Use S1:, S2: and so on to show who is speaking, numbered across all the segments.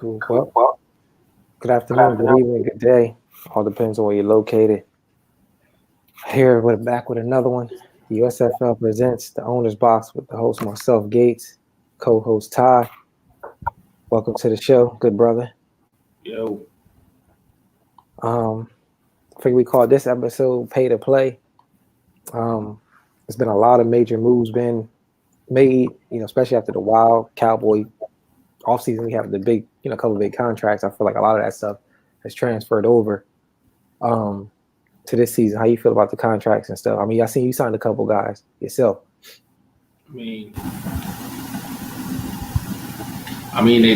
S1: Cool. Well, good afternoon, good evening, good day. All depends on where you're located. Here, we're back with another one. The USFL presents the Owner's Box with the host, myself, Gates, co-host Ty. Welcome to the show, good brother.
S2: Yo.
S1: I think we call this episode Pay to Play. There's been a lot of major moves been made, especially after the Wild Cowboy offseason. We have the big, couple of big contracts. I feel like a lot of that stuff has transferred over to this season. How you feel about the contracts and stuff? I mean, I seen you signed a couple guys yourself.
S2: I mean,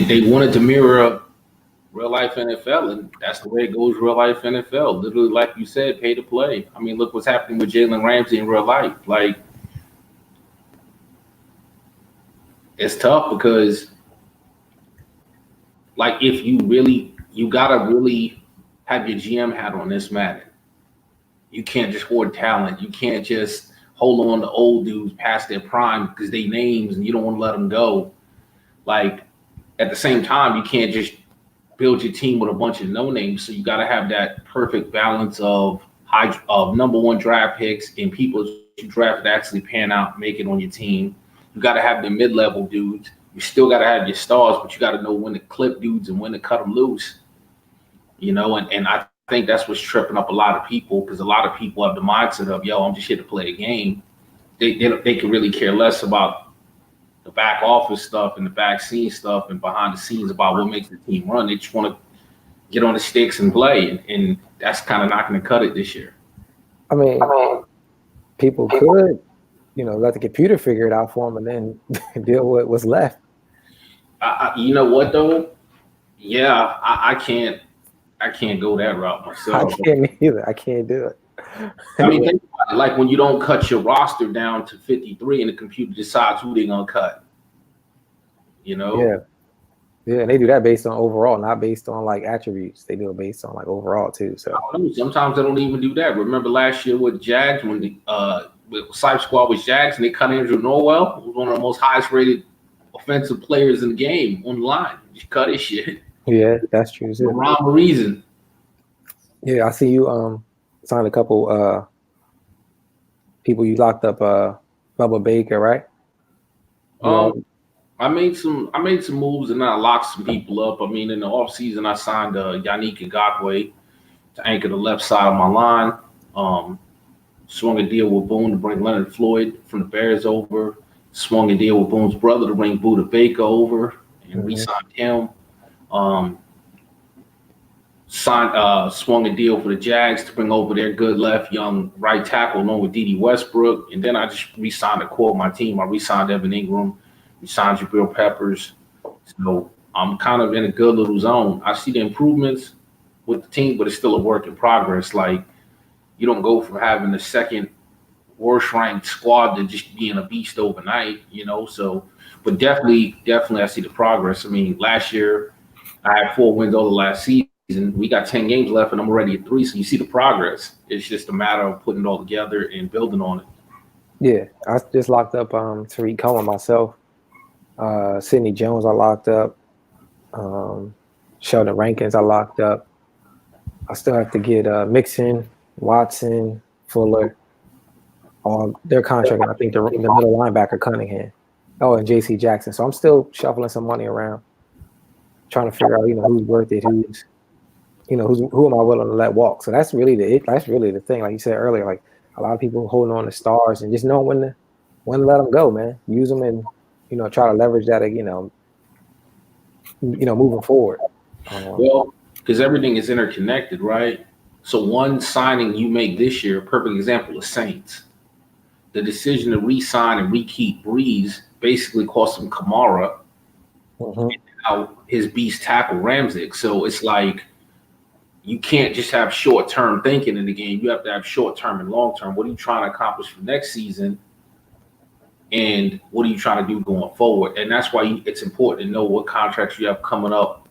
S2: they wanted to mirror real life NFL, and that's the way it goes. Real life NFL, literally, like you said, pay to play. I mean, look what's happening with Jalen Ramsey in real life. Like, it's tough because, like, if you gotta really have your GM hat on this Madden. You can't just hoard talent. You can't just hold on to old dudes past their prime because they names and you don't want to let them go. Like, at the same time, you can't just build your team with a bunch of no names. So you got to have that perfect balance of number one draft picks and people you draft that actually pan out, make it on your team. You got to have the mid-level dudes. You still got to have your stars, but you got to know when to clip dudes and when to cut them loose. And I think that's what's tripping up a lot of people, because a lot of people have the mindset of, I'm just here to play a game. They can really care less about the back office stuff and the back scene stuff and behind the scenes about what makes the team run. They just want to get on the sticks and play, and that's kind of not going to cut it this year.
S1: I mean, people could, let the computer figure it out for them and then deal with what's left.
S2: You know what, though? Yeah, I can't go that route myself.
S1: I can't either. I can't do it.
S2: I mean, think about it, like when you don't cut your roster down to 53 and the computer decides who they're going to cut.
S1: Yeah, and they do that based on overall, not based on like attributes. They do it based on like overall too. So
S2: sometimes they don't even do that. Remember last year with Jags when the Cypher Squad was Jags and they cut Andrew Norwell, who was one of the most highest rated offensive players in the game on the line. Just cut his shit.
S1: Yeah, that's true.
S2: For the wrong reason.
S1: Yeah, I see you signed a couple people. You locked up Bubba Baker, right?
S2: I made some moves and I locked some people up. I mean, in the offseason, I signed Yannick Ngakoue to anchor the left side of my line. Swung a deal with Boone to bring Leonard Floyd from the Bears over. Swung a deal with Boone's brother to bring Budda Baker over, and re-signed him. Swung a deal for the Jags to bring over their good left young right tackle along with Dede Westbrook. And then I just re-signed a core of my team. I re-signed Evan Ingram, re-signed Jabril Peppers. So I'm kind of in a good little zone. I see the improvements with the team, but it's still a work in progress. Like, you don't go from having the second worst ranked squad to just being a beast overnight, So, but definitely I see the progress. I mean, last year I had 4 wins over the last season. We got 10 games left, and I'm already at 3. So you see the progress. It's just a matter of putting it all together and building on it.
S1: Yeah, I just locked up Tariq Cohen myself. Sidney Jones I locked up. Sheldon Rankins I locked up. I still have to get Mixon, Watson, Fuller on their contract, and I think the middle linebacker Cunningham. Oh, and J.C. Jackson. So I'm still shuffling some money around, trying to figure out who's worth it, who am I willing to let walk. So that's really the thing. Like you said earlier, like a lot of people holding on to stars and just know when to let them go, man. Use them and try to leverage that, moving forward.
S2: Well, because everything is interconnected, right? So one signing you make this year, perfect example is Saints. The decision to re-sign and re-keep Breeze basically cost him Kamara and now his beast tackle Ramsey. So it's like you can't just have short-term thinking in the game. You have to have short-term and long-term. What are you trying to accomplish for next season? And what are you trying to do going forward? And that's why it's important to know what contracts you have coming up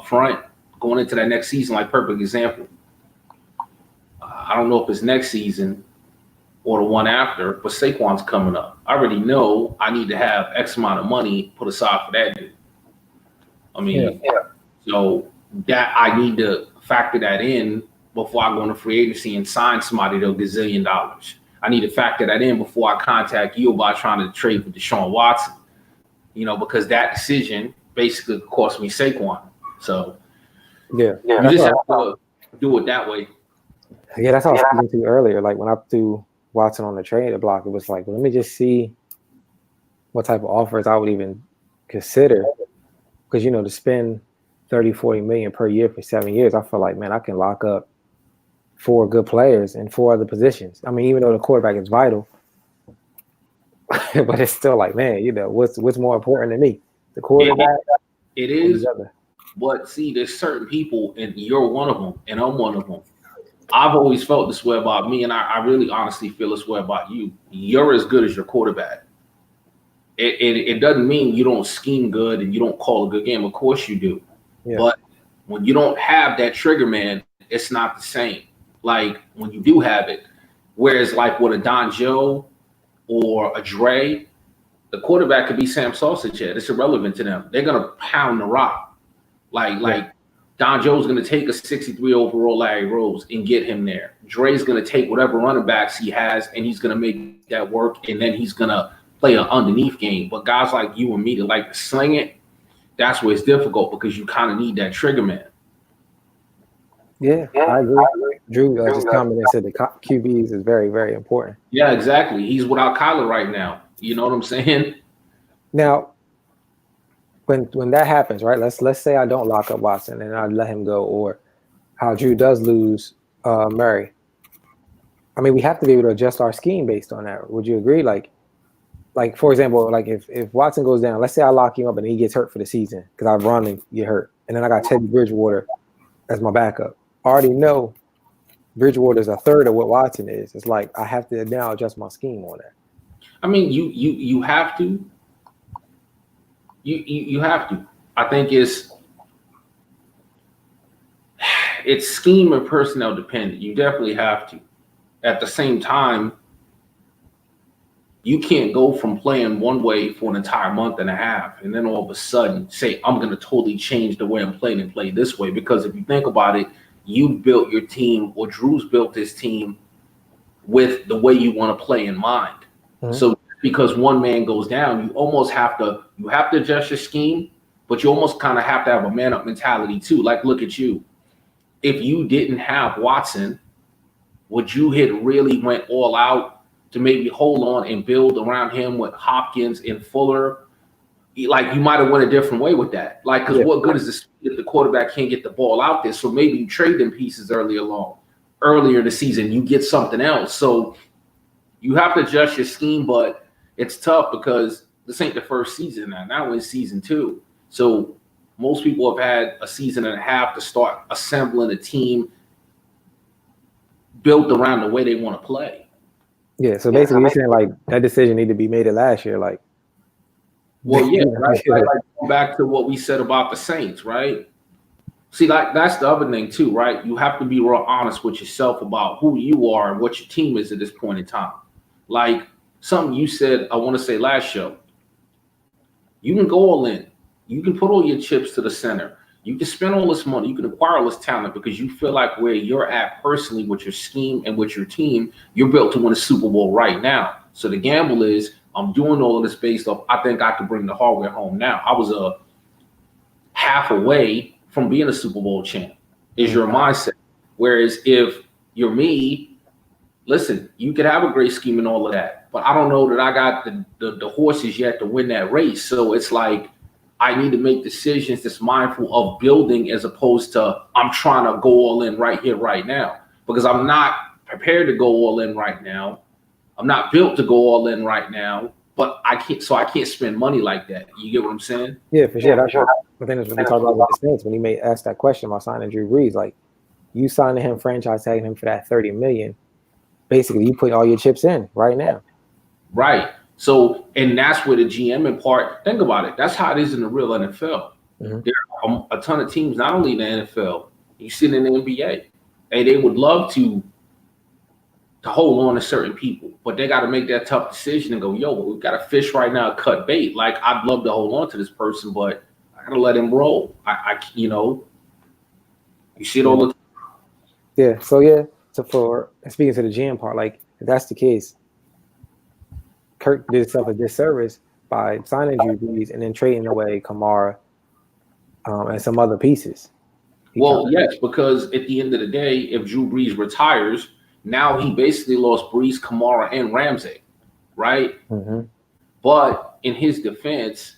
S2: front going into that next season. Like, perfect example. I don't know if it's next season or the one after, but Saquon's coming up. I already know I need to have X amount of money put aside for that dude. I mean, So that I need to factor that in before I go into free agency and sign somebody to $1 gazillion. I need to factor that in before I contact you about trying to trade for Deshaun Watson. Because that decision basically cost me Saquon. So
S1: Yeah,
S2: you just have to do it that way.
S1: Yeah, that's how I was speaking to you earlier. Like when I threw Watson on the trade block, it was like, well, let me just see what type of offers I would even consider. Because, to spend 30, 40 million per year for 7 years, I feel like, man, I can lock up 4 good players in 4 other positions. I mean, even though the quarterback is vital, but it's still like, man, what's more important than me? The quarterback?
S2: It is. But see, there's certain people, and you're one of them, and I'm one of them. I've always felt this way about me, and I really honestly feel this way about you. You're as good as your quarterback. It doesn't mean you don't scheme good and you don't call a good game. Of course you do. Yeah. But when you don't have that trigger man, it's not the same. Like when you do have it, whereas like with a Don Joe or a Dre, the quarterback could be Sam Sausage Head. It's irrelevant to them. They're going to pound the rock. Like Don Joe's going to take a 63 overall Larry Rose and get him there. Dre's going to take whatever running backs he has, and he's going to make that work, and then he's going to play an underneath game. But guys like you and me that like to sling it, that's where it's difficult because you kind of need that trigger man.
S1: Yeah, I agree. Drew just commented and said the QBs is very, very important.
S2: Yeah, exactly. He's without Kyler right now. You know what I'm saying?
S1: Now, when that happens, right? Let's say I don't lock up Watson and I let him go, or how Drew does lose Murray. I mean, we have to be able to adjust our scheme based on that. Would you agree? Like for example, like if Watson goes down, let's say I lock him up and he gets hurt for the season because I've run and get hurt, and then I got Teddy Bridgewater as my backup. I already know Bridgewater is a third of what Watson is. It's like I have to now adjust my scheme on that.
S2: I mean, you have to. You have to. I think it's scheme and personnel dependent. You definitely have to. At the same time, you can't go from playing one way for an entire month and a half and then all of a sudden say, I'm going to totally change the way I'm playing and play this way. Because if you think about it, you built your team, or Drew's built his team with the way you want to play in mind. Mm-hmm. So because one man goes down, you almost have to adjust your scheme, but you almost kind of have to have a man up mentality too. Like, look at you. If you didn't have Watson, would you had really went all out to maybe hold on and build around him with Hopkins and Fuller? Like, you might have went a different way with that. Like, because what good is this if the quarterback can't get the ball out there? So maybe you trade them pieces earlier in the season, you get something else. So you have to adjust your scheme, but it's tough because this ain't the first season now. Now it's season 2. So most people have had a season and a half to start assembling a team built around the way they want to play.
S1: Yeah, so basically you're saying like that decision needed to be made last year, like.
S2: Well, yeah, right. Like back to what we said about the Saints, right? See, like that's the other thing too, right? You have to be real honest with yourself about who you are and what your team is at this point in time. Like something you said, I want to say last show. You can go all in. You can put all your chips to the center. You can spend all this money. You can acquire all this talent because you feel like where you're at personally with your scheme and with your team, you're built to win a Super Bowl right now. So the gamble is, I'm doing all of this based off, I think I can bring the hardware home now. I was a half away from being a Super Bowl champ, is your mindset. Whereas if you're me, listen, you could have a great scheme and all of that, but I don't know that I got the horses yet to win that race. So it's like, I need to make decisions that's mindful of building as opposed to I'm trying to go all in right here, right now, because I'm not prepared to go all in right now. I'm not built to go all in right now, but I can't spend money like that. You get what I'm saying?
S1: Yeah, for sure. That's what I think that's what we talked about with the Saints when he asked that question about signing Drew Brees. Like, you signing him, franchise tagging him for that $30 million. Basically, you put all your chips in right now.
S2: Right. So, and that's where the GM in part, think about it. That's how it is in the real NFL. Mm-hmm. There are a ton of teams, not only in the NFL, you see it in the NBA, and they would love to hold on to certain people, but they got to make that tough decision and go, yo, we've got a fish right now, cut bait. Like, I'd love to hold on to this person, but I gotta let him roll. You know, you see it all the time.
S1: Yeah. So yeah. So for speaking to the GM part, like if that's the case, Kirk did himself a disservice by signing Drew Brees and then trading away Kamara and some other pieces.
S2: Well, yes, because at the end of the day, if Drew Brees retires, now he basically lost Brees, Kamara, and Ramsey, right?
S1: Mm-hmm.
S2: But in his defense,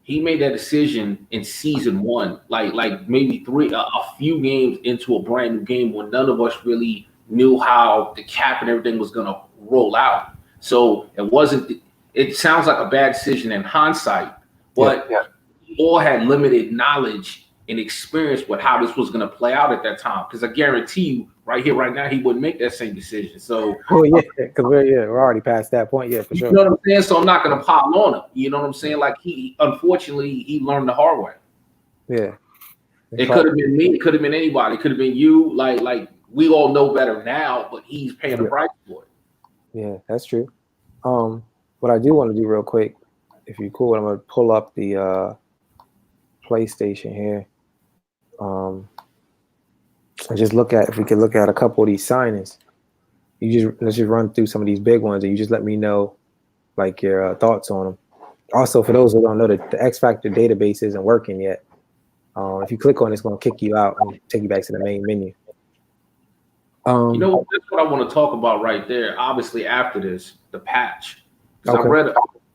S2: he made that decision in season one, like maybe a few games into a brand new game when none of us really knew how the cap and everything was going to roll out. So it wasn't. It sounds like a bad decision in hindsight, but we all had limited knowledge and experience with how this was going to play out at that time. Because I guarantee you, right here, right now, he wouldn't make that same decision. So,
S1: because we're already past that point. Yeah, for sure.
S2: You know what I'm saying? So I'm not going to pile on him. You know what I'm saying? Like unfortunately, he learned the hard way.
S1: Yeah.
S2: It could have been me. It could have been anybody. It could have been you. Like we all know better now, but he's paying the price for it.
S1: Yeah, that's true. What I do want to do real quick, if you're cool, I'm gonna pull up the PlayStation here. And just look at if we could look at a couple of these signings. Let's just run through some of these big ones, and you just let me know like your thoughts on them. Also, for those who don't know, the X Factor database isn't working yet. If you click on it, it's going to kick you out and take you back to the main menu.
S2: You know, that's what I want to talk about right there. Obviously, after this, the patch. Okay.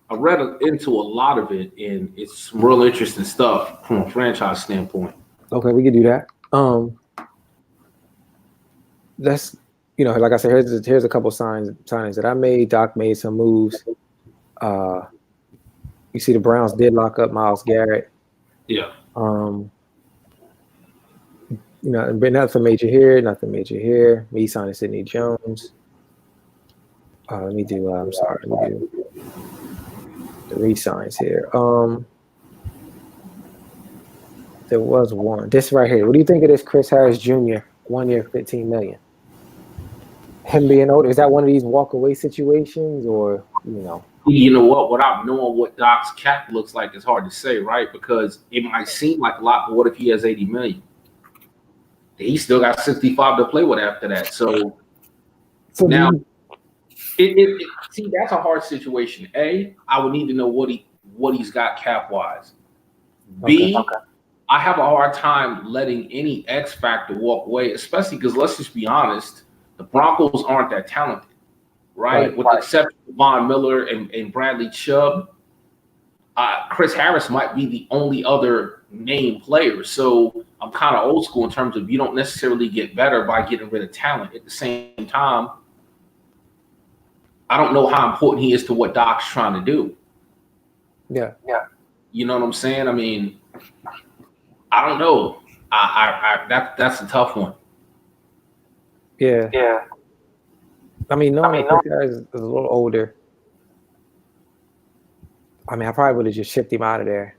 S2: I read into a lot of it, and it's some real interesting stuff from a franchise standpoint.
S1: Okay, we can do that. That's like I said, here's a couple signings that I made. Doc made some moves. You see, the Browns did lock up Myles Garrett.
S2: Yeah.
S1: But nothing major here. Me signing Sidney Jones. Let me do the re-signs here. There was one. This right here. What do you think of this Chris Harris Jr. 1 year, $15 million? Him being older, is that one of these walk away situations, or
S2: You know what? Without knowing what Doc's cap looks like, it's hard to say, right? Because it might seem like a lot, but what if he has 80 million? He still got 65 to play with after that. So now, see, that's a hard situation. A, I would need to know what he's got cap wise. B, I have a hard time letting any X factor walk away, especially because let's just be honest, the Broncos aren't that talented, right? With the exception of Von Miller and Bradley Chubb, Chris Harris might be the only other name player. So I'm kind of old school in terms of you don't necessarily get better by getting rid of talent. At the same time, I don't know how important he is to what Doc's trying to do.
S1: Yeah.
S2: You know what I'm saying? I mean, I don't know. That's a tough one.
S1: Yeah. I mean, knowing Chris Harris is a little older, I mean, I probably would have just shipped him out of there,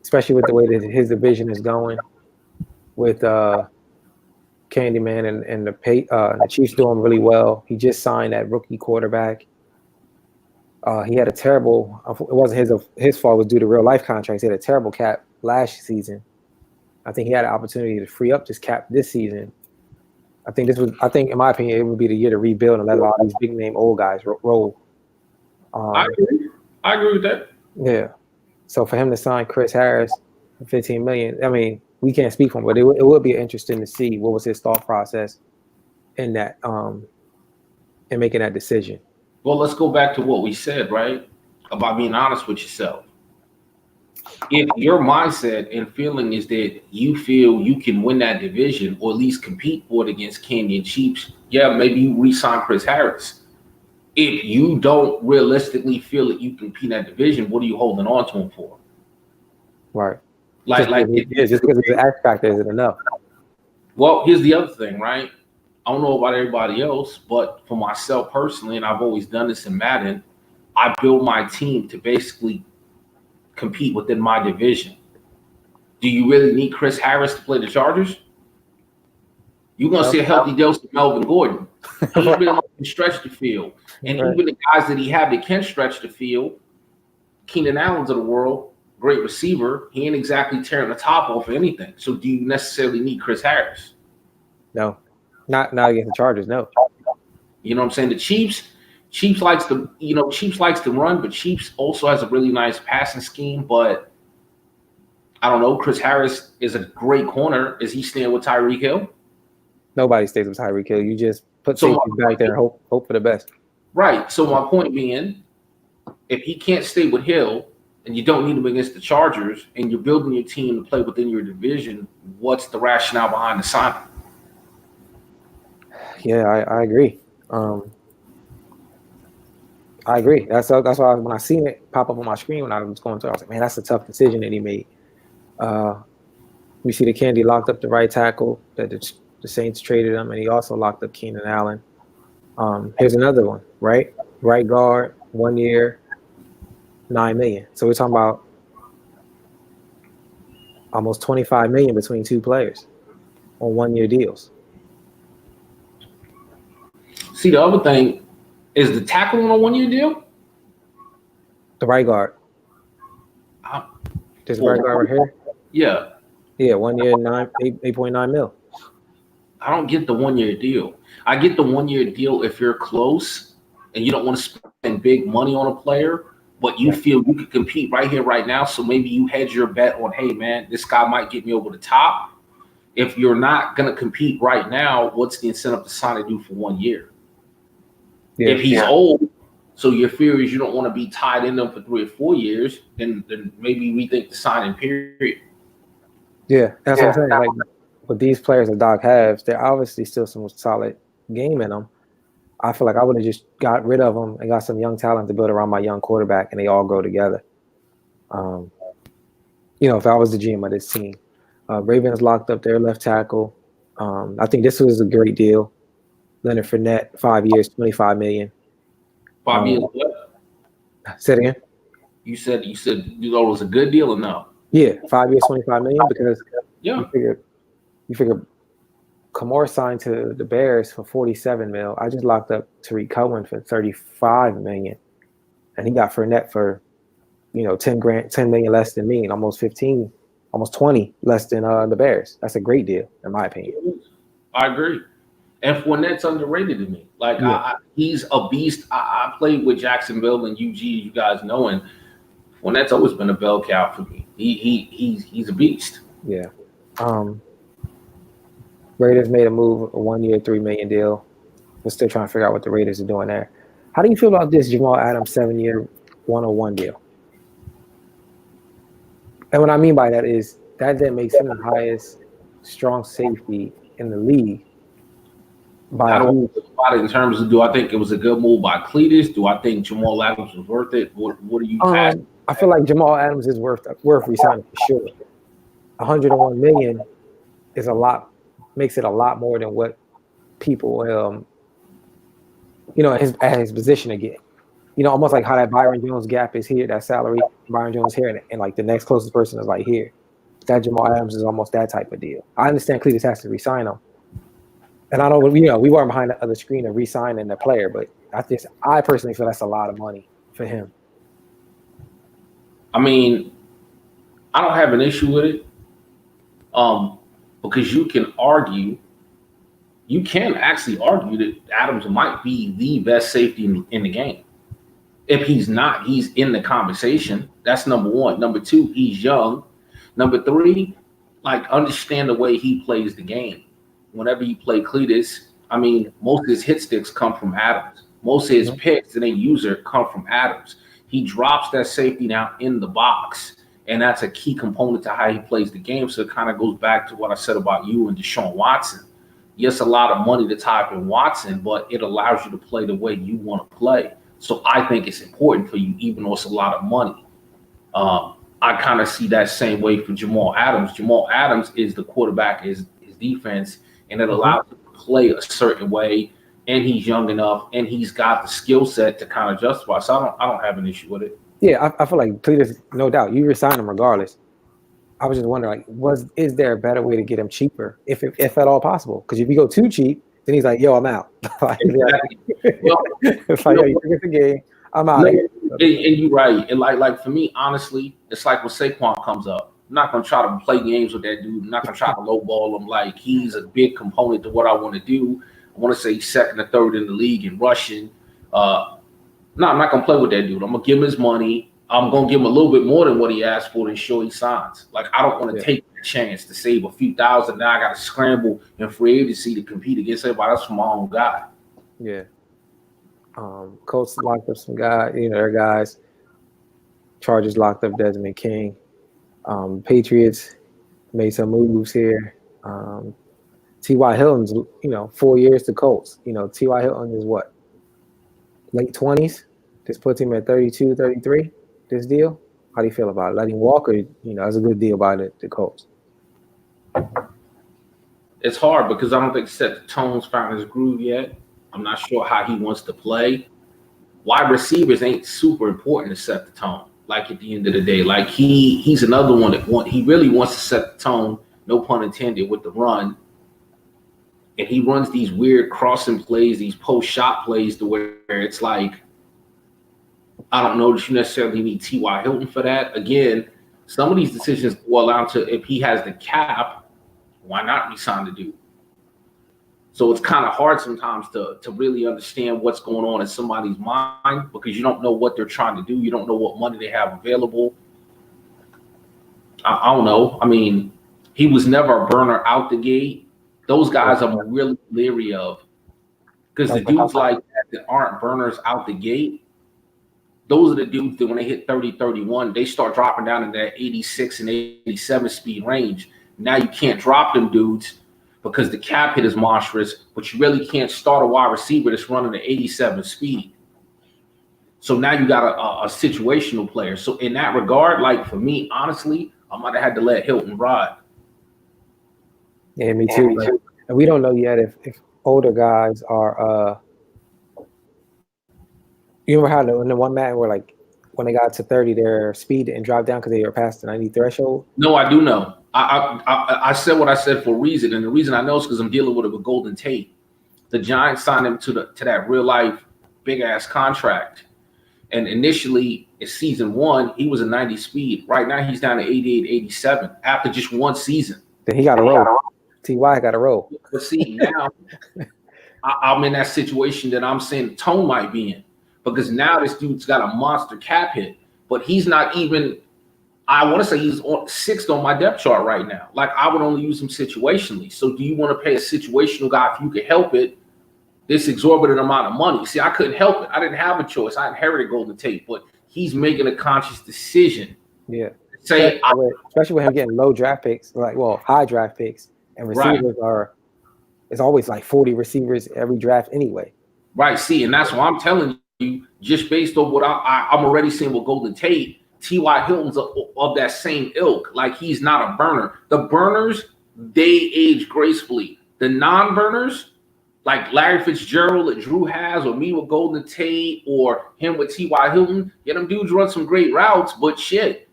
S1: especially with the way that his division is going, with Candyman and the Chiefs doing really well. He just signed that rookie quarterback. He had a terrible. It wasn't his fault. It was due to real life contracts. He had a terrible cap last season. I think he had an opportunity to free up this cap this season. I think in my opinion, it would be the year to rebuild and let a lot of these big name old guys roll.
S2: I agree with that.
S1: Yeah. So for him to sign Chris Harris for $15 million, I mean, we can't speak for him, but it would be interesting to see what was his thought process in that, in making that decision.
S2: Well, let's go back to what we said, right? About being honest with yourself. If your mindset and feeling is that you feel you can win that division or at least compete for it against Canyon Chiefs, yeah, maybe you re-sign Chris Harris. If you don't realistically feel that you can compete in that division, what are you holding on to him for?
S1: Right.
S2: Just
S1: because it's an X factor, is it enough?
S2: Well, here's the other thing, right? I don't know about everybody else, but for myself personally, and I've always done this in Madden, I build my team to basically compete within my division. Do you really need Chris Harris to play the Chargers? You're going to see a healthy dose of Melvin Gordon. He really can stretch the field. And even the guys that he have that can stretch the field, Keenan Allen's of the world, great receiver. He ain't exactly tearing the top off of anything. So do you necessarily need Chris Harris?
S1: No, not against the Chargers. No.
S2: You know what I'm saying? The Chiefs likes to run, but Chiefs also has a really nice passing scheme. But I don't know. Chris Harris is a great corner. Is he staying with Tyreek Hill?
S1: Nobody stays with Tyreek Hill. You just put safeties back there and hope for the best.
S2: Right. So my point being, if he can't stay with Hill and you don't need him against the Chargers and you're building your team to play within your division, what's the rationale behind the signing?
S1: Yeah, I agree. I agree. That's why when I seen it pop up on my screen when I was going through, I was like, man, that's a tough decision that he made. We see the Kennedy locked up the right tackle that the Saints traded him, and he also locked up Keenan Allen. Here's another one, right? Right guard, 1 year, $9 million. So we're talking about almost $25 million between two players on 1 year deals.
S2: See, the other thing is the tackle on a 1 year deal.
S1: The right guard. This right guard right here. Yeah, 1 year, 8.9 mil.
S2: I don't get the 1 year deal. I get the 1 year deal if you're close and you don't want to spend big money on a player, but you feel you could compete right here, right now. So maybe you hedge your bet on, hey, man, this guy might get me over the top. If you're not going to compete right now, what's the incentive to sign a dude for 1 year? Yeah. If he's old, so your fear is you don't want to be tied in them for 3 or 4 years, then maybe we think the signing period.
S1: Yeah, that's what I'm saying. Like, with these players that Doc has, they're obviously still some solid game in them. I feel like I would have just got rid of them and got some young talent to build around my young quarterback, and they all grow together. If I was the GM of this team, Ravens locked up their left tackle. I think this was a great deal. Leonard Fournette, 5 years, $25 million.
S2: 5 years. What?
S1: Say it again.
S2: You said you thought it was a good deal or no?
S1: Yeah, 5 years, $25 million because you figure Kamara signed to the Bears for $47 million. I just locked up Tariq Cohen for $35 million, and he got Fournette for $10 million less than me, and almost 20 less than the Bears. That's a great deal, in my opinion.
S2: I agree. And Fournette's underrated to me. Like, he's a beast. I played with Jacksonville and UG, you guys know, and Fournette's always been a bell cow for me. He's a beast.
S1: Yeah. Raiders made a move, a 1 year, $3 million deal. We're still trying to figure out what the Raiders are doing there. How do you feel about this Jamal Adams 7 year, 101 deal? And what I mean by that is that makes him the highest strong safety in the league.
S2: I don't know about it in terms of, do I think it was a good move by Cletus? Do I think Jamal Adams was worth it? What are you asking?
S1: I feel like Jamal Adams is worth resigning for sure. $101 million is a lot, makes it a lot more than what people, at his position to get. Almost like how that Byron Jones gap is here, that salary, Byron Jones here, and like the next closest person is like here. That Jamal Adams is almost that type of deal. I understand Cletus has to resign him. And I know, we weren't behind the other screen and re-signing the player, but I personally feel that's a lot of money for him.
S2: I mean, I don't have an issue with it, because you can actually argue that Adams might be the best safety in the game. If he's not, he's in the conversation. That's number one. Number two, he's young. Number three, like, understand the way he plays the game. Whenever you play Cletus, I mean, most of his hit sticks come from Adams. Most of his picks and a user come from Adams. He drops that safety now in the box, and that's a key component to how he plays the game. So it kind of goes back to what I said about you and Deshaun Watson. Yes, a lot of money to tie up in Watson, but it allows you to play the way you want to play. So I think it's important for you, even though it's a lot of money. I kind of see that same way for Jamal Adams. Jamal Adams is the quarterback, is his defense, and it allows him to play a certain way, and he's young enough, and he's got the skill set to kind of justify. So I don't have an issue with it.
S1: Yeah, I feel like Cletus, no doubt, you resign him regardless. I was just wondering, is there a better way to get him cheaper, if at all possible? Because if you go too cheap, then he's like, yo, I'm out. It's like, yo, you forget the game, I'm out.
S2: you're right. And like for me, honestly, it's like when Saquon comes up. I'm not gonna try to play games with that dude. I'm not gonna try to lowball him. Like he's a big component to what I want to do. I want to say second or third in the league in rushing. No, I'm not gonna play with that dude. I'm gonna give him his money. I'm gonna give him a little bit more than what he asked for to ensure he signs. Like I don't want to take the chance to save a few thousand. Now I got to scramble in free agency to compete against everybody. That's for my own guy.
S1: Yeah. Colts locked up some guys. Their guys. Chargers locked up Desmond King. Patriots made some moves here. T.Y. Hilton's, 4 years to Colts. T.Y. Hilton is what? Late 20s? This puts him at 32, 33, this deal? How do you feel about it? Letting walk or, that's a good deal by the Colts?
S2: It's hard because I don't think set the tone's found his groove yet. I'm not sure how he wants to play. Wide receivers ain't super important to set the tone. Like at the end of the day, like he's another one that he really wants to set the tone, no pun intended, with the run. And he runs these weird crossing plays, these post-shot plays to where it's like, I don't know that you necessarily need T.Y. Hilton for that. Again, some of these decisions boil down to if he has the cap, why not re-sign the dude? So it's kind of hard sometimes to really understand what's going on in somebody's mind because you don't know what they're trying to do. You don't know what money they have available. I don't know. I mean, he was never a burner out the gate. Those guys I'm really leery of because the dudes like that aren't burners out the gate, those are the dudes that when they hit 30, 31, they start dropping down in that 86 and 87 speed range. Now you can't drop them dudes because the cap hit is monstrous, but you really can't start a wide receiver that's running at 87 speed. So now you got a situational player. So in that regard, like for me, honestly, I might have had to let Hilton ride.
S1: Yeah, me too. And we don't know yet if older guys are. You remember how in the one Madden where like when they got to 30, their speed didn't drop down because they were past the 90 threshold?
S2: No, I do know. I said what I said for a reason, and the reason I know is because I'm dealing with it with Golden Tate. The Giants signed him to that real life big ass contract, and initially in season 1 he was a 90 speed. Right now he's down to 88, 87 after just one season.
S1: Then he got a roll. T.Y. got a roll.
S2: But see now I'm in that situation that I'm saying the tone might be in because now this dude's got a monster cap hit, but he's not even. I want to say he's on 6th on my depth chart right now. Like I would only use him situationally. So do you want to pay a situational guy if you could help it this exorbitant amount of money? See, I couldn't help it. I didn't have a choice. I inherited Golden Tate, but he's making a conscious decision.
S1: Yeah.
S2: Say,
S1: especially with him getting low draft picks, high draft picks, and receivers it's always like 40 receivers every draft anyway.
S2: Right. See, and that's why I'm telling you, just based on what I'm already seeing with Golden Tate. T.Y. Hilton's of that same ilk. Like he's not a burner. The burners, they age gracefully. The non-burners, like Larry Fitzgerald that Drew has, or me with Golden Tate, or him with T.Y. Hilton, them dudes run some great routes, but shit.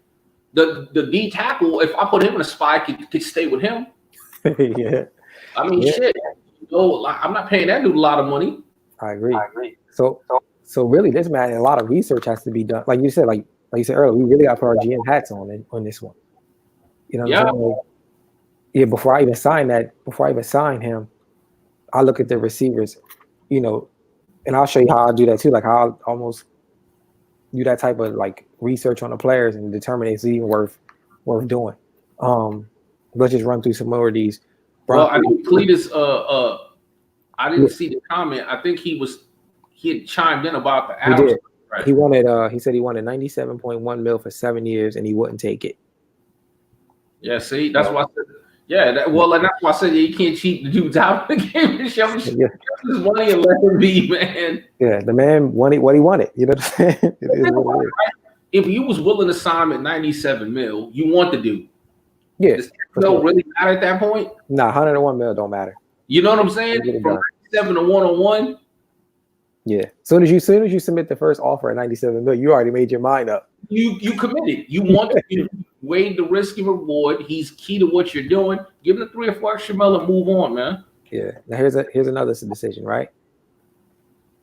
S2: The D tackle, if I put him in a spot, could stay with him.
S1: Yeah.
S2: I mean, shit. I'm not paying that dude a lot of money.
S1: I agree. So really, this man, a lot of research has to be done. Like you said, like you said earlier, we really got to put our GM hats on this one. You know what I'm saying? Like, before I even sign him, I look at the receivers, and I'll show you how I do that too. Like how I'll almost do that type of like research on the players and determine if it's even worth doing. Let's just run through some more of these.
S2: Well, I think Cletus, I didn't see the comment. I think he had chimed in about the Adams. He did. Right.
S1: He said he wanted $97.1 million for 7 years and he wouldn't take it.
S2: Yeah, see, that's what I said. Yeah, and that's why I said you can't cheat the dudes out of the game and show him his money and let him be, man.
S1: Yeah, the man wanted what he wanted. You know what I'm saying?
S2: If you was willing to sign him at $97 million, you want the dude.
S1: Yeah.
S2: Does that really matter at that point?
S1: Nah, $101 million don't matter.
S2: You know what I'm saying? From 97 to 101.
S1: Yeah. Soon as you submit the first offer at $97 million, you already made your mind up.
S2: You committed. You want to weigh the risk and reward. He's key to what you're doing. Give him the 3 or 4 extra million and move on, man.
S1: Yeah. Now here's another decision, right?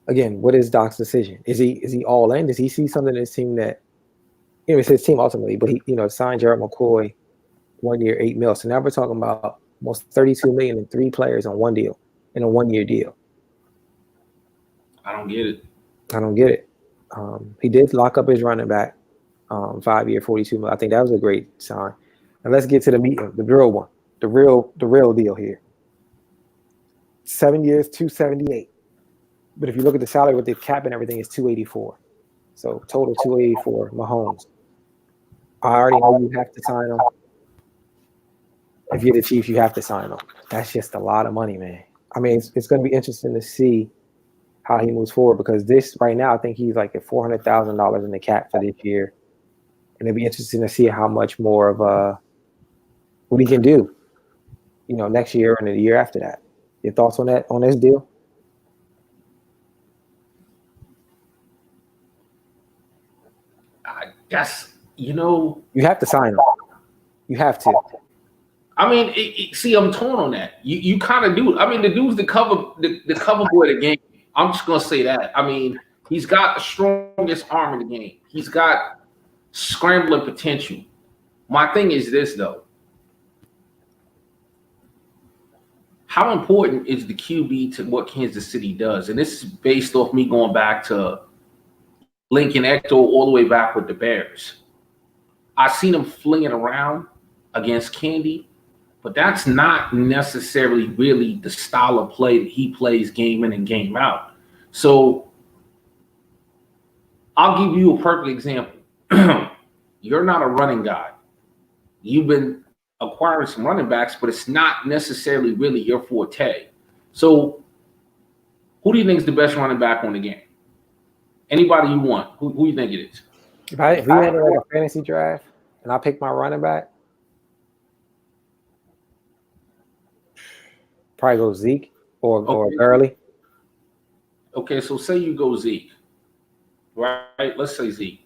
S1: again, what is Doc's decision? Is he all in? Does he see something in his team that, it's his team ultimately, but he, signed Jared McCoy 1 year, $8 million. So now we're talking about almost $32 million and 3 players on one deal, in a 1 year deal.
S2: I don't get it.
S1: He did lock up his running back, 5 year, $42 million. I think that was a great sign. And let's get to the meat, the real one, the real deal here. 7 years, $278. But if you look at the salary with the cap and everything, it's $284. So total $284. Mahomes. I already know you have to sign him. If you're the Chiefs, you have to sign him. That's just a lot of money, man. I mean, it's going to be interesting to see how he moves forward, because this right now, I think he's like at $400,000 in the cap for this year, and it'd be interesting to see how much more of what he can do, next year and the year after that. Your thoughts on that, on this deal?
S2: I guess you
S1: have to sign him. You have to.
S2: I mean, see, I'm torn on that. You kind of do. I mean, the dude's the cover boy of the game. I'm just gonna say that. I mean, he's got the strongest arm in the game. He's got scrambling potential. My thing is this, though. How important is the QB to what Kansas City does? And this is based off me going back to Lincoln Ecto all the way back with the Bears. I seen him flinging around against Candy, but that's not necessarily really the style of play that he plays game in and game out. So I'll give you a perfect example. You're not a running guy. You've been acquiring some running backs, but it's not necessarily really your forte. So who do you think is the best running back on the game? Anybody you want. Who do you think it is?
S1: If we had like a fantasy draft and I pick my running back, probably go Zeke or Gurley.
S2: Okay, so say you go Zeke, right? Let's say Zeke.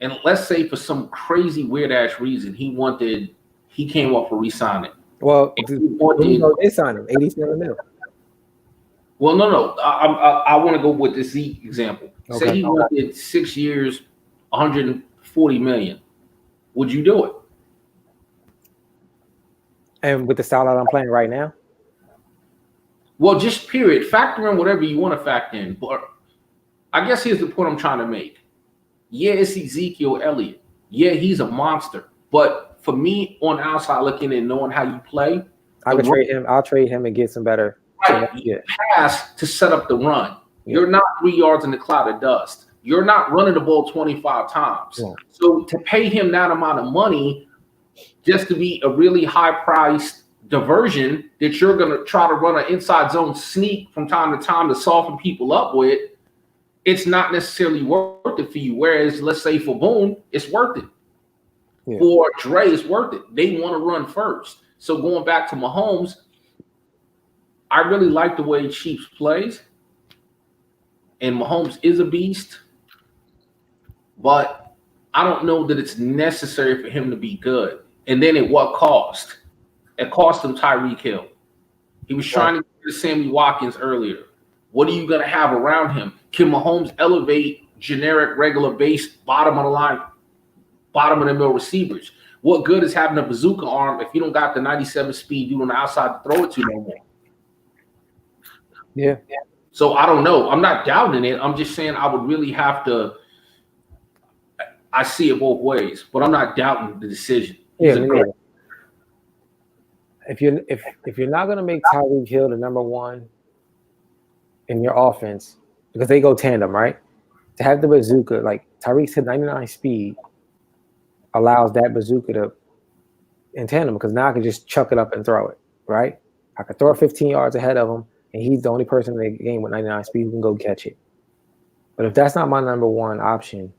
S2: And let's say for some crazy weird-ass reason, he came off a re-signing.
S1: Well, they signed him, $87 million.
S2: Well, no. I want to go with the Zeke example. Okay. Say he wanted 6 years, $140 million. Would you do it?
S1: And with the style that I'm playing right now?
S2: Well, just period. Factor in whatever you want to factor in. But I guess here's the point I'm trying to make. Yeah, it's Ezekiel Elliott. Yeah, he's a monster. But for me, on the outside looking and knowing how you play,
S1: I could trade him. I'll trade him and get some better.
S2: Right. You pass to set up the run. Yeah. You're not 3 yards in the cloud of dust. You're not running the ball 25 times. Yeah. So to pay him that amount of money just to be a really high-priced diversion that you're going to try to run an inside zone sneak from time to time to soften people up with, it's not necessarily worth it for you. Whereas, let's say for Boone, it's worth it. Yeah. For Dre, it's worth it. They want to run first. So going back to Mahomes, I really like the way Chiefs plays. And Mahomes is a beast. But I don't know that it's necessary for him to be good. And then at what cost? It cost him Tyreek Hill. He was trying to get to Sammy Watkins earlier. What are you going to have around him? Can Mahomes elevate generic, regular base, bottom of the line, bottom of the middle receivers? What good is having a bazooka arm if you don't got the 97 speed dude on the outside to throw it to no more?
S1: Yeah.
S2: So I don't know. I'm not doubting it. I'm just saying I would really have to. I see it both ways, but I'm not doubting the decision.
S1: Yeah. If you're not going to make Tyreek Hill the number one in your offense, because they go tandem, right? To have the bazooka, like Tyreek's hit 99 speed, allows that bazooka to in tandem, because now I can just chuck it up and throw it, right? I can throw it 15 yards ahead of him, and he's the only person in the game with 99 speed who can go catch it. But if that's not my number one option,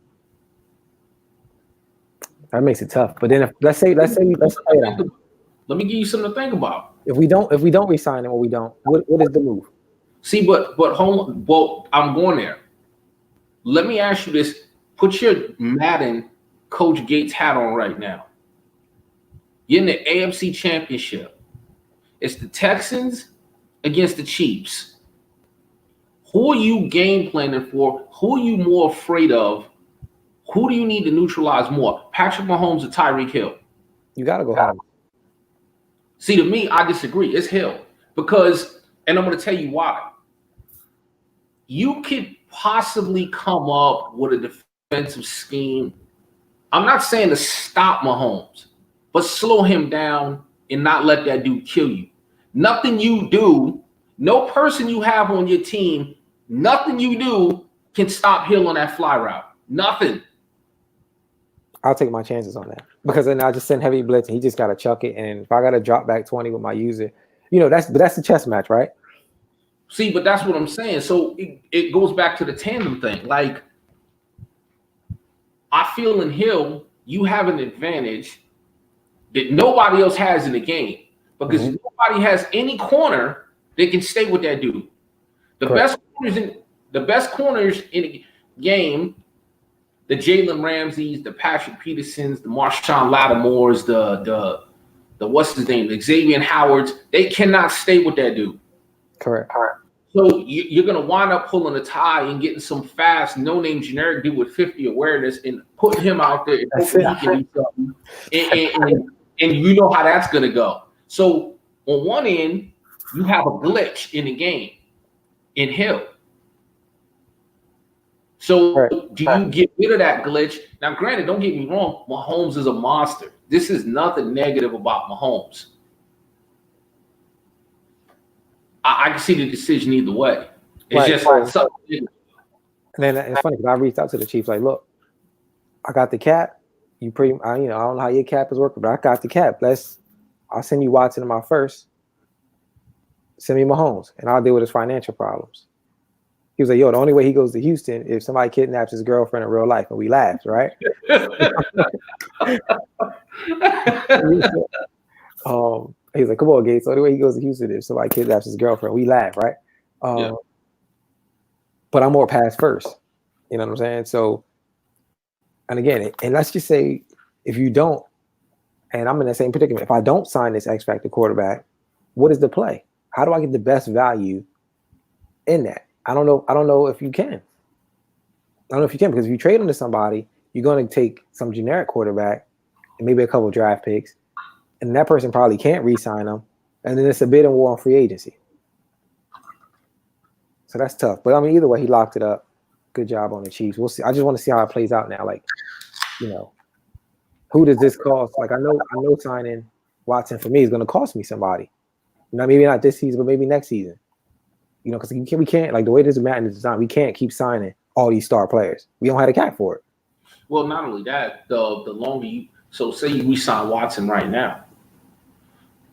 S1: that makes it tough. But then if let's play it out.
S2: Let me give you something to think about.
S1: If we don't resign him or we don't, what is the move?
S2: See, but hold on. Well, I'm going there. Let me ask you this. Put your Madden Coach Gates hat on right now. You're in the AFC Championship. It's the Texans against the Chiefs. Who are you game planning for? Who are you more afraid of? Who do you need to neutralize more? Patrick Mahomes or Tyreek Hill?
S1: You got to go home.
S2: See, to me, I disagree. It's Hill. Because, and I'm going to tell you why. You could possibly come up with a defensive scheme. I'm not saying to stop Mahomes, but slow him down and not let that dude kill you. Nothing you do, no person you have on your team, nothing you do can stop Hill on that fly route. Nothing.
S1: I'll take my chances on that because then I just send heavy blitz and he just got to chuck it. And if I got to drop back 20 with my user, that's the chess match, right?
S2: See, but that's what I'm saying. So it goes back to the tandem thing. Like, I feel in Hill, you have an advantage that nobody else has in the game because nobody has any corner that can stay with that dude. The best corners in the game, the Jalen Ramseys, the Patrick Petersons, the Marshawn Lattimores, the what's his name, the Xavier Howards, they cannot stay with that dude.
S1: Correct.
S2: So you're going to wind up pulling a tie and getting some fast, no-name generic dude with 50 awareness and putting him out there and hoping he can do something. And you know how that's going to go. So on one end, you have a glitch in the game in Hill. So do you get rid of that glitch? Now, granted, don't get me wrong, Mahomes is a monster. This is nothing negative about Mahomes. I can see the decision either way. It's just like something.
S1: And then it's funny because I reached out to the Chiefs like, look, I got the cap. I don't know how your cap is working, but I got the cap. I'll send you Watson in my first. Send me Mahomes, and I'll deal with his financial problems. He was like, yo, the only way he goes to Houston if somebody kidnaps his girlfriend in real life. And we laughed, right? He was like, come on, Gates. The only way he goes to Houston is if somebody kidnaps his girlfriend. We laugh, right? But I'm more pass first. You know what I'm saying? So, and again, and let's just say if you don't, and I'm in the same predicament, if I don't sign this X Factor quarterback, what is the play? How do I get the best value in that? I don't know if you can. I don't know if you can, because if you trade him to somebody, you're going to take some generic quarterback and maybe a couple of draft picks, and that person probably can't re-sign them, and then it's a bidding war on free agency. So that's tough. But I mean, either way, he locked it up. Good job on the Chiefs. We'll see. I just want to see how it plays out now. Like, who does this cost? Like, I know signing Watson for me is going to cost me somebody. Maybe not this season, but maybe next season. Because we can't, like, the way this Madden is designed, we can't keep signing all these star players. We don't have a cap for it.
S2: Well, not only that, the longer say we sign Watson right now,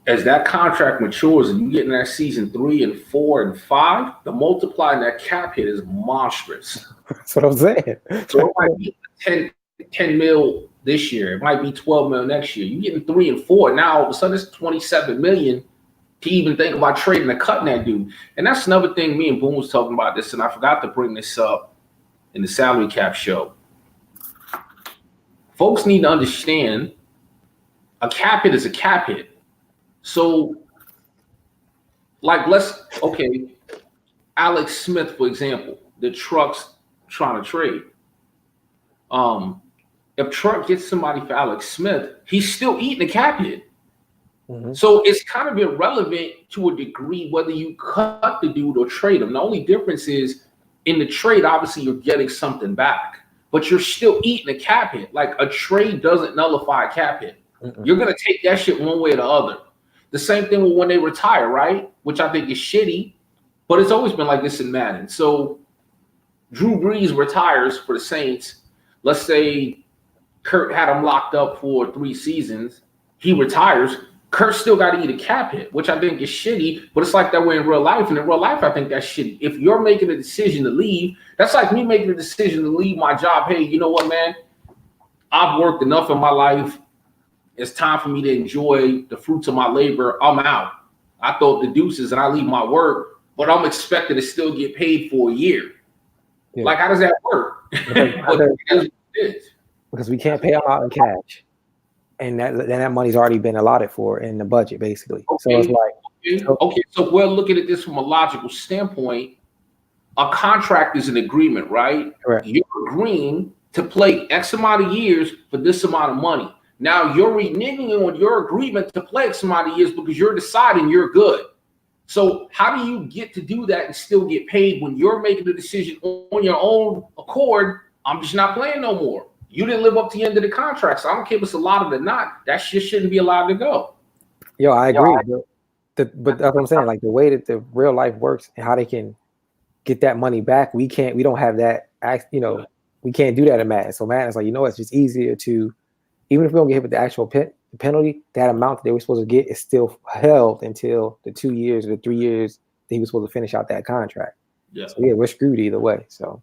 S2: as that contract matures and you get in that season 3 and 4 and 5, the multiply in that cap hit is monstrous.
S1: That's what I'm saying.
S2: So it might be 10 mil this year. It might be 12 mil next year. You getting 3 and 4. Now all of a sudden it's 27 million to even think about trading and cutting that dude. And that's another thing me and Boone was talking about this, and I forgot to bring this up in the salary cap show. Folks need to understand a cap hit is a cap hit. So, like, Alex Smith, for example, the Truck's trying to trade. If Truck gets somebody for Alex Smith, he's still eating a cap hit. Mm-hmm. So it's kind of irrelevant to a degree whether you cut the dude or trade him. The only difference is in the trade, obviously you're getting something back, but you're still eating a cap hit. Like, a trade doesn't nullify a cap hit. Mm-mm. You're going to take that shit one way or the other. The same thing with when they retire, right? Which I think is shitty, but it's always been like this in Madden. So Drew Brees retires for the Saints. Let's say Kurt had him locked up for 3 seasons. He retires. Kurt still got to eat a cap hit, which I think is shitty, but it's like that way in real life. And in real life, I think that's shitty. If you're making a decision to leave, that's like me making a decision to leave my job. Hey, you know what, man? I've worked enough in my life. It's time for me to enjoy the fruits of my labor. I'm out. I throw up the deuces and I leave my work, but I'm expected to still get paid for a year. Yeah. Like, how does that work?
S1: Because we can't pay them out in cash. And that money's already been allotted for in the budget, basically. Okay. So it's like,
S2: okay. So we're looking at this from a logical standpoint. a contract is an agreement, right?
S1: Correct.
S2: You're agreeing to play X amount of years for this amount of money. Now you're reneging on your agreement to play X amount of years because you're deciding you're good. So how do you get to do that and still get paid when you're making the decision on your own accord? I'm just not playing no more. You didn't live up to the end of the contract, so I don't care if it's allowed or not. That shit shouldn't be allowed to go.
S1: Yo, I agree. But that's what I'm saying. Like the way that the real life works and how they can get that money back, we don't have that. You know, we can't do that in Madden. So Madden's like, you know, it's just easier to, even if we don't get hit with the actual penalty, that amount that they were supposed to get is still held until the 2 years or the 3 years that he was supposed to finish out that contract.
S2: Yeah.
S1: So yeah, we're screwed either way. So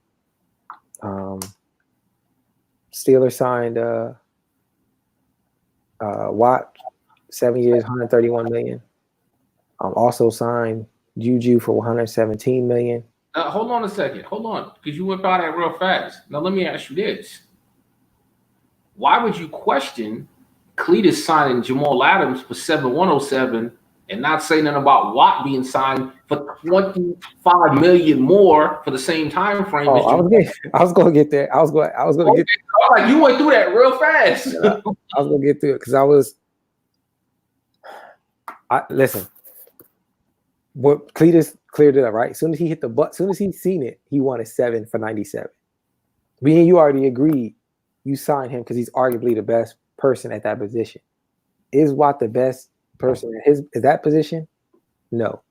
S1: Steelers signed Watt, 7 years, 131 million. Also signed Juju for 117 million.
S2: Hold on a second. Hold on, because you went by that real fast. Now let me ask you this: why would you question Cletus signing Jamal Adams for 7,107 and not say nothing about Watt being signed for 25 million more for the same time frame?
S1: Oh, I was going to get there. I was going to get.
S2: Like you went through that real fast.
S1: I was going to get through it because listen. What Cletus cleared it up, right? As soon as he hit the butt, as soon as he seen it, he wanted 7 for 97. Me and you already agreed. You signed him because he's arguably the best person at that position. Is Watt the best person at that position? No.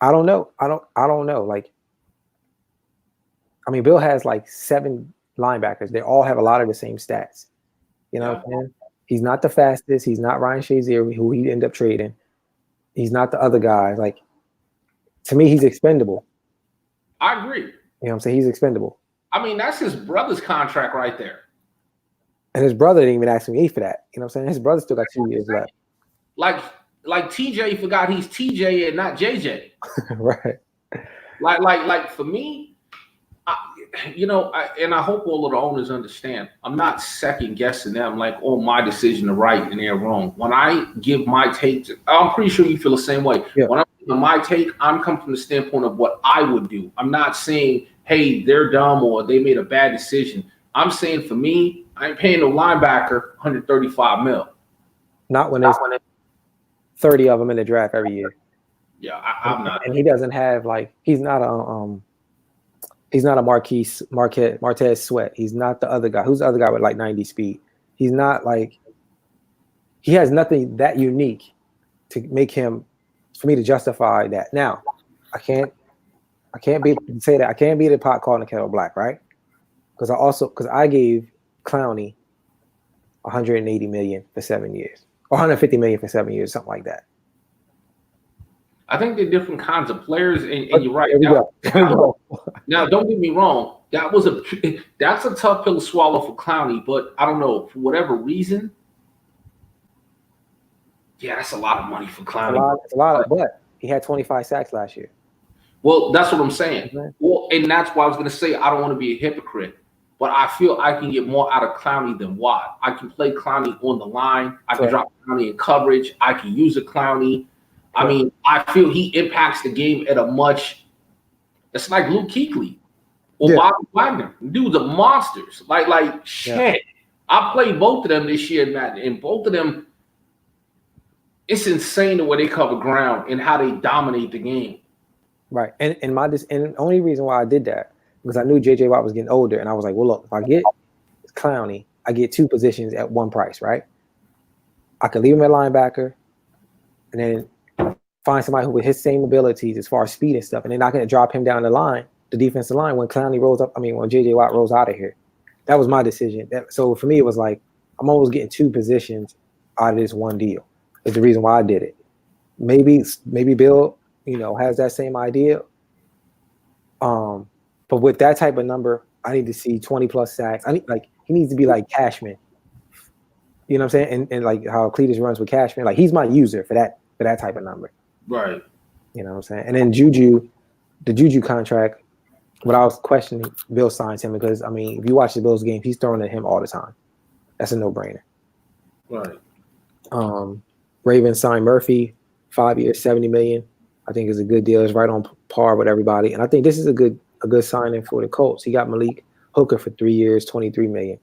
S1: I don't know. I don't know. Like, I mean, Bill has like 7 linebackers. They all have a lot of the same stats. You know what I'm saying? He's not the fastest. He's not Ryan Shazier, who he ended up trading. He's not the other guy. Like, to me, he's expendable.
S2: I agree.
S1: You know what I'm saying? He's expendable.
S2: I mean, that's his brother's contract right there.
S1: And his brother didn't even ask me for that. You know what I'm saying? His brother still got 2 years left.
S2: Like TJ forgot he's TJ and not JJ.
S1: Right.
S2: Like for me, I hope all of the owners understand. I'm not second guessing them. Like, oh, my decision is right and they're wrong. When I give my take, I'm pretty sure you feel the same way.
S1: Yeah.
S2: When I'm giving my take, I'm coming from the standpoint of what I would do. I'm not saying, hey, they're dumb or they made a bad decision. I'm saying for me, I ain't paying no linebacker 135 mil.
S1: Not when there's 30 of them in the draft every year.
S2: Yeah, I'm not.
S1: And he doesn't have he's not a Martez Sweat. He's not the other guy. Who's the other guy with like 90 speed? He's not he has nothing that unique to make him, for me to justify that. Now, I can't say that. I can't be the pot calling the kettle black, right? Because I gave Clowney 180 million for 7 years, or 150 million for 7 years, something like that.
S2: I think they're different kinds of players, and you're right. Now, don't get me wrong. That's a tough pill to swallow for Clowney, but I don't know, for whatever reason. Yeah, that's a lot of money for Clowney.
S1: It's a lot, but he had 25 sacks last year.
S2: Well, that's what I'm saying.
S1: Mm-hmm.
S2: Well, and that's why I was going to say I don't want to be a hypocrite, but I feel I can get more out of Clowney than Watt. I can play Clowney on the line. I can drop Clowney in coverage. I can use a Clowney. I mean, I feel he impacts the game at a much. It's like Luke Kuechly or Bobby Wagner. Dudes are monsters. Like shit. Yeah. I played both of them this year, Matt, and both of them. It's insane the way they cover ground and how they dominate the game.
S1: Right, and the only reason why I did that because I knew JJ Watt was getting older, and I was like, well, look, if I get Clowney, I get 2 positions at one price, right? I could leave him at linebacker, and then find somebody who with his same abilities as far as speed and stuff, and they're not going to drop him down the line, the defensive line, when Clowney rolls up. I mean, when JJ Watt rolls out of here. That was my decision. So for me, it was like I'm almost getting 2 positions out of this one deal. Is the reason why I did it. Maybe Bill, has that same idea. But with that type of number, I need to see 20 plus sacks. He needs to be like Cashman. You know what I'm saying? And like how Cletus runs with Cashman, like he's my user for that type of number.
S2: Right.
S1: You know what I'm saying? And then the Juju contract, what I was questioning, Bill signs him because I mean, if you watch the Bills game, he's throwing at him all the time. That's a no-brainer.
S2: Right.
S1: Ravens signed Murphy, 5 years, 70 million. I think is a good deal. It's right on par with everybody. And I think this is a good signing for the Colts. He got Malik Hooker for 3 years, $23 million.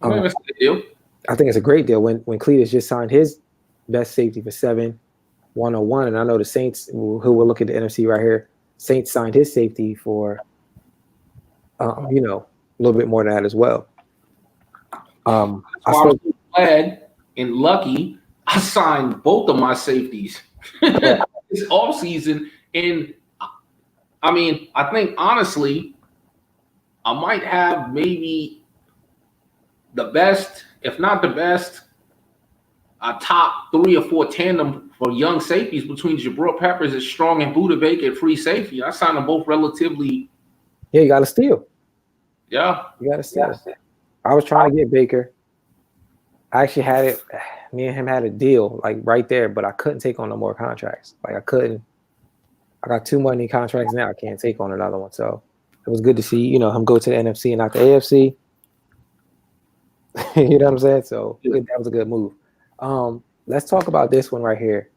S2: That's a good deal.
S1: I think it's a great deal. When Cletus just signed his best safety for $7,101, and I know the Saints, who will look at the NFC right here, Saints signed his safety for a little bit more than that as well.
S2: I was glad and lucky I signed both of my safeties this offseason. And I mean, I think honestly, I might have maybe the best, if not the best, top 3 or 4 tandem for young safeties between Jabril Peppers at strong and Budda Baker at free safety. I signed them both relatively.
S1: Yeah, you got to steal.
S2: Yeah.
S1: You got to steal. I was trying to get Baker. I actually had it. Me and him had a deal like right there, but I couldn't take on no more contracts. Like I couldn't. I got too many contracts now. I can't take on another one. So it was good to see, him go to the NFC and not the AFC. You know what I'm saying? So that was a good move. Let's talk about this one right here,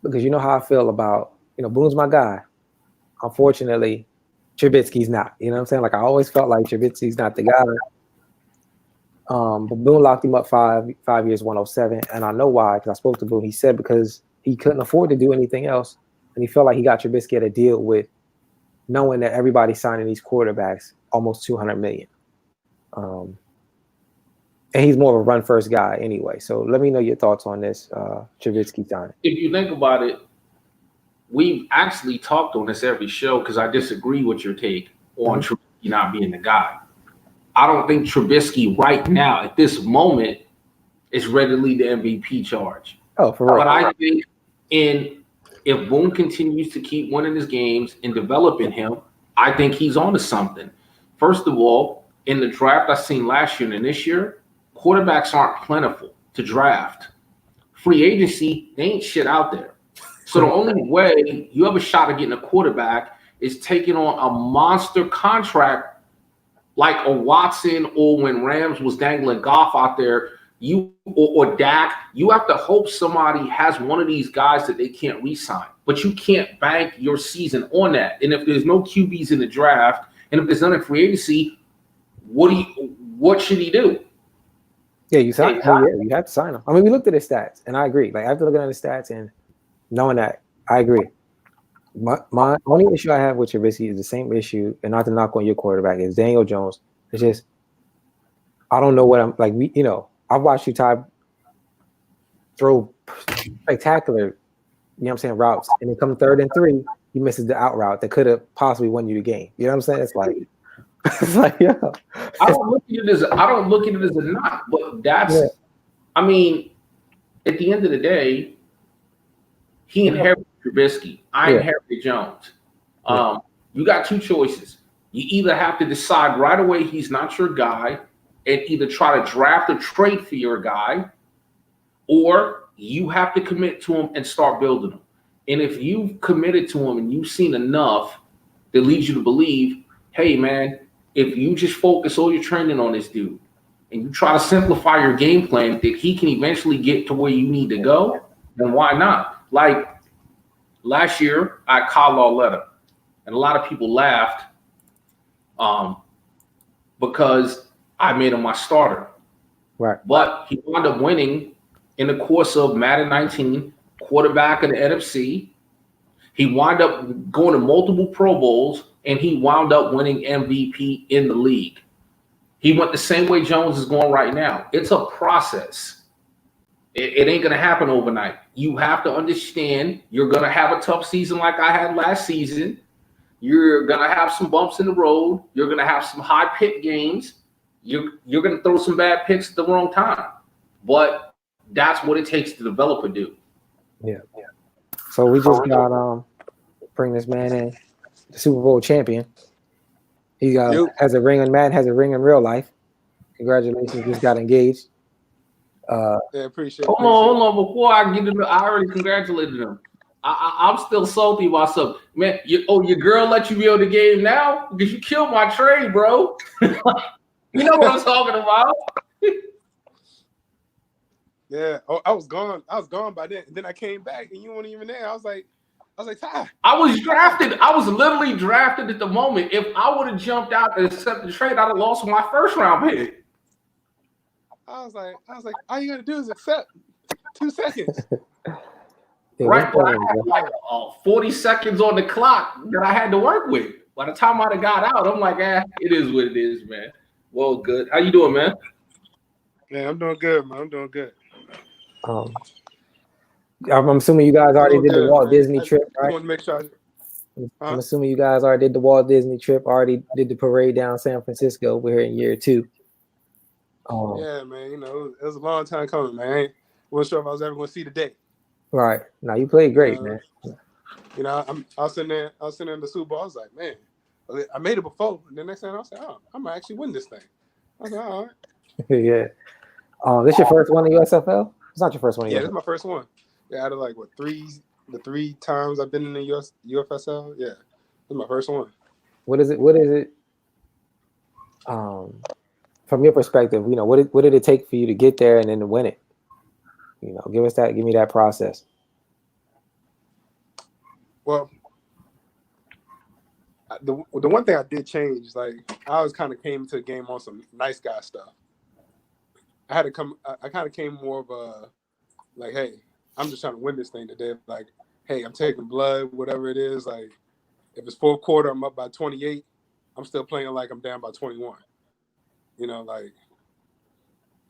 S1: because you know how I feel about, Boone's my guy. Unfortunately, Trubisky's not. You know what I'm saying? Like I always felt like Trubisky's not the guy. But Boone locked him up 5 years, 107, and I know why, because I spoke to Boone. He said because he couldn't afford to do anything else, and he felt like he got Trubisky at a deal with knowing that everybody's signing these quarterbacks almost $200 million. And he's more of a run first guy anyway. So let me know your thoughts on this Trubisky signing.
S2: If you think about it, we've actually talked on this every show because I disagree with your take on Trubisky not being the guy. I don't think Trubisky right now at this moment is ready to lead the MVP charge.
S1: Oh, for real.
S2: But I think if Boone continues to keep winning his games and developing him, I think he's on to something. First of all, in the draft I seen last year and this year, quarterbacks aren't plentiful to draft. Free agency, they ain't shit out there. So the only way you have a shot at getting a quarterback is taking on a monster contract like a Watson, or when Rams was dangling Goff out there, or Dak. You have to hope somebody has one of these guys that they can't re-sign. But you can't bank your season on that. And if there's no QBs in the draft, and if there's none in free agency, what should he do?
S1: Yeah, you have to sign him. I mean, we looked at his stats, and I agree. Like after looking at his stats and knowing that, I agree. My only issue I have with Trubisky is the same issue, and not to knock on your quarterback, is Daniel Jones. It's just I don't know what I'm like. I've watched you, Ty, throw spectacular, routes, and then come 3rd and 3, he misses the out route that could have possibly won you the game. You know what I'm saying? It's like yeah.
S2: I don't look at it as a knock, but that's. Yeah. I mean, at the end of the day, he inherited Trubisky. I inherited Jones. You got 2 choices. You either have to decide right away he's not your guy and either try to draft or trade for your guy, or you have to commit to him and start building him. And if you've committed to him and you've seen enough that leads you to believe, hey, man, if you just focus all your training on this dude and you try to simplify your game plan that he can eventually get to where you need to go, then why not? Like, last year, I called Lauletta, and a lot of people laughed because I made him my starter.
S1: Right.
S2: But he wound up winning in the course of Madden 19, quarterback of the NFC. He wound up going to multiple Pro Bowls, and he wound up winning MVP in the league. He went the same way Jones is going right now. It's a process. It ain't going to happen overnight. You have to understand you're going to have a tough season like I had last season. You're going to have some bumps in the road. You're going to have some high pick games. You're going to throw some bad picks at the wrong time. But that's what it takes to develop a dude.
S1: Yeah. So we just got bring this man in, the Super Bowl champion. He has a ring in Madden, has a ring in real life. Congratulations, just got engaged.
S2: Appreciate it. Hold on. Before I get into, I already congratulated him. I'm still salty about something. Man, your girl let you be on the game now? Because you killed my trade, bro. You know what I'm talking about.
S3: Yeah. Oh, I was gone by then. And then I came back and you weren't even there. I was like, was like, Ty.
S2: I was drafted. I was literally drafted at the moment. If I would have jumped out and accepted the trade, I'd have lost my first round pick.
S3: I was like, all you gotta do is accept. 2 seconds.
S2: Right, but I had like 40 seconds on the clock that I had to work with. By the time I'd have got out, I'm like, it is what it is, man. Well, good. How you doing, man?
S3: Yeah, I'm doing good, man. I'm doing good.
S1: I'm assuming you guys already did the Walt Disney trip, right?
S3: I want to make sure.
S1: I'm assuming you guys already did the Walt Disney trip, already did the parade down San Francisco. We're here in year 2.
S3: Yeah, man. You know, it was a long time coming, man. I wasn't sure if I was ever going to see the day.
S1: Right. Now you played great, man.
S3: You know, I was sitting there in the Super Bowl. I was like, man, I made it before. And the next thing I was like, I'm going to actually win this thing. I was like, all right.
S1: Yeah. This your first one in USFL? It's not your first one in USFL.
S3: Yeah, this is my first one. Yeah, out of like, the 3 times I've been in the UFSL. Yeah, this is my first one. What is it?
S1: From your perspective, you know, what did it take for you to get there and then to win it? You know, give me that process.
S3: Well, the one thing I did change is like I always kind of came to the game on some nice guy stuff. I kind of came more of a like, hey, I'm just trying to win this thing today. Like, hey, I'm taking blood, whatever it is. Like, if it's fourth quarter, I'm up by 28. I'm still playing like I'm down by 21. You know, like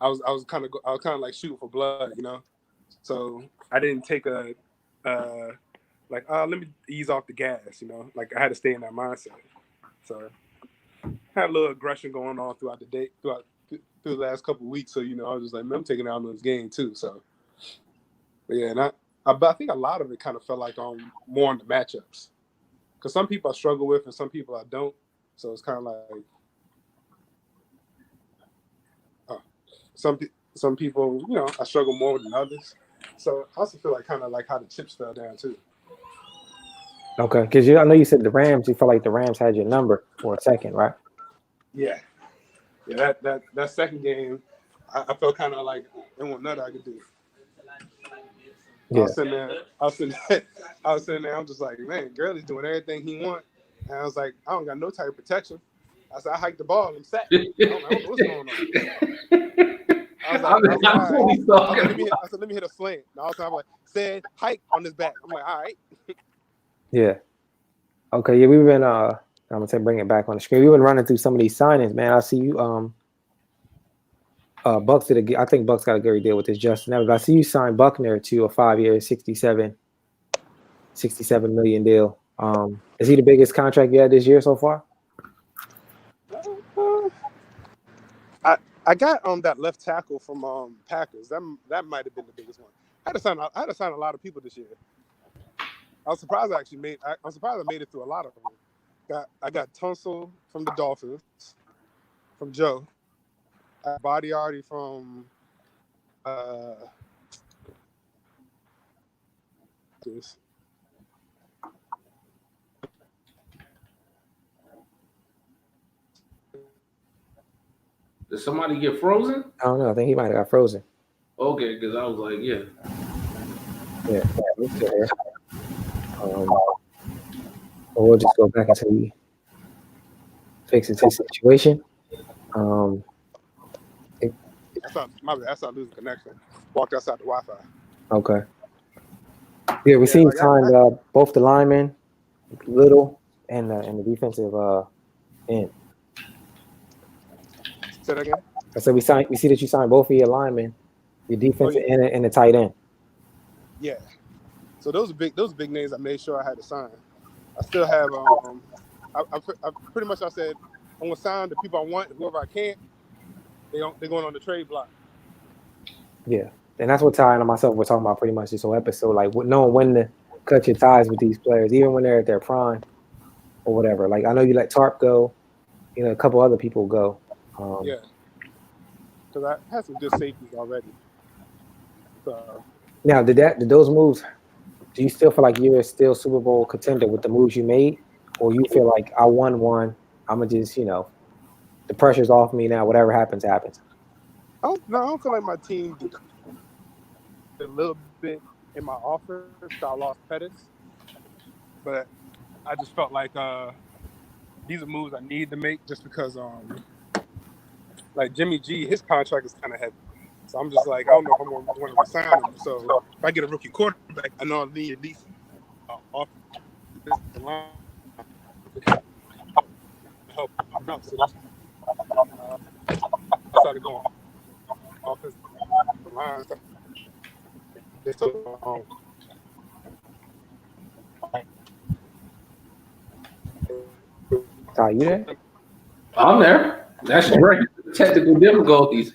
S3: I was kind of like shooting for blood, you know. So I didn't take let me ease off the gas, you know. Like I had to stay in that mindset. So I had a little aggression going on throughout the day, through the last couple of weeks. So, you know, I was just like, man, I'm taking out on this game too. So, but yeah, and I think a lot of it kind of felt like more on the matchups, because some people I struggle with and some people I don't. So it's kind of like some people, you know, I struggle more than others. So I also feel like kind of like how the chips fell down too.
S1: Okay, because I know you said the Rams. You felt like the Rams had your number for a second, right?
S3: Yeah. That second game, I felt kind of like there wasn't nothing I could do. Yeah. I was sitting there. I'm just like, man, Gurley's doing everything he wants, and I was like, I don't got no type of protection. I said, I hiked the ball. I'm sacked. I don't know what's going on. I said, let me hit a slant. And all the time, I'm like, said hike on his back. I'm like, all right.
S1: Yeah. Okay. Yeah, we've been. I'm gonna bring it back on the screen. We've been running through some of these signings, man. I see you. Bucks I think Bucks got a good deal with this Justin Evans. I see you signed Buckner to a 5-year, 67 million deal. Is he the biggest contract you had this year so far?
S3: I got that left tackle from Packers. That might have been the biggest one. I had to sign a lot of people this year. I was surprised I made it through a lot of them. I got Tunsil from the Dolphins, from Joe. I got Badiardi from this.
S2: Did somebody get frozen?
S1: I don't know. I think he might have got frozen.
S2: Okay, because I was like, yeah.
S1: Yeah, we're still here. We'll just go back until we fix the situation.
S3: I started losing connection. Walked outside the Wi-Fi.
S1: Okay. Yeah, we see you signed both the linemen, Little, and the defensive end.
S3: Say that again?
S1: I said we see that you signed both of your linemen, your defensive end and the tight end.
S3: Yeah. So those are big names I made sure I had to sign. I still have I pretty much I said I'm gonna sign the people I want, whoever I can't. They're going on the trade block.
S1: Yeah, and that's what Ty and myself were talking about pretty much this whole episode, like knowing when to cut your ties with these players, even when they're at their prime or whatever. Like I know you let Tarp go, you know, a couple other people go.
S3: Yeah, because I had some good safeties already. So
S1: now, did those moves? Do you still feel like you're still Super Bowl contender with the moves you made, or you feel like I won one? I'm gonna just, you know, the pressure's off me now. Whatever happens, happens.
S3: I don't feel like my team did a little bit in my offer. So I lost Pettis. but I just felt like these are moves I need to make just because like Jimmy G, his contract is kind of heavy. So I'm just like, I don't know if I'm going to want to resign him. So if I get a rookie quarterback, I know I need at least off the line to help him out. So that's I started going offensive line. So,
S1: Ty, you there?
S2: I'm there. That's great. Technical difficulties.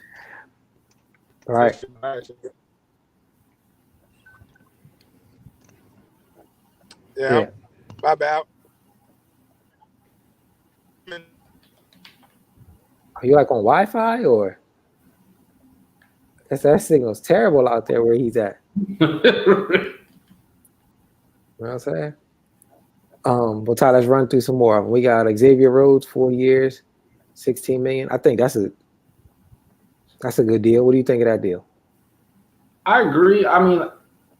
S1: All right.
S3: Yeah. My bad.
S1: Are you like on Wi-Fi or? That signal's terrible out there where he's at. You know what I'm saying? Well, Ty, let's run through some more of them. We got Xavier Rhodes, 4 years, $16 million. I think that's a good deal. What do you think of that deal?
S2: I agree. I mean,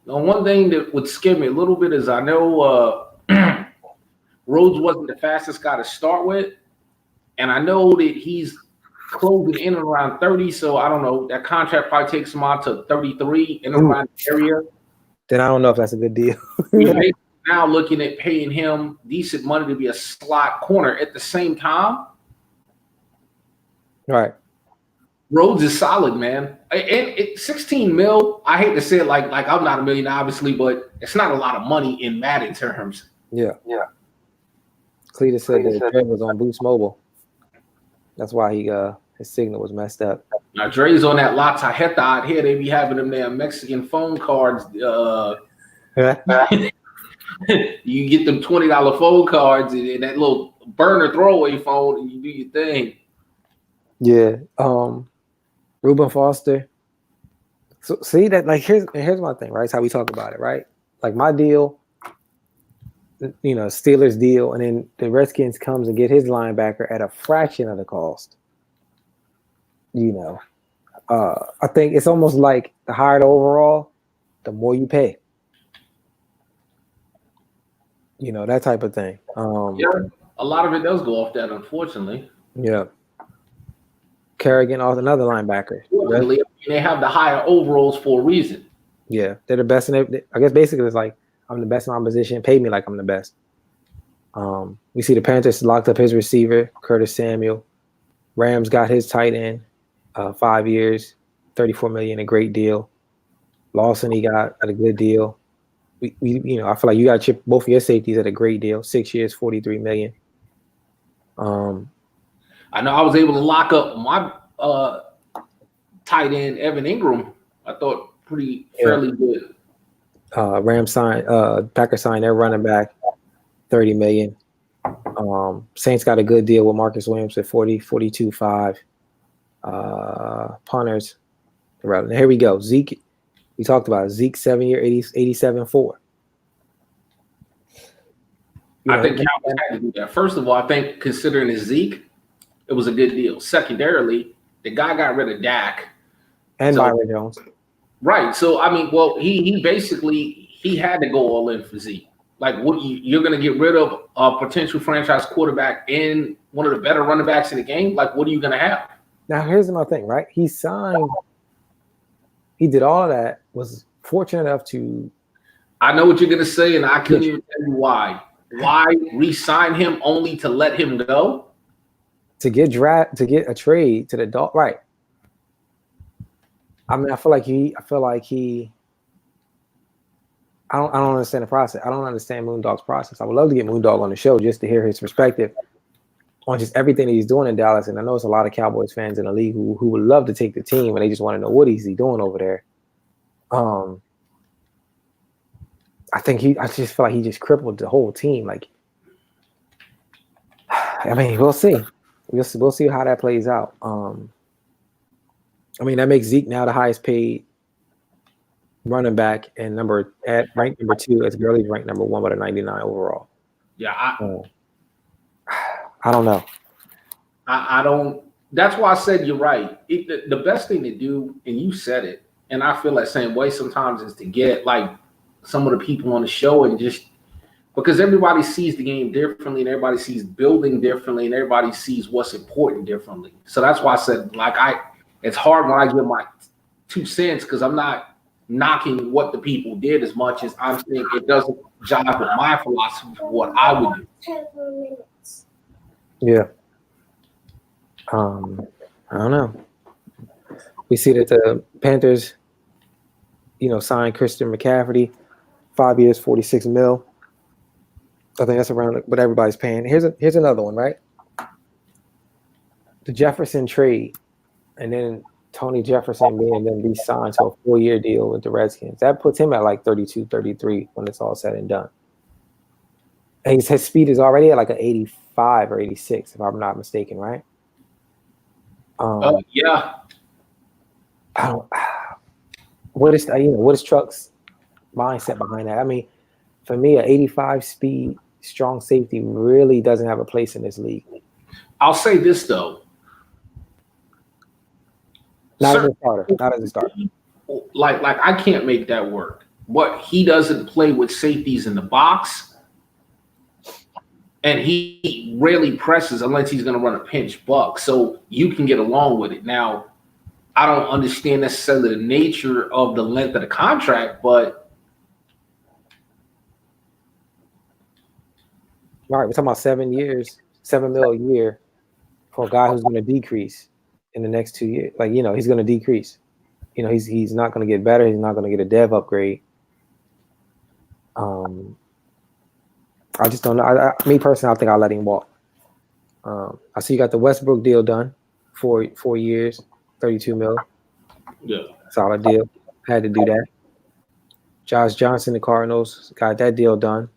S2: the one thing that would scare me a little bit is I know Rhodes wasn't the fastest guy to start with, and I know that he's closing in around 30. So I don't know. That contract probably takes him out to 33 in around the area.
S1: Then I don't know if that's a good deal.
S2: Now looking at paying him decent money to be a slot corner at the same time.
S1: Right.
S2: Rhodes is solid, man. And 16 mil, I hate to say it like I'm not a millionaire, obviously, but it's not a lot of money in Madden terms.
S1: Yeah. Cletus said that Dre was on Boost Mobile. That's why his signal was messed up.
S2: Now Dre's on that La Tarjeta out here. They be having them damn Mexican phone cards. You get them $20 phone cards and that little burner throwaway phone, and you do your thing.
S1: Yeah. Reuben Foster. So see that, like, here's my thing, right? It's how we talk about it, right? Like my deal, Steelers deal, and then the Redskins comes and get his linebacker at a fraction of the cost. I think it's almost like the higher the overall, the more you pay. That type of thing.
S2: Yeah, a lot of it does go off that, unfortunately.
S1: Yeah. Kerrigan, another linebacker.
S2: Unfortunately, they have the higher overalls for a reason.
S1: Yeah, they're the best in it. I guess basically it's like, I'm the best in my position. Pay me like I'm the best. We see the Panthers locked up his receiver, Curtis Samuel. Rams got his tight end, 5 years, $34 million, a great deal. Lawson, he got at a good deal. I feel like you got to chip both of your safeties at a great deal. 6 years, $43 million.
S2: I know I was able to lock up my tight end, Evan Ingram. I thought fairly good.
S1: Packers signed their running back, $30 million. Saints got a good deal with Marcus Williams at 42.5. Punters. Here we go. Zeke. We talked about Zeke, 7 year, 87.4.
S2: I think Cowboys had to do that. First of all, I think considering it's Zeke, it was a good deal. Secondarily, the guy got rid of Dak.
S1: And Byron Jones.
S2: Right. So, I mean, well, he basically had to go all in for Zeke. Like, you're going to get rid of a potential franchise quarterback and one of the better running backs in the game? Like, what are you going to have?
S1: Now, here's my thing, right? He did all of that, was fortunate enough to.
S2: I know what you're going to say, and I couldn't even tell you why. Why re-sign him only to let him go?
S1: To get a trade to the dog, right? I mean, I feel like he. I don't understand the process. I don't understand Moondog's process. I would love to get Moondog on the show just to hear his perspective on just everything that he's doing in Dallas. And I know it's a lot of Cowboys fans in the league who would love to take the team and they just want to know what is he doing over there. I just feel like he just crippled the whole team. Like, I mean, we'll see. We'll see how that plays out. I mean, that makes Zeke now the highest paid running back and ranked number 2 as Gurley's ranked number 1 with a 99 overall.
S2: Yeah,
S1: I don't know.
S2: I don't. That's why I said you're right. The best thing to do, and you said it, and I feel that same way sometimes, is to get like some of the people on the show and just because everybody sees the game differently, and everybody sees building differently, and everybody sees what's important differently. So that's why I said, it's hard when I give my 2 cents, because I'm not knocking what the people did as much as I'm saying it doesn't jive with my philosophy of what I would do.
S1: Yeah. I don't know. We see that the Panthers, signed Christian McCaffrey, 5 years, $46 million. I think that's around what everybody's paying. Here's another one, right? The Jefferson trade, and then Tony Jefferson being then re-signed to a 4-year deal with the Redskins. That puts him at like 32, 33 when it's all said and done. And his speed is already at like an 85 or 86, if I'm not mistaken, right?
S2: Yeah.
S1: What is Truck's mindset behind that? I mean, for me, an 85 speed strong safety really doesn't have a place in this league.
S2: I'll say this though.
S1: Not as a starter.
S2: Like I can't make that work. But he doesn't play with safeties in the box, and he rarely presses unless he's going to run a pinch buck. So you can get along with it. Now, I don't understand necessarily the nature of the length of the contract, but
S1: all right, we're talking about 7 years, $7 million a year for a guy who's going to decrease in the next 2 years. Like, he's going to decrease. He's not going to get better. He's not going to get a dev upgrade. I just don't know. Me personally, I think I'll let him walk. I see you got the Westbrook deal done, 4 years, $32 million.
S2: Yeah,
S1: solid deal. Had to do that. Josh Johnson, the Cardinals, got that deal done.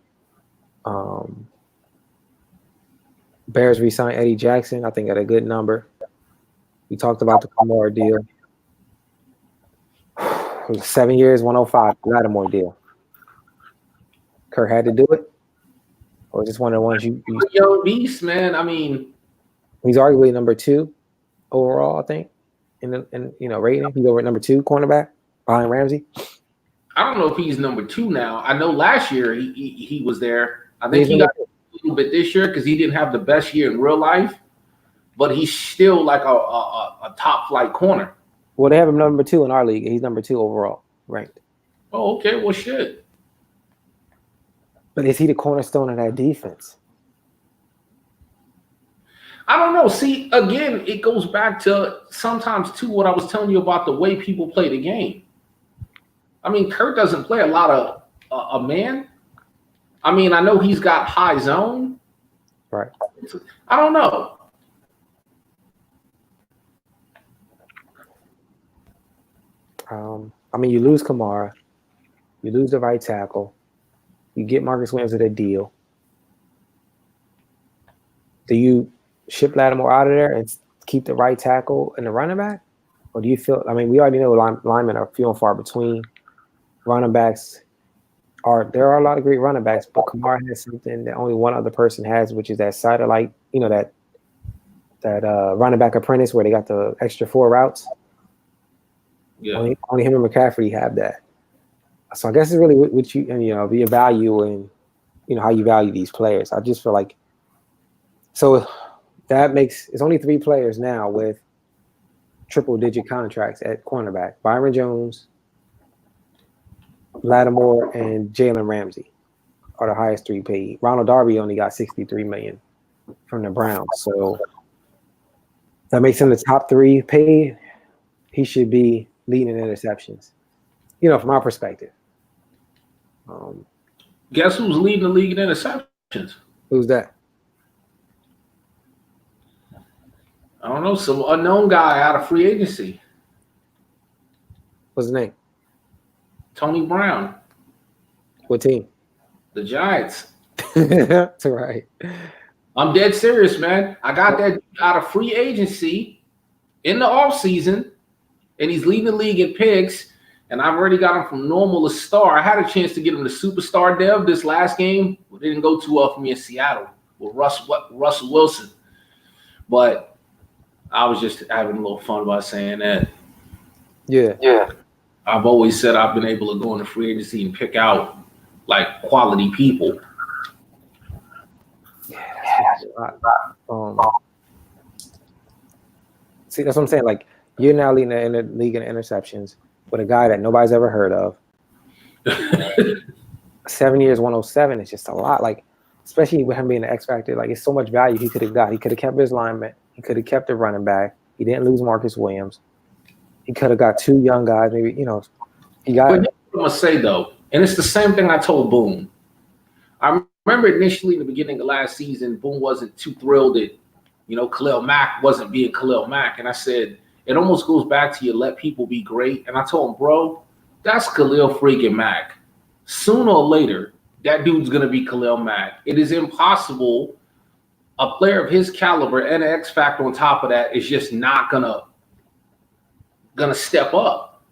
S1: Bears re-signed Eddie Jackson, I think, at a good number. We talked about the Kamara deal. 7 years, 105, Lattimore deal. Kurt had to do it? Or just one of the ones you
S2: young beast, man. I mean,
S1: he's arguably number 2 overall, I think, in rating. He's over at number 2 cornerback behind Ramsey.
S2: I don't know if he's number 2 now. I know last year he was there. I think he got a little bit this year because he didn't have the best year in real life, but he's still like a top flight corner.
S1: Well, they have him number 2 in our league. He's number 2 overall ranked.
S2: Oh, okay. Well, shit.
S1: But is he the cornerstone of that defense?
S2: I don't know. See, again, it goes back to sometimes too what I was telling you about the way people play the game. I mean, Kurt doesn't play a lot of a man. I mean, I know he's got high zone.
S1: Right.
S2: I don't know.
S1: I mean, you lose Kamara. You lose the right tackle. You get Marcus Williams with a deal. Do you ship Lattimore out of there and keep the right tackle and the running back? Or do you feel – I mean, we already know linemen are few and far between. Running backs there are a lot of great running backs, but Kamara has something that only one other person has, which is that satellite, that running back apprentice where they got the extra 4 routes.
S2: Yeah.
S1: Only him and McCaffrey have that. So I guess it's really what you your value and how you value these players. I just feel like so that makes it's only 3 players now with triple-digit contracts at cornerback: Byron Jones, Lattimore, and Jalen Ramsey are the highest 3 paid. Ronald Darby only got $63 million from the Browns, so that makes him the top 3 paid. He should be leading in interceptions, from our perspective.
S2: Guess who's leading the league in interceptions?
S1: Who's that?
S2: I don't know. Some unknown guy out of free agency.
S1: What's his name?
S2: Tony Brown.
S1: What team?
S2: The Giants.
S1: That's right.
S2: I'm dead serious, man. I got that out of free agency in the offseason, and he's leading the league in picks, and I've already got him from normal to star. I had a chance to get him to superstar dev this last game. It didn't go too well for me in Seattle with Russell Wilson. But I was just having a little fun by saying that.
S1: Yeah.
S2: I've always said I've been able to go into free agency and pick out like quality people.
S1: See, that's what I'm saying. Like, you're now leading the league in interceptions with a guy that nobody's ever heard of. 7 years, 107 is just a lot. Like, especially with him being an X factor, like it's so much value he could have got. He could have kept his lineman. He could have kept the running back. He didn't lose Marcus Williams. He could have got 2 young guys. Maybe he got.
S2: But here's what I'm gonna say though, and it's the same thing I told Boone. I remember initially in the beginning of last season, Boone wasn't too thrilled that Khalil Mack wasn't being Khalil Mack, and I said it almost goes back to you let people be great. And I told him, bro, that's Khalil freaking Mack. Sooner or later, that dude's going to be Khalil Mack. It is impossible. A player of his caliber and an X factor on top of that is just not gonna step up.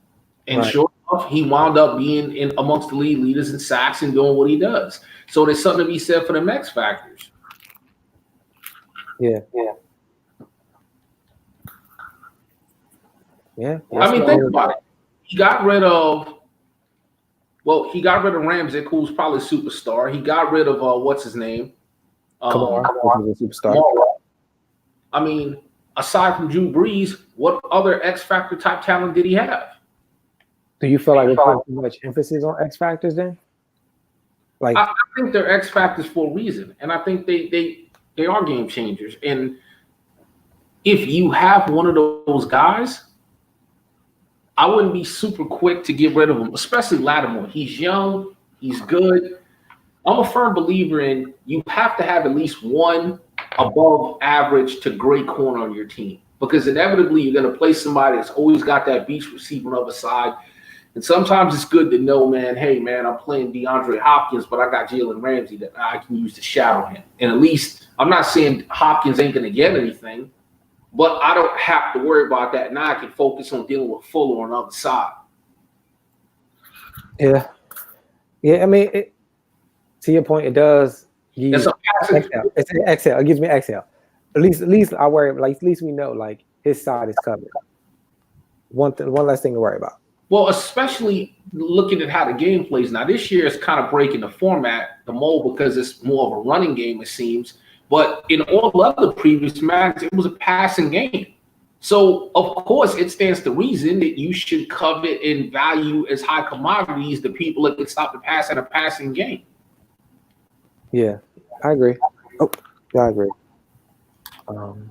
S2: And
S1: right.
S2: Sure enough, he wound up being in amongst the league leaders in sacks and doing what he does. So there's something to be said for them X factors.
S1: Yeah.
S2: I mean, think about it. He got rid of Ramsey, who's probably a superstar. He got rid of what's his name?
S1: Kamara, which is a superstar.
S2: Kamara. I mean, aside from Drew Brees, what other X factor type talent did he have?
S1: Do you feel like we're putting too much emphasis on X factors then? Like,
S2: I think they're X factors for a reason, and I think they are game changers. And if you have one of those guys, I wouldn't be super quick to get rid of him, especially Lattimore. He's young, he's good. I'm a firm believer in you have to have at least one above average to great corner on your team, because inevitably you're going to play somebody that's always got that beast receiver on the other side. And sometimes it's good to know, man, hey, man, I'm playing DeAndre Hopkins, but I got Jalen Ramsey that I can use to shadow him. And at least I'm not saying Hopkins ain't going to get anything, but I don't have to worry about that. Now I can focus on dealing with Fuller on the other side.
S1: Yeah. I mean, to your point, it does. It's exhale. It's an exhale. It gives me exhale. At least I worry. Like, at least we know, like, his side is covered. One less thing to worry about.
S2: Well, especially looking at how the game plays now. This year is kind of breaking the format, the mold, because it's more of a running game, it seems. But in all the other previous matches, it was a passing game. So, of course, it stands to reason that you should covet and value as high commodities the people that can stop the pass in a passing game.
S1: Yeah, I agree. I agree. Then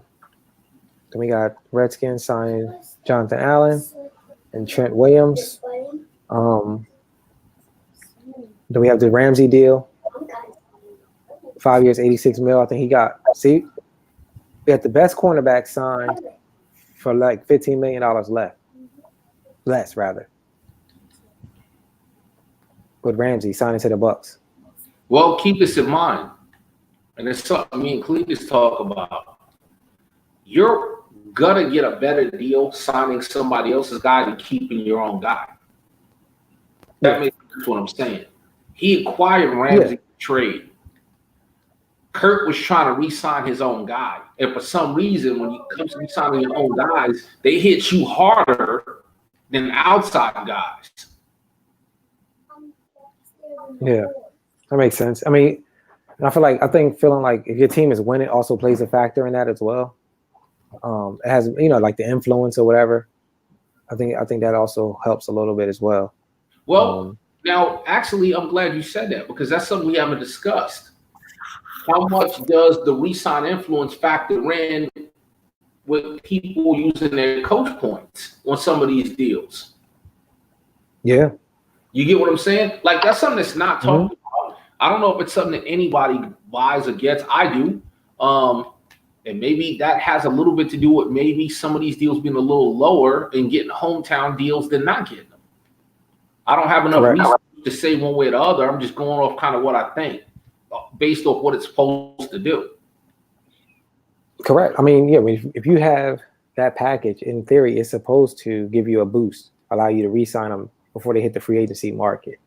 S1: we got Redskins signing Jonathan Allen and Trent Williams. Then we have the Ramsey deal. 5 years, $86 million. I think he got. See, we got the best cornerback signed for like $15 million less rather. With Ramsey signing to the Bucks.
S2: Well, keep this in mind, and it's something me and Cletus talk about. You're gonna get a better deal signing somebody else's guy than keeping your own guy. That makes sense what I'm saying. He acquired Ramsey in trade. Kirk was trying to re-sign his own guy, and for some reason, when you come to re-signing your own guys, they hit you harder than outside guys.
S1: Yeah, that makes sense. I mean, I feeling like if your team is winning also plays a factor in that as well. It has, like the influence or whatever. I think that also helps a little bit as well.
S2: Well, now, actually, I'm glad you said that, because that's something we haven't discussed. How much does the re-sign influence factor in with people using their coach points on some of these deals?
S1: Yeah.
S2: You get what I'm saying? Like, that's something that's not talked about. I don't know if it's something that anybody buys or gets. I do. And maybe that has a little bit to do with maybe some of these deals being a little lower and getting hometown deals than not getting them. I don't have enough research to say one way or the other. I'm just going off kind of what I think based off what it's supposed to do.
S1: Correct. I mean, yeah, if you have that package, in theory, it's supposed to give you a boost, allow you to re-sign them before they hit the free agency market.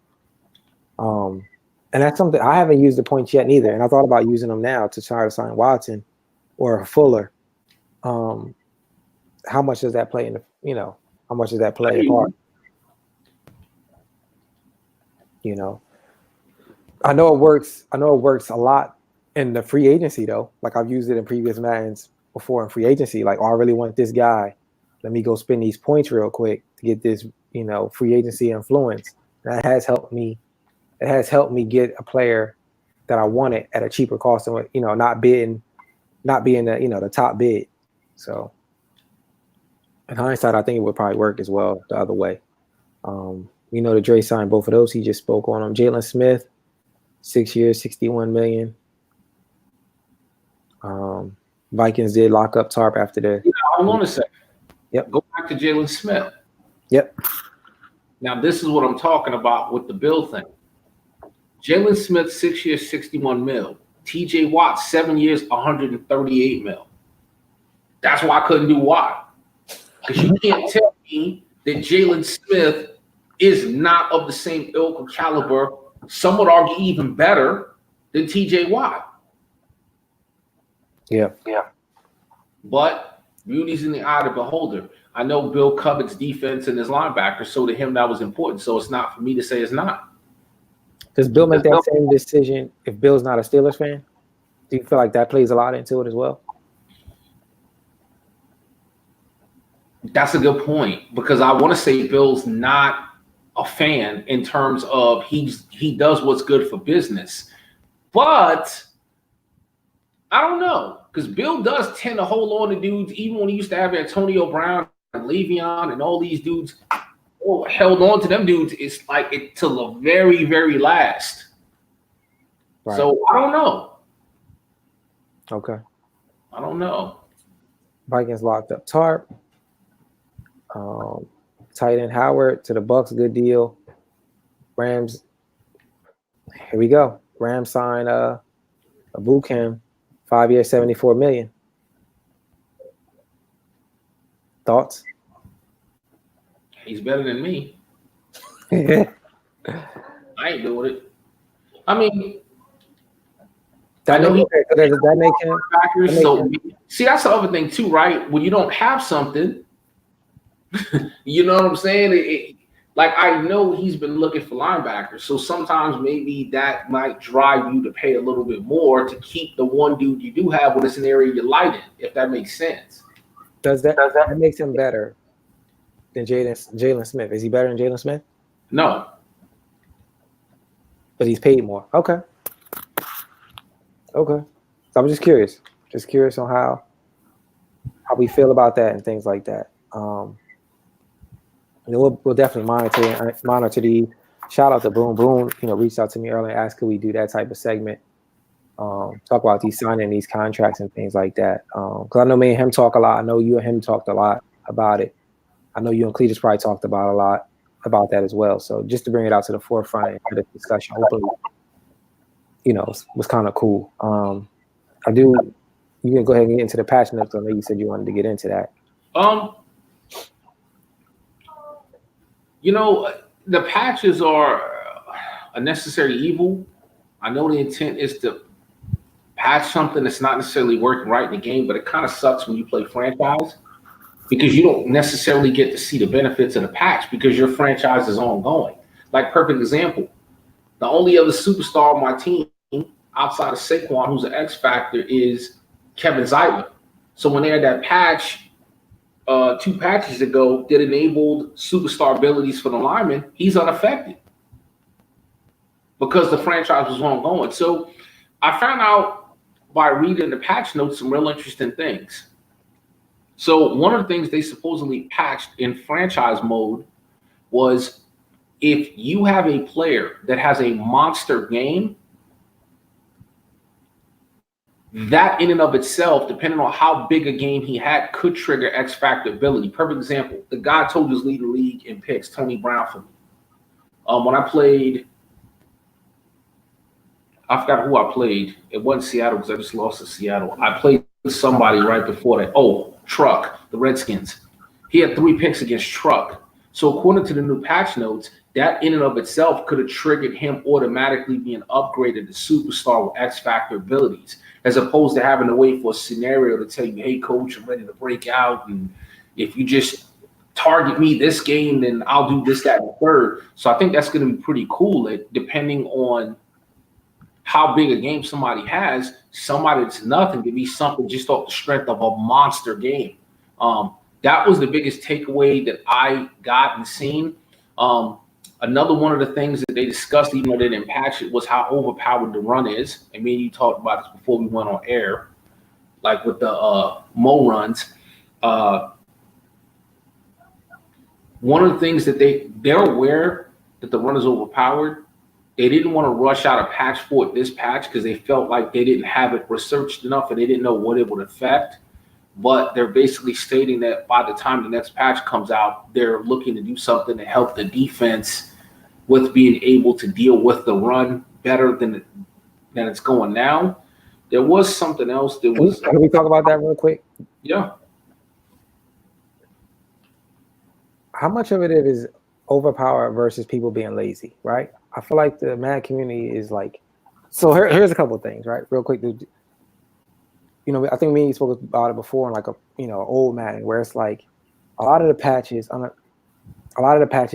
S1: And that's something I haven't used the points yet neither. And I thought about using them now to try to sign Watson or Fuller. How much does that play in the, how much does that play a part? I know it works a lot in the free agency though, like I've used it in previous Maddens before in free agency. Like, oh, I really want this guy. Let me go spend these points real quick to get this, free agency influence. That has helped me. It has helped me get a player that I wanted at a cheaper cost than not being the top bid. So in hindsight, I think it would probably work as well the other way. The Dre signed both of those. He just spoke on them. Jalen Smith, 6 years, $61 million. Vikings did lock up Tarp after the.
S2: Hold on a second.
S1: Yep.
S2: Go back to Jalen Smith.
S1: Yep.
S2: Now this is what I'm talking about with the bill thing. Jalen Smith, 6 years, $61 million. T.J. Watt, 7 years, $138 million. That's why I couldn't do Watt. Because you can't tell me that Jalen Smith is not of the same ilk or caliber, some would argue even better than T.J. Watt.
S1: Yeah.
S2: But beauty's in the eye of the beholder. I know Bill covets defense and his linebackers, so to him that was important. So it's not for me to say it's not.
S1: Does Bill make that same decision if Bill's not a Steelers fan? Do you feel like that plays a lot into it as well?
S2: That's a good point, because I want to say Bill's not a fan in terms of he does what's good for business. But I don't know, because Bill does tend to hold on to dudes, even when he used to have Antonio Brown and Le'Veon and all these dudes held on to them dudes. It's like it till the very, very last. Right. So I don't know.
S1: Okay.
S2: I don't know.
S1: Vikings locked up Tarp. Tight end Howard to the Bucks, good deal. Rams, here we go. Rams sign Abukem, 5 years, $74 million. Thoughts?
S2: He's better than me. I ain't doing it. I mean,
S1: that make him.
S2: So see, that's the other thing too, right? When you don't have something, you know what I'm saying? Like, I know he's been looking for linebackers, so sometimes maybe that might drive you to pay a little bit more to keep the one dude you do have when it's an area you light in, if that makes sense.
S1: Does that makes him better than Jalen Smith? Is he better than Jalen Smith?
S2: No.
S1: But he's paid more. Okay. So I'm just curious. On how we feel about that and things like that. We'll definitely monitor the. Shout out to Boom. Boom, reached out to me earlier and asked, could we do that type of segment? Talk about these signing these contracts and things like that. Because I know me and him talk a lot. I know you and him talked a lot about it. I know you and Cletus probably talked about a lot about that as well. So just to bring it out to the forefront and have the discussion, hopefully, was kind of cool. You can go ahead and get into the patch notes. I know you said you wanted to get into that.
S2: The patches are a necessary evil. I know the intent is to patch something that's not necessarily working right in the game, but it kind of sucks when you play franchise because you don't necessarily get to see the benefits of the patch because your franchise is ongoing. Like, perfect example, the only other superstar on my team outside of Saquon, who's an X factor, is Kevin Zeitler. So when they had that patch 2 patches ago that enabled superstar abilities for the lineman, he's unaffected because the franchise was ongoing. So I found out by reading the patch notes some real interesting things. So one of the things they supposedly patched in franchise mode was if you have a player that has a monster game, that in and of itself, depending on how big a game he had, could trigger X factor ability. Perfect example, the guy I told you lead the league in picks, Tony Brown, for me. When I played, I forgot who I played. It wasn't Seattle because I just lost to Seattle. I played somebody right before that. Oh, Truck, the Redskins. He had 3 picks against Truck. So according to the new patch notes, that in and of itself could have triggered him automatically being upgraded to superstar with X factor abilities, as opposed to having to wait for a scenario to tell you, hey, coach, I'm ready to break out. And if you just target me this game, then I'll do this, that, and the third. So I think that's going to be pretty cool, depending on how big a game somebody has. Somebody that's nothing could be something just off the strength of a monster game. That was the biggest takeaway that I got and seen. Another one of the things that they discussed, even though they didn't patch it, was how overpowered the run is. And me and you talked about this before we went on air, like with the Mo runs. One of the things that they're aware that the run is overpowered. They didn't want to rush out a patch for it this patch because they felt like they didn't have it researched enough and they didn't know what it would affect. But they're basically stating that by the time the next patch comes out, they're looking to do something to help the defense with being able to deal with the run better than it's going now. There was something else that was.
S1: Can we talk about that real quick?
S2: Yeah.
S1: How much of it is overpowered versus people being lazy, right? I feel like the Madden community is like. So here's a couple of things, right? Real quick. You know, I think me and you spoke about it before in like a old Madden where it's like a lot of the patches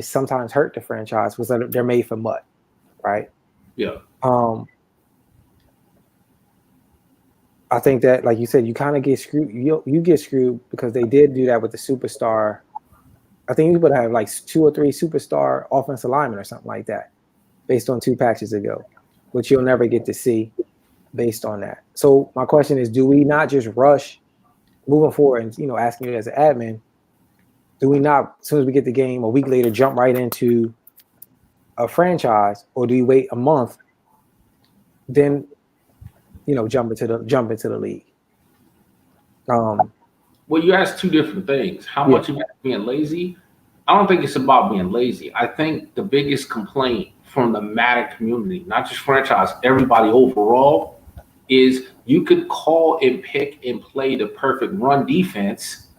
S1: sometimes hurt the franchise because they're made for mud, right?
S2: Yeah.
S1: I think that, like you said, you kind of get screwed. You get screwed because they did do that with the superstar. I think you would have like 2 or 3 superstar offensive linemen or something like that, based on 2 patches ago, which you'll never get to see. Based on that. So my question is, do we not just rush moving forward and, asking you as an admin, do we not, as soon as we get the game a week later, jump right into a franchise, or do we wait a month, then, jump into the league?
S2: Well, you asked 2 different things. How much about being lazy? I don't think it's about being lazy. I think the biggest complaint from the Madden community, not just franchise, everybody overall, is you could call and pick and play the perfect run defense.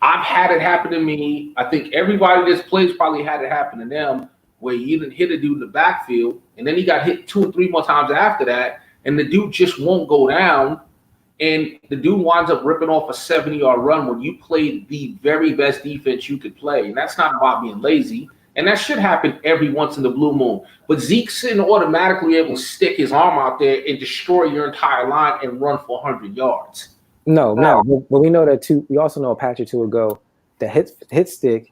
S2: I've had it happen to me. I think everybody that's plays probably had it happen to them, where you didn't hit a dude in the backfield, and then he got hit 2 or 3 more times after that, and the dude just won't go down, and the dude winds up ripping off a 70-yard run when you played the very best defense you could play. And that's not about being lazy. And that should happen every once in the blue moon. But Zeke's sitting automatically able to stick his arm out there and destroy your entire line and run for 100 yards.
S1: No. But we know that too. We also know a patch or 2 ago, the hit stick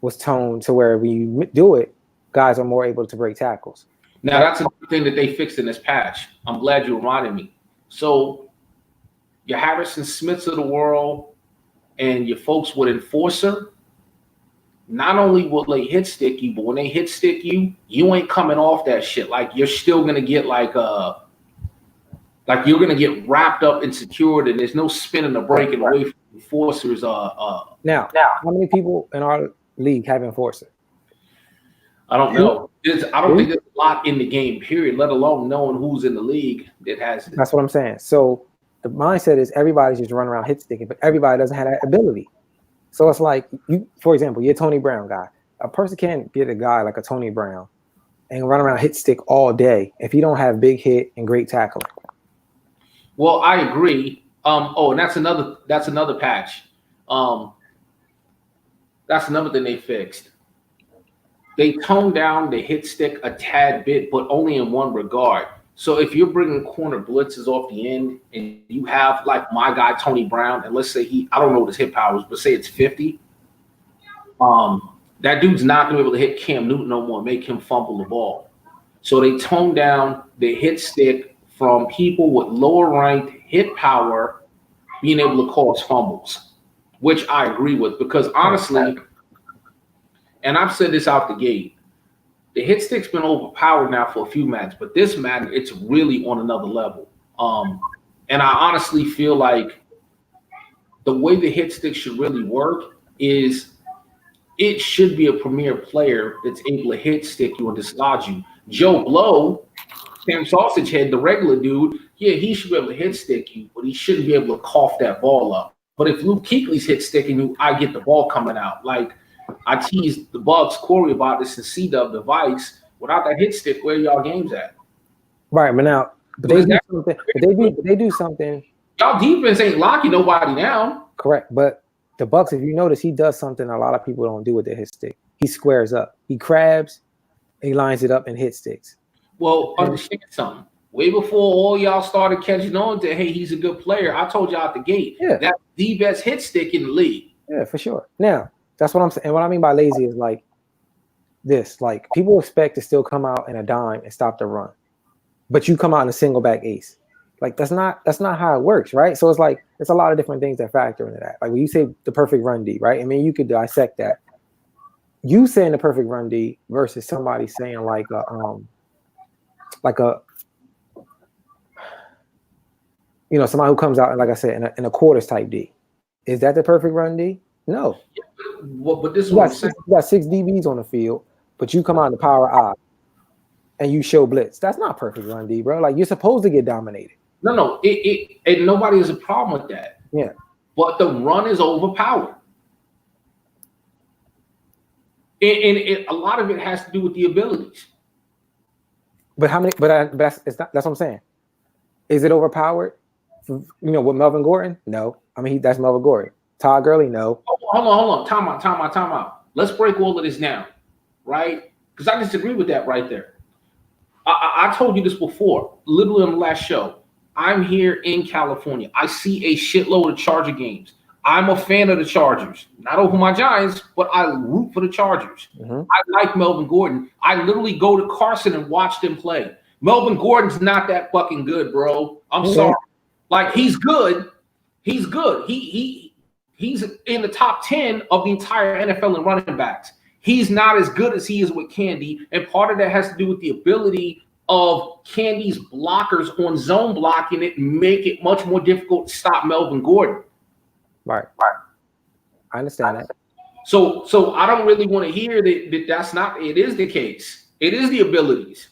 S1: was toned to where when you do it, guys are more able to break tackles.
S2: Now, that's a thing that they fixed in this patch. I'm glad you reminded me. So your Harrison Smiths of the world and your folks with Enforcer, not only will they hit stick you, but when they hit stick you, you ain't coming off that shit. Like, you're still gonna get like you're gonna get wrapped up and secured, and there's no spinning or breaking away from Enforcers. Now,
S1: how many people in our league have Enforcer?
S2: I don't know. I don't think there's a lot in the game, period, let alone knowing who's in the league that has it.
S1: That's what I'm saying. So the mindset is everybody's just running around hit sticking, but everybody doesn't have that ability. So it's like, you, for example, you're a Tony Brown guy. A person can't get a guy like a Tony Brown and run around hit stick all day if you don't have big hit and great tackling.
S2: Well, I agree. And that's another patch. That's another thing they fixed. They toned down the hit stick a tad bit, but only in one regard. So if you're bringing corner blitzes off the end and you have like my guy Tony Brown, and let's say I don't know what his hit power is, but say it's 50, that dude's not going to be able to hit Cam Newton no more and make him fumble the ball. So they toned down the hit stick from people with lower ranked hit power being able to cause fumbles, which I agree with, because honestly, and I've said this out the gate, the hit stick's been overpowered now for a few matches, but this Madden, it's really on another level. And I honestly feel like the way the hit stick should really work is it should be a premier player that's able to hit stick you and dislodge you. Joe Blow, Sam Sausage Head, the regular dude, yeah, he should be able to hit stick you, but he shouldn't be able to cough that ball up. But if Luke Kuechly's hit sticking you, I get the ball coming out. Like, I teased the Bucks, Corey, about this in C-Dub device. Without that hit stick, where y'all games at?
S1: Right, but now they do something.
S2: Y'all defense ain't locking nobody down.
S1: Correct, but the Bucks, if you notice, he does something a lot of people don't do with the hit stick. He squares up. He crabs, he lines it up and hit sticks.
S2: Well, understand something. Way before all y'all started catching on to, hey, he's a good player. I told y'all out the gate, that's the best hit stick in the league.
S1: Yeah, for sure. Now, that's what I'm saying. And what I mean by lazy is like this. Like, people expect to still come out in a dime and stop the run. But you come out in a single back ace. Like, that's not how it works, right? So it's like, it's a lot of different things that factor into that. Like, when you say the perfect run D, right? I mean, you could dissect that. You saying the perfect run D versus somebody saying like a somebody who comes out and, like I said, in a quarters type D. Is that the perfect run D? No.
S2: Well, but this is
S1: you got 6 DBs on the field, but you come out in the power I and you show blitz. That's not perfect run D, bro. Like, you're supposed to get dominated.
S2: No. And nobody has a problem with that.
S1: Yeah.
S2: But the run is overpowered. And a lot of it has to do with the abilities.
S1: But how many? That's what I'm saying. Is it overpowered? With Melvin Gordon? No. I mean, that's Melvin Gordon. Todd Gurley? No.
S2: Hold on. Time out. Let's break all of this down, right? Because I disagree with that right there. I told you this before, literally on the last show. I'm here in California. I see a shitload of Charger games. I'm a fan of the Chargers. Not over my Giants, but I root for the Chargers. Mm-hmm. I like Melvin Gordon. I literally go to Carson and watch them play. Melvin Gordon's not that fucking good, bro. I'm sorry. Like, he's good. He's good. He's in the top 10 of the entire NFL in running backs. He's not as good as he is with Candy, and part of that has to do with the ability of Candy's blockers on zone blocking it make it much more difficult to stop Melvin Gordon.
S1: Right. I understand that.
S2: So I don't really want to hear that's not. It is the case. It is the abilities.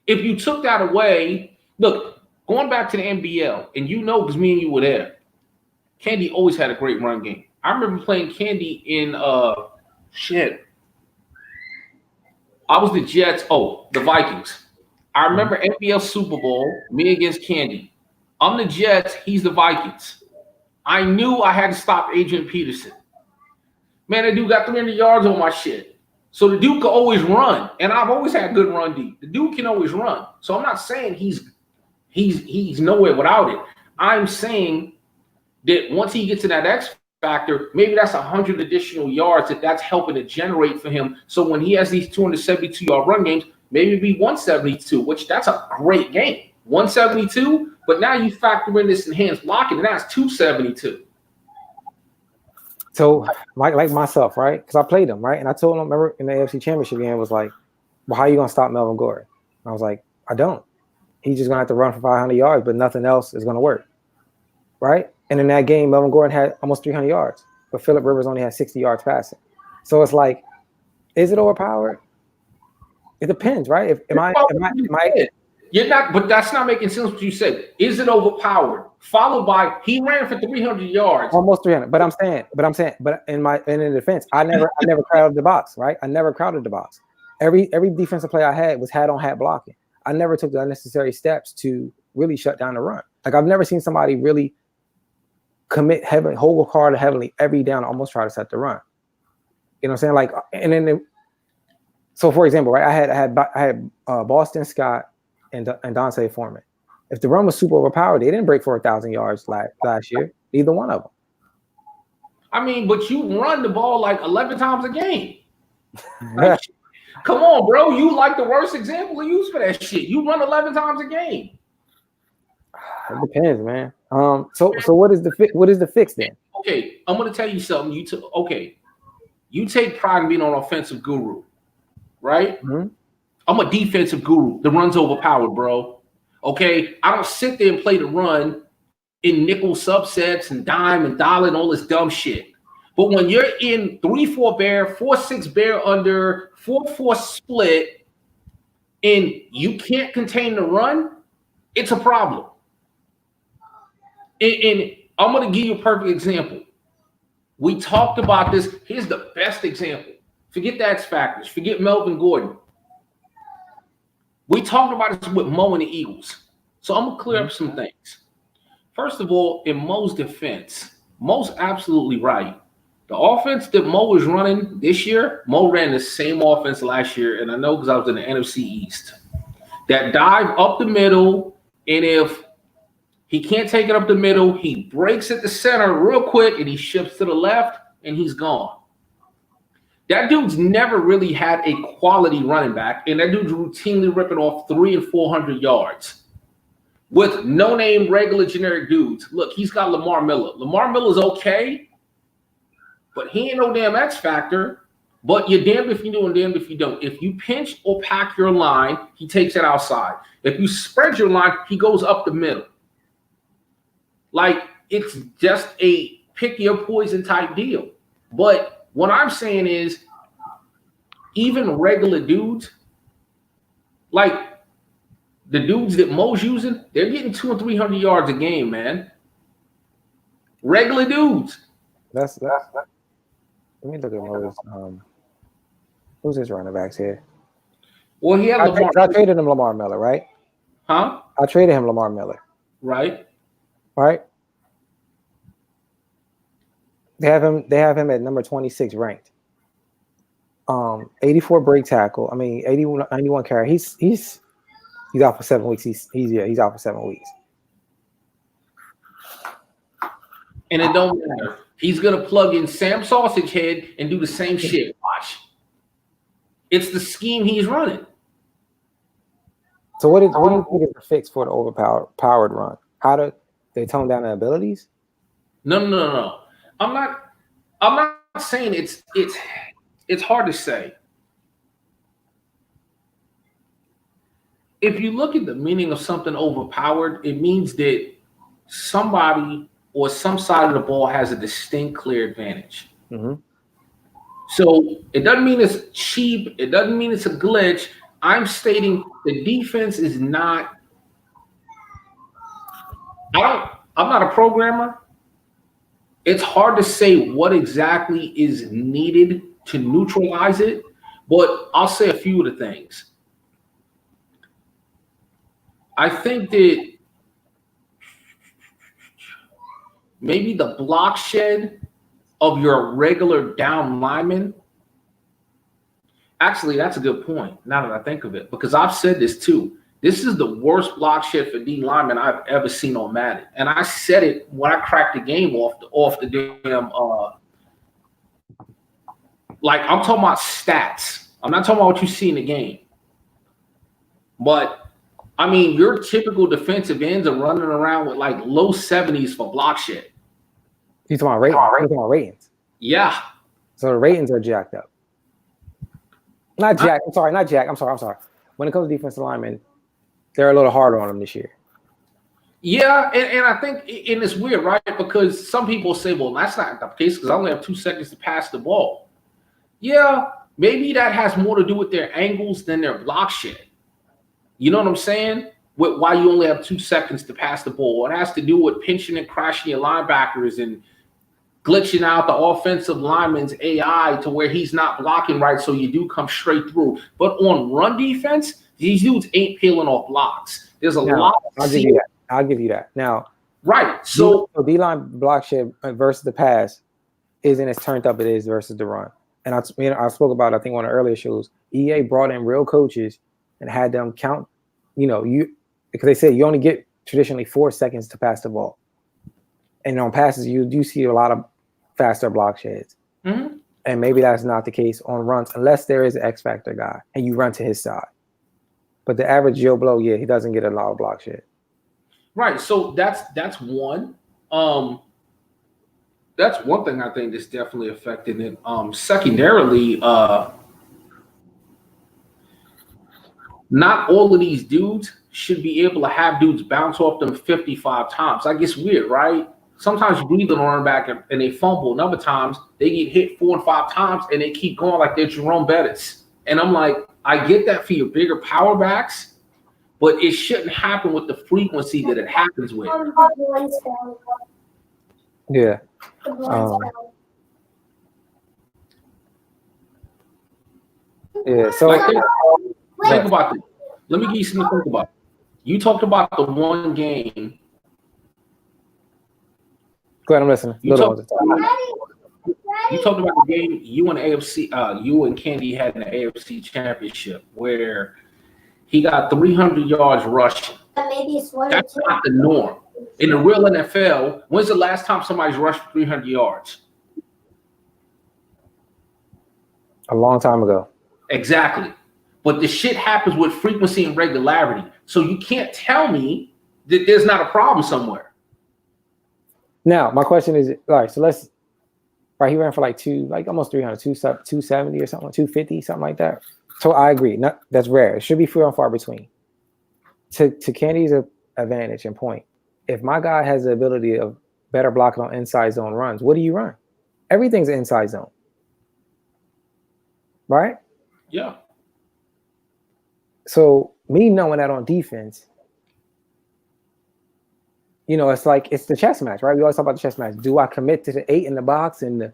S2: If you took that away, look, going back to the NBL, and because me and you were there, Candy always had a great run game. I remember playing Candy in I was the Jets. Oh, the Vikings. I remember NBL Super Bowl, me against Candy. I'm the Jets. He's the Vikings. I knew I had to stop Adrian Peterson. Man, that dude got 300 yards on my shit. So the dude can always run, and I've always had good run D. The dude can always run. So I'm not saying he's nowhere without it. I'm saying that once he gets to that X factor, maybe that's 100 additional yards that's helping to generate for him. So when he has these 272-yard run games, maybe it'd be 172, which that's a great game. 172, but now you factor in this enhanced blocking, and that's 272.
S1: So, like myself, right? Because I played him, right? And I told him, remember, in the AFC Championship game, was like, well, how are you going to stop Melvin Gordon? And I was like, I don't. He's just going to have to run for 500 yards, but nothing else is going to work, right? And in that game, Melvin Gordon had almost 300 yards, but Phillip Rivers only had 60 yards passing. So it's like, is it overpowered? It depends, right?
S2: You're not, but that's not making sense what you said. Is it overpowered? Followed by he ran for 300 yards.
S1: Almost 300. But in defense, I never crowded the box, right? I never crowded the box. Every defensive play I had was hat-on-hat blocking. I never took the unnecessary steps to really shut down the run. Like, I've never seen somebody really commit hold hard heavily every down, almost try to set the run. You know what I'm saying? Like, and then so for example, right? I had Boston Scott and Dante Foreman. If the run was super overpowered, they didn't break for 1,000 yards last year. Neither one of them.
S2: I mean, but you run the ball like 11 times a game. Like, come on, bro. You like the worst example to use for that shit. You run 11 times a game.
S1: It depends, man. So what is the fix then?
S2: Okay, I'm gonna tell you something. You take pride in being an offensive guru, right? Mm-hmm. I'm a defensive guru. The run's overpowered, bro. Okay, I don't sit there and play the run in nickel subsets and dime and dollar and all this dumb shit. But when you're in 3-4 bear, 4-6 bear under, 4-4 split, and you can't contain the run, it's a problem. And I'm going to give you a perfect example. We talked about this. Here's the best example. Forget the X factors. Forget Melvin Gordon. We talked about this with Mo and the Eagles. So I'm going to clear up some things. First of all, in Mo's defense, Mo's absolutely right. The offense that Mo was running this year, Mo ran the same offense last year, and I know because I was in the NFC East. that dive up the middle, and if he can't take it up the middle, he breaks at the center real quick, and he shifts to the left, and he's gone. That dude's never really had a quality running back, and that dude's routinely ripping off 300 and 400 yards with no-name regular generic dudes. Look, he's got Lamar Miller. Lamar Miller's okay, but he ain't no damn X factor. But you're damned if you do and damned if you don't. If you pinch or pack your line, he takes it outside. If you spread your line, he goes up the middle. Like, it's just a pick your poison type deal. But what I'm saying is, even regular dudes, like the dudes that Mo's using, they're getting 200 and 300 yards a game, man. Regular dudes.
S1: That's let me look at Mo's. Who's his running backs here?
S2: Well, he had Lamar.
S1: I traded him Lamar Miller, right?
S2: Huh?
S1: I traded him Lamar Miller.
S2: Right.
S1: Right. They have him at number 26 ranked. 84 break tackle. I mean, 91 carry. He's out for 7 weeks. He's out for 7 weeks.
S2: And it don't matter. He's gonna plug in Sam Sausage Head and do the same shit. Watch. It's the scheme he's running.
S1: So what do you think is the fix for the overpowered run? How do they tone down the abilities?
S2: No. I'm not saying it's hard to say. If you look at the meaning of something overpowered, it means that somebody or some side of the ball has a distinct, clear advantage.
S1: Mm-hmm.
S2: So it doesn't mean it's cheap. It doesn't mean it's a glitch. I'm stating the defense is not. I'm not a programmer. It's hard to say what exactly is needed to neutralize it, but I'll say a few of the things. I think that maybe the block shed of your regular down lineman. Actually, that's a good point, now that I think of it, because I've said this too. This is the worst block shed for D lineman I've ever seen on Madden. And I said it when I cracked the game off the damn like, I'm talking about stats. I'm not talking about what you see in the game. But I mean, your typical defensive ends are running around with like low 70s for block shed.
S1: He's talking about ratings.
S2: Yeah.
S1: So the ratings are jacked up. Not Jack. I'm sorry. When it comes to defensive linemen, they're a little harder on them this year.
S2: Yeah, and I think, and it's weird, right? Because some people say, well, that's not the case because I only have 2 seconds to pass the ball. Yeah, maybe that has more to do with their angles than their block shed. You know what I'm saying? With why you only have 2 seconds to pass the ball. It has to do with pinching and crashing your linebackers and glitching out the offensive lineman's AI to where he's not blocking right, so you do come straight through. But on run defense, these dudes ain't peeling off blocks. There's a lot.
S1: I'll give you that. Now,
S2: right. So
S1: D-line block shed versus the pass isn't as turned up it is versus the run. And I spoke about, I think, one of the earlier shows, EA brought in real coaches and had them count, because they said you only get traditionally 4 seconds to pass the ball. And on passes, you do see a lot of faster block sheds.
S2: Mm-hmm.
S1: And maybe that's not the case on runs, unless there is an X factor guy and you run to his side. But the average Joe Blow, he doesn't get a lot of block shed.
S2: Right. So that's one. That's one thing I think that's definitely affecting it. Secondarily, not all of these dudes should be able to have dudes bounce off them 55 times. Like, it's weird, right? Sometimes you breathe on a running back and they fumble. And other times they get hit 4 and 5 times and they keep going like they're Jerome Bettis. And I'm like, I get that for your bigger power backs, but it shouldn't happen with the frequency that it happens with.
S1: Yeah. Yeah. So
S2: think about it. Let me give you something to think about. You talked about the one game.
S1: Go ahead, I'm listening.
S2: You talked about the game you and Candy had in the AFC Championship, where He got 300 yards rushing. That's not the norm. In the real NFL, when's the last time somebody's rushed 300 yards?
S1: A long time ago.
S2: Exactly. But the shit happens with frequency and regularity. So you can't tell me that there's not a problem somewhere.
S1: Now, my question is, all right, so he ran for like almost 300, 270 or something, 250, something like that. So I agree. That's rare. It should be few and far between. To Kenny's advantage and point, if my guy has the ability of better blocking on inside zone runs, what do you run? Everything's inside zone. Right?
S2: Yeah.
S1: So me knowing that on defense, it's like it's the chess match, right? We always talk about the chess match. Do I commit to the 8 in the box and the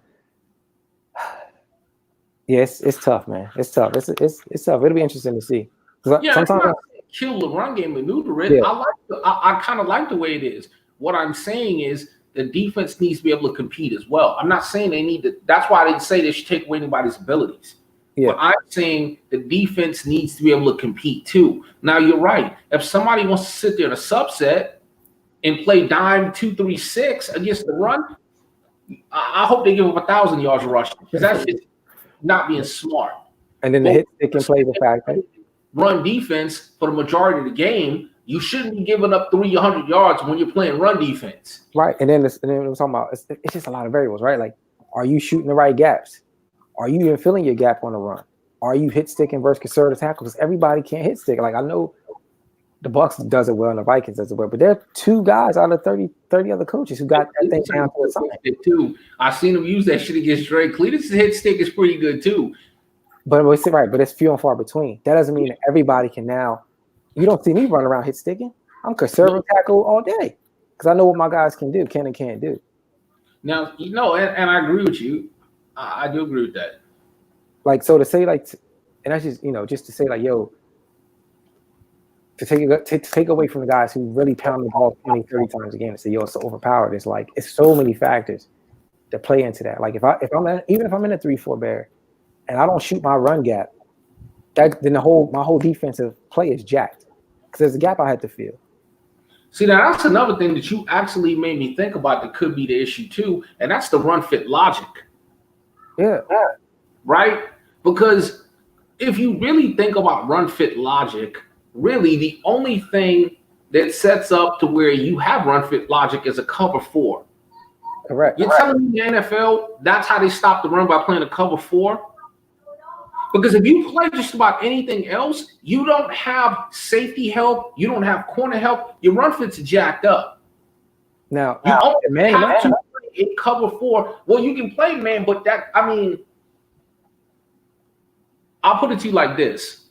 S1: yes, it's tough, man. It's tough. It's tough. It'll be interesting to see.
S2: Yeah,
S1: sometimes
S2: kill the run game and neuter it. Yeah. I kind of like the way it is. What I'm saying is the defense needs to be able to compete as well. I'm not saying they need to. That's why I didn't say they should take away anybody's abilities. Yeah. But I'm saying the defense needs to be able to compete too. Now you're right. If somebody wants to sit there in a subset and play dime 2-3-6 against the run, I hope they give up 1,000 yards rushing because that's just not being smart.
S1: And then the hit stick can play the fact that
S2: run defense for the majority of the game, you shouldn't be giving up 300 yards when you're playing run defense.
S1: Right. And then we're talking about it's just a lot of variables, right? Like, are you shooting the right gaps? Are you even filling your gap on the run? Are you hit sticking versus conservative tackle? Because everybody can't hit stick. Like, I know the Bucks does it well and the Vikings does it well, but there are 2 guys out of 30 other coaches who got that thing down to a science.
S2: Too. I've seen them use that shit against Dre. Cletus' hit stick is pretty good too.
S1: But it's few and far between. That doesn't mean that everybody can now. You don't see me running around hit sticking. I'm conservative tackle all day because I know what my guys can and can't do.
S2: Now, and I agree with you. I do agree with that.
S1: Like, so to say, like, and that's just, just to say, like, yo, to take away from the guys who really pound the ball 20, 30 times a game and say, yo, it's so overpowered. It's like, it's so many factors that play into that. Like, if I'm in a 3-4 bear and I don't shoot my run gap, then my whole defensive play is jacked because there's a gap I had to fill.
S2: See, now that's another thing that you actually made me think about that could be the issue too, and that's the run fit logic.
S1: Yeah.
S2: Right? Because if you really think about run fit logic, really the only thing that sets up to where you have run fit logic is a cover 4.
S1: Correct.
S2: You're telling me in the NFL, that's how they stop the run by playing a cover 4? Because if you play just about anything else, you don't have safety help, you don't have corner help, your run fit's jacked up.
S1: Now,
S2: you only have to play a cover 4. Well, you can play man, but I'll put it to you like this.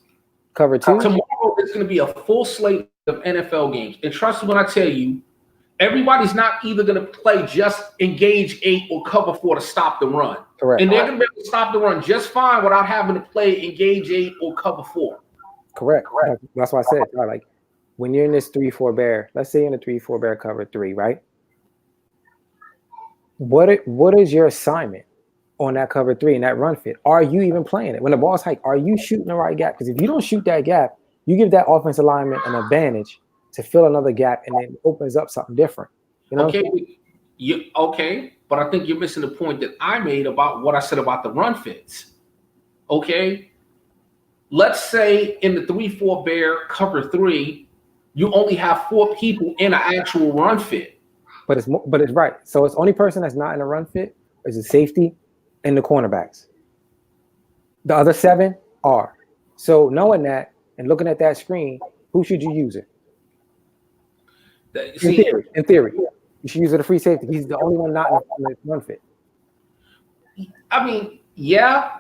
S1: Cover 2?
S2: Tomorrow is going to be a full slate of NFL games. And trust me when I tell you, everybody's not either going to play just engage 8 or cover 4 to stop the run.
S1: Correct.
S2: And they're going to be able to stop the run just fine without having to play engage 8 or cover 4.
S1: Correct. That's why I said, right, like, when you're in this 3-4 bear, let's say you're in a 3-4 bear cover 3, right? What is your assignment on that cover 3 and that run fit? Are you even playing it? When the ball's hiked, are you shooting the right gap? Because if you don't shoot that gap, you give that offensive lineman an advantage to fill another gap, and it opens up something different.
S2: Okay, but I think you're missing the point that I made about what I said about the run fits. Okay, let's say in the 3-4 bear cover 3, you only have 4 people in an actual run fit.
S1: But it's right. So it's only person that's not in a run fit is the safety and the cornerbacks. The other 7 are. So knowing that and looking at that screen, who should you use it? In theory, you should use it a free safety. He's the only one not in the run fit.
S2: I mean, yeah,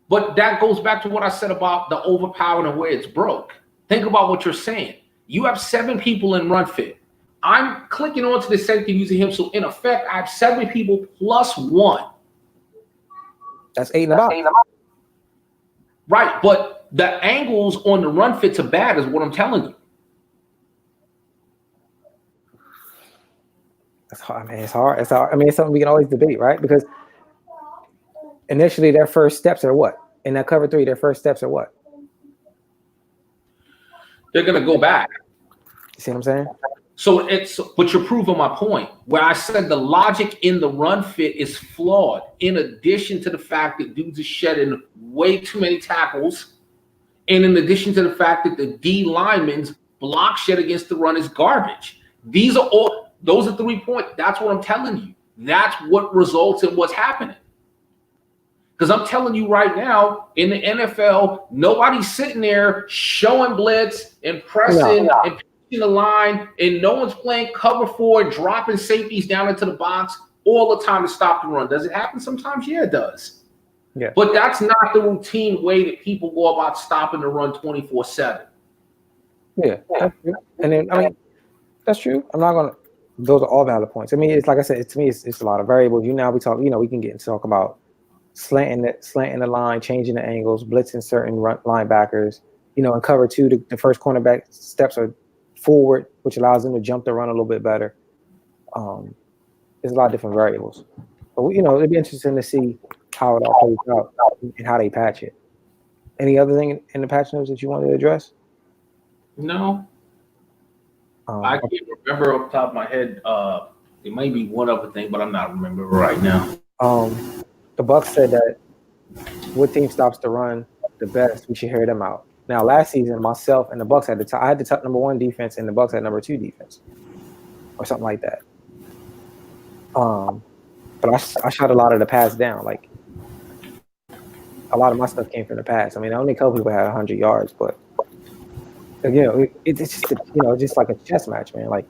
S2: but that goes back to what I said about the overpowered and where it's broke. Think about what you're saying. You have 7 people in run fit. I'm clicking onto the safety using him. So in effect, I have 7 people plus 1.
S1: That's 8 in the box.
S2: Right, but the angles on the run fits are bad is what I'm telling you.
S1: It's hard, man. It's hard. I mean, it's something we can always debate, right? Because initially their first steps are what? In that cover 3, their first steps are what?
S2: they're going to go back.
S1: You see what I'm saying?
S2: So but you're proving my point where I said the logic in the run fit is flawed. In addition to the fact that dudes are shedding way too many tackles, and in addition to the fact that the D linemen's block shed against the run is garbage. Those are 3 points. That's what I'm telling you. That's what results in what's happening. Because I'm telling you right now, in the NFL, nobody's sitting there showing blitz and pressing and pitching the line, and no one's playing cover 4 and dropping safeties down into the box all the time to stop the run. Does it happen sometimes? Yeah, it does.
S1: Yeah.
S2: But that's not the routine way that people go about stopping the run 24/7.
S1: Yeah. And then, I mean, that's true. I'm not going to, those are all valid points. I mean, it's like I said, to me, it's a lot of variables. We can get into talk about slanting the line, changing the angles, blitzing certain linebackers. In cover 2, the first cornerback steps are forward, which allows them to jump the run a little bit better. There's a lot of different variables. But, it'd be interesting to see how it all plays out and how they patch it. Any other thing in the patch notes that you wanted to address?
S2: No. I can't remember off the top of my head. It might be one other thing, but I'm not remembering right now.
S1: The Bucs said that what team stops the run the best, we should hear them out. Now, last season, myself and the Bucs had I had the top number 1 defense, and the Bucs had number 2 defense, or something like that. But I shot a lot of the pass down. Like, a lot of my stuff came from the pass. I mean, only a couple people had 100 yards, but it's just just like a chess match, man. Like,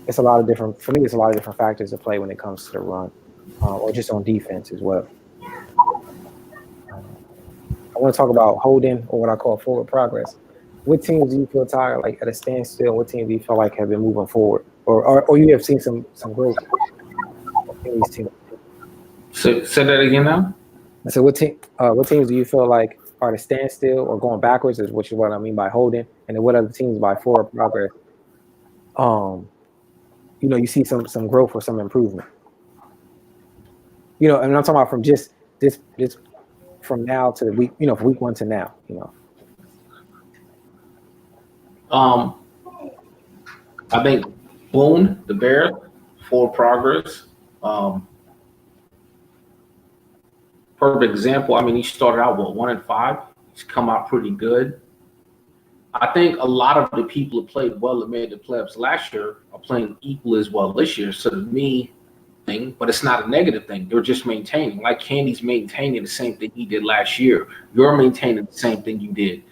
S1: it's a lot of different. For me, it's a lot of different factors to play when it comes to the run, or just on defense as well. I want to talk about holding, or what I call forward progress. What teams do you feel tired, like at a standstill? What teams do you feel like have been moving forward, or you have seen some growth in these teams?
S2: Say that again now.
S1: So what teams do you feel like are at a standstill or going backwards, which is what I mean by holding, and then what other teams by forward progress? You see some growth or some improvement. And I'm talking about from just this from now to the week, from week 1 to now,
S2: I think Boone, the Bears, forward progress. Perfect example. I mean, he started out 1-5. He's come out pretty good. I think a lot of the people who played well that made the playoffs last year are playing equally as well this year. So to me, but it's not a negative thing. They're just maintaining. Like Candy's maintaining the same thing he did last year. You're maintaining the same thing you did.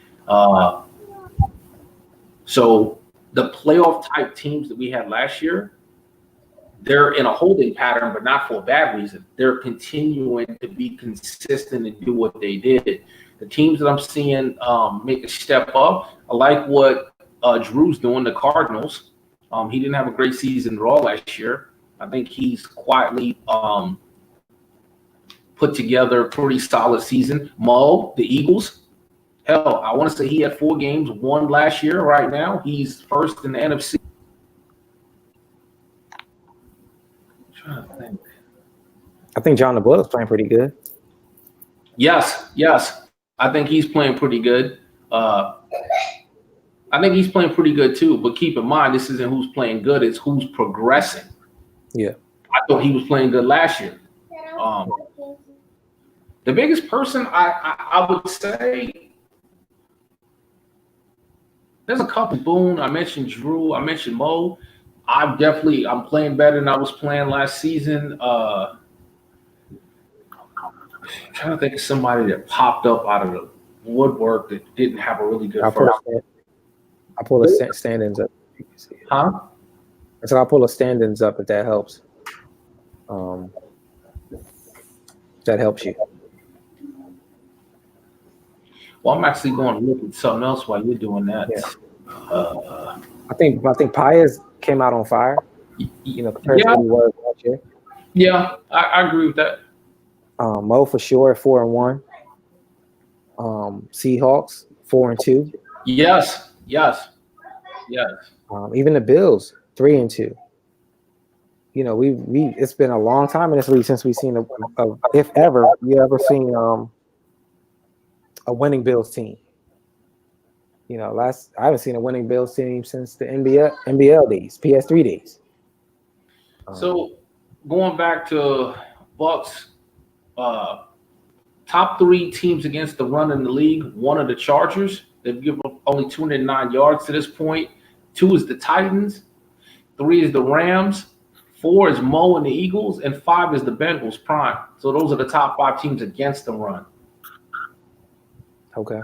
S2: So the playoff type teams that we had last year, they're in a holding pattern, but not for a bad reason. They're continuing to be consistent and do what they did. The teams that I'm seeing make a step up, I like what Drew's doing, the Cardinals. He didn't have a great season at all last year. I think he's quietly put together a pretty solid season. Mo, the Eagles, hell, I want to say he had 4 games won last year. Right now, he's first in the NFC. I'm trying to think.
S1: I think John DeBoyle is playing pretty good.
S2: Yes. I think he's playing pretty good. I think he's playing pretty good too. But keep in mind, this isn't who's playing good; it's who's progressing.
S1: Yeah,
S2: I thought he was playing good last year. The biggest person I would say, there's a couple. Boone, I mentioned Drew, I mentioned Mo. I'm playing better than I was playing last season. I'm trying to think of somebody that popped up out of the woodwork that didn't have a really good first.
S1: I pull the standings up.
S2: Huh?
S1: I said I'll pull the standings up if that helps. That helps you.
S2: Well, I'm actually going to look at something else while you're doing that.
S1: Yeah. I think Paez came out on fire. Compared to what he was last year.
S2: Yeah, I agree with that.
S1: Mo for sure 4-1. Seahawks 4-2.
S2: Yes.
S1: Even the Bills 3-2. We it's been a long time in this league since we've seen if ever you ever seen a winning Bills team. You know, I haven't seen a winning Bills team since the NBL days, PS3 days.
S2: So going back to Bucks, top 3 teams against the run in the league. One of the Chargers. They've given up only 209 yards to this point. 2 is the Titans. 3 is the Rams. 4 is Mo and the Eagles, and 5 is the Bengals prime. So those are the top 5 teams against the run.
S1: Okay.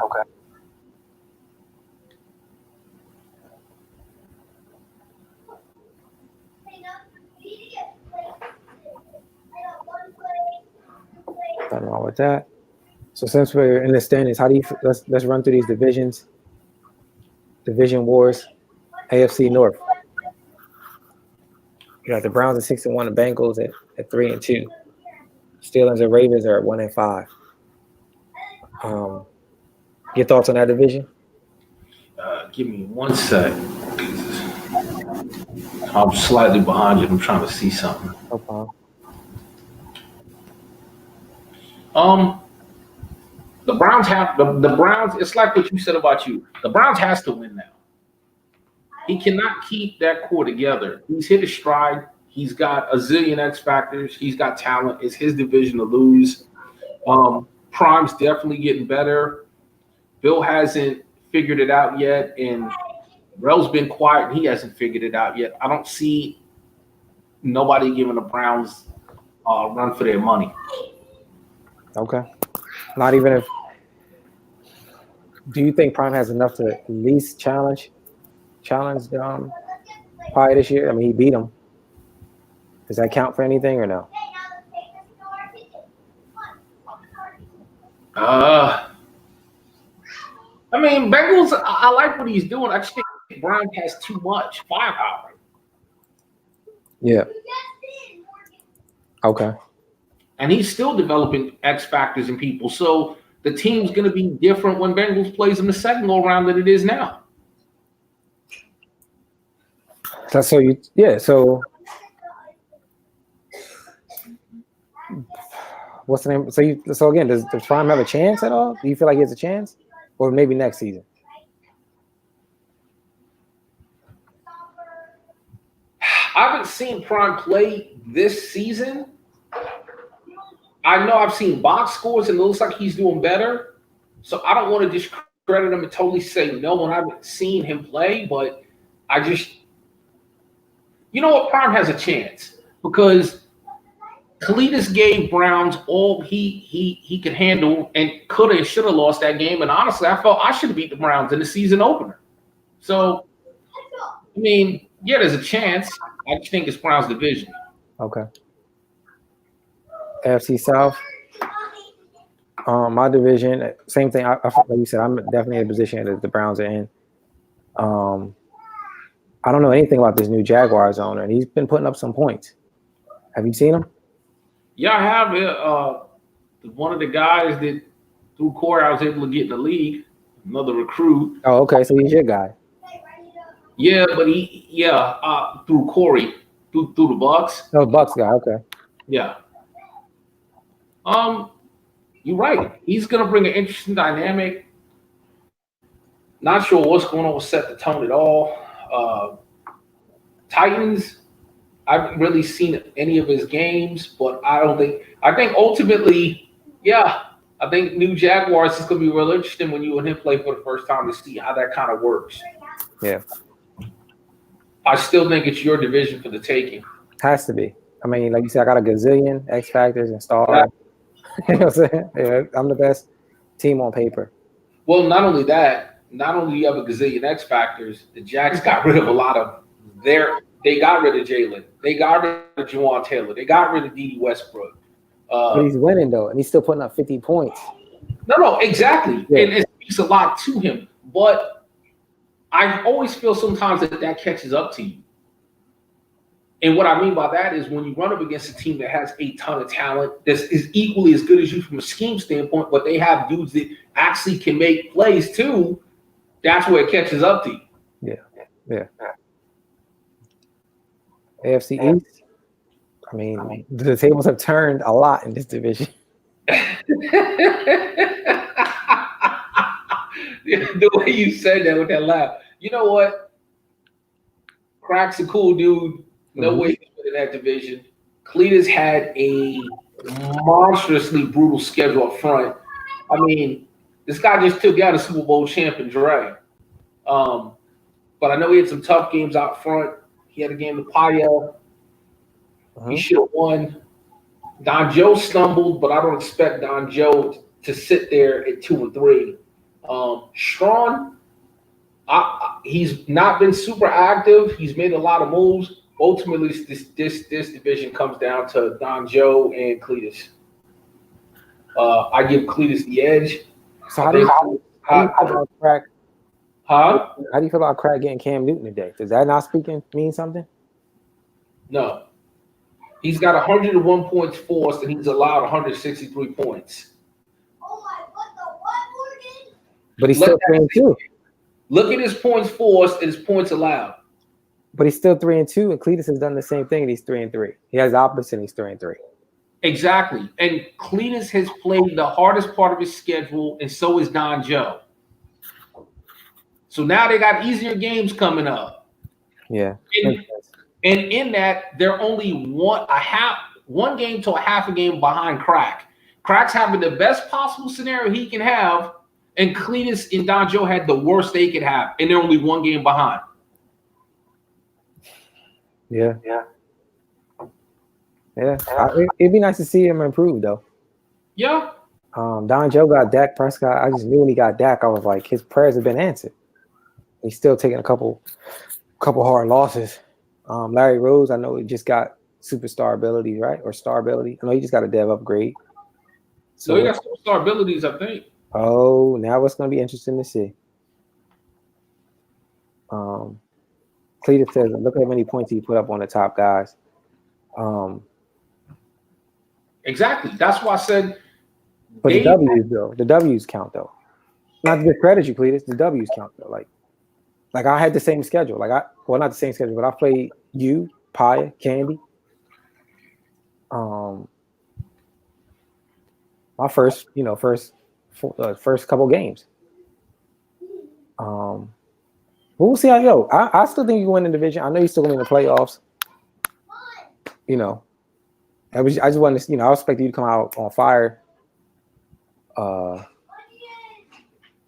S1: Nothing wrong with that. So since we're in the standings, how do you let's run through these divisions, division wars, AFC North. You got the Browns at 6-1, the Bengals at 3-2. Steelers and Ravens are at 1-5. Your thoughts on that division?
S2: Give me 1 sec. I'm slightly behind you. I'm trying to see something.
S1: No problem.
S2: The Browns have the Browns. It's like what you said about you. The Browns has to win now. He cannot keep that core together. He's hit his stride. He's got a zillion X factors. He's got talent. It's his division to lose. Prime's definitely getting better. Bill hasn't figured it out yet, and Rel's been quiet. And he hasn't figured it out yet. I don't see nobody giving the Browns a run for their money.
S1: Okay. Not even if. Do you think Prime has enough to at least challenge Pie this year? I mean, he beat him. Does that count for anything or no?
S2: I mean, Bengals, I like what he's doing. I just think Brown has too much firepower.
S1: Yeah. Okay.
S2: And he's still developing X factors in people. So the team's going to be different when Bengals plays in the second go around than it is now.
S1: So what's the name? So again, does Prime have a chance at all? Do you feel like he has a chance? Or maybe next season?
S2: I haven't seen Prime play this season. I know I've seen box scores and it looks like he's doing better. So I don't want to discredit him and totally say no when I haven't seen him play, but I just, you know what, Prime has a chance because Kalidas gave Browns all he could handle and could have and should have lost that game. And honestly, I felt I should have beat the Browns in the season opener. So, I mean, yeah, there's a chance. I just think it's Browns division.
S1: Okay. AFC South. My division, same thing. Like you said, I'm definitely in a position that the Browns are in. I don't know anything about this new Jaguars owner, and he's been putting up some points. Have you seen him?
S2: Yeah, I have. One of the guys that through Corey I was able to get in the league, another recruit.
S1: Oh, okay. So he's your guy.
S2: Yeah, but through Corey, through the Bucks.
S1: No, Bucks guy. Okay.
S2: Yeah. You're right. He's gonna bring an interesting dynamic. Not sure what's going on with set the tone at all. Titans. I haven't really seen any of his games, but I think ultimately, yeah, I think new Jaguars is going to be real interesting when you and him play for the first time to see how that kind of works.
S1: Yeah.
S2: I still think it's your division for the taking.
S1: Has to be. I mean, like you said, I got a gazillion X factors and stars. Yeah. You know what I'm saying? Yeah, I'm the best team on paper.
S2: Well, not only that, not only do you have a gazillion X factors, the Jags got rid of a lot of they got rid of Jalen. They got rid of Juwan Taylor. They got rid of D.D. Westbrook.
S1: But he's winning, though, and he's still putting up 50 points.
S2: No, exactly.
S1: Yeah.
S2: And it speaks a lot to him. But I always feel sometimes that catches up to you. And what I mean by that is when you run up against a team that has a ton of talent, that is equally as good as you from a scheme standpoint, but they have dudes that actually can make plays too, that's where it catches up to you.
S1: Yeah. AFC East, I mean, the tables have turned a lot in this division.
S2: The The way you said that with that laugh. You know what? Crack's a cool dude. No way he's in that division. Cletus had a monstrously brutal schedule up front. I mean, this guy just took out a Super Bowl champion, Dre. But I know he had some tough games out front. He had a game with Paya. He should have won. Don Joe stumbled, but I don't expect Don Joe to sit there at 2-3. Strawn, he's not been super active. He's made a lot of moves. Ultimately, this division comes down to Don Joe and Cletus. I give Cletus the edge.
S1: So how do you feel about Crack?
S2: Huh?
S1: How do you feel about Crack getting Cam Newton today? Does that not mean something?
S2: No. He's got 101 points forced, and he's allowed 163 points.
S4: Oh my, what the what, Morgan?
S1: But he's still 3-2.
S2: Look at his points forced and his points allowed.
S1: But he's still 3-2, and Cletus has done the same thing, and he's 3-3. He has the opposite, and he's 3-3.
S2: Exactly. And Cletus has played the hardest part of his schedule, and so is Don Joe. So now they got easier games coming up.
S1: Yeah.
S2: And in that, they're only one game to a half a game behind Crack. Crack's having the best possible scenario he can have, and Cletus and Don Joe had the worst they could have, and they're only one game behind.
S1: Yeah. It'd be nice to see him improve, though.
S2: Yeah.
S1: Don Joe got Dak Prescott. I just knew when he got Dak, I was like, his prayers have been answered. He's still taking a couple hard losses. Larry Rose, I know he just got superstar abilities, right? Or star ability. I know he just got a dev upgrade.
S2: So he got superstar abilities, I think.
S1: Oh, now it's going to be interesting to see. Cletus says, look at how many points he put up on the top guys.
S2: Exactly. That's why I said.
S1: But the W's, though. The W's count, though. Not to discredit you, Cletus. The W's count, though. Like I had the same schedule. Not the same schedule, but I played you, Paya, Candy. My first couple games. We'll see how go. I still think you can win the division. I know you're still going to the playoffs. I just wanted to, I expect you to come out on fire.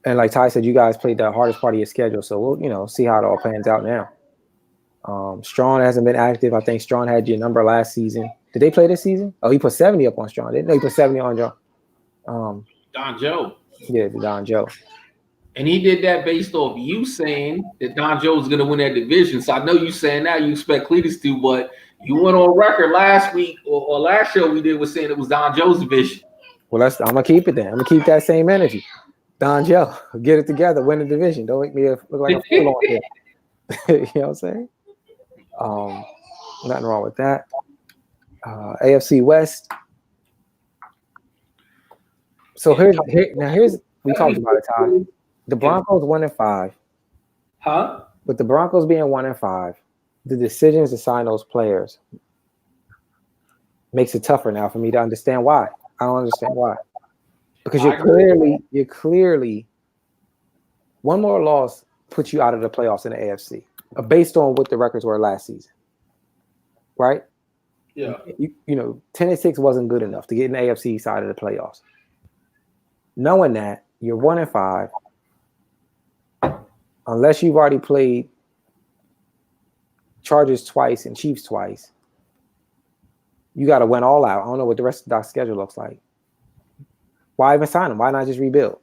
S1: And like Ty said, you guys played the hardest part of your schedule, so we'll, see how it all pans out now. Strawn hasn't been active. I think Strawn had your number last season. Did they play this season? Oh, he put 70 up on Strawn. Didn't know he put 70 on John.
S2: Don Joe.
S1: Yeah, the Don Joe.
S2: And he did that based off you saying that Don Joe was going to win that division. So I know you saying now you expect Cletus to, but you went on record last week or last show we did was saying it was Don Joe's division.
S1: Well, I'm going to keep it then. I'm going to keep that same energy. Don Joe, get it together, win the division. Don't make me look like a fool on here. You know what I'm saying? Nothing wrong with that. AFC West. So here's we talked about it, Ty. The Broncos 1-5.
S2: Huh?
S1: With the Broncos being 1-5, the decisions to sign those players makes it tougher now for me to understand why. I don't understand why. Because you're clearly one more loss puts you out of the playoffs in the AFC, based on what the records were last season. Right?
S2: Yeah.
S1: 10-6 wasn't good enough to get in the AFC side of the playoffs. Knowing that you're 1-5, unless you've already played Chargers twice and Chiefs twice, you got to win all out. I don't know what the rest of the schedule looks like. Why even sign him? Why not just rebuild?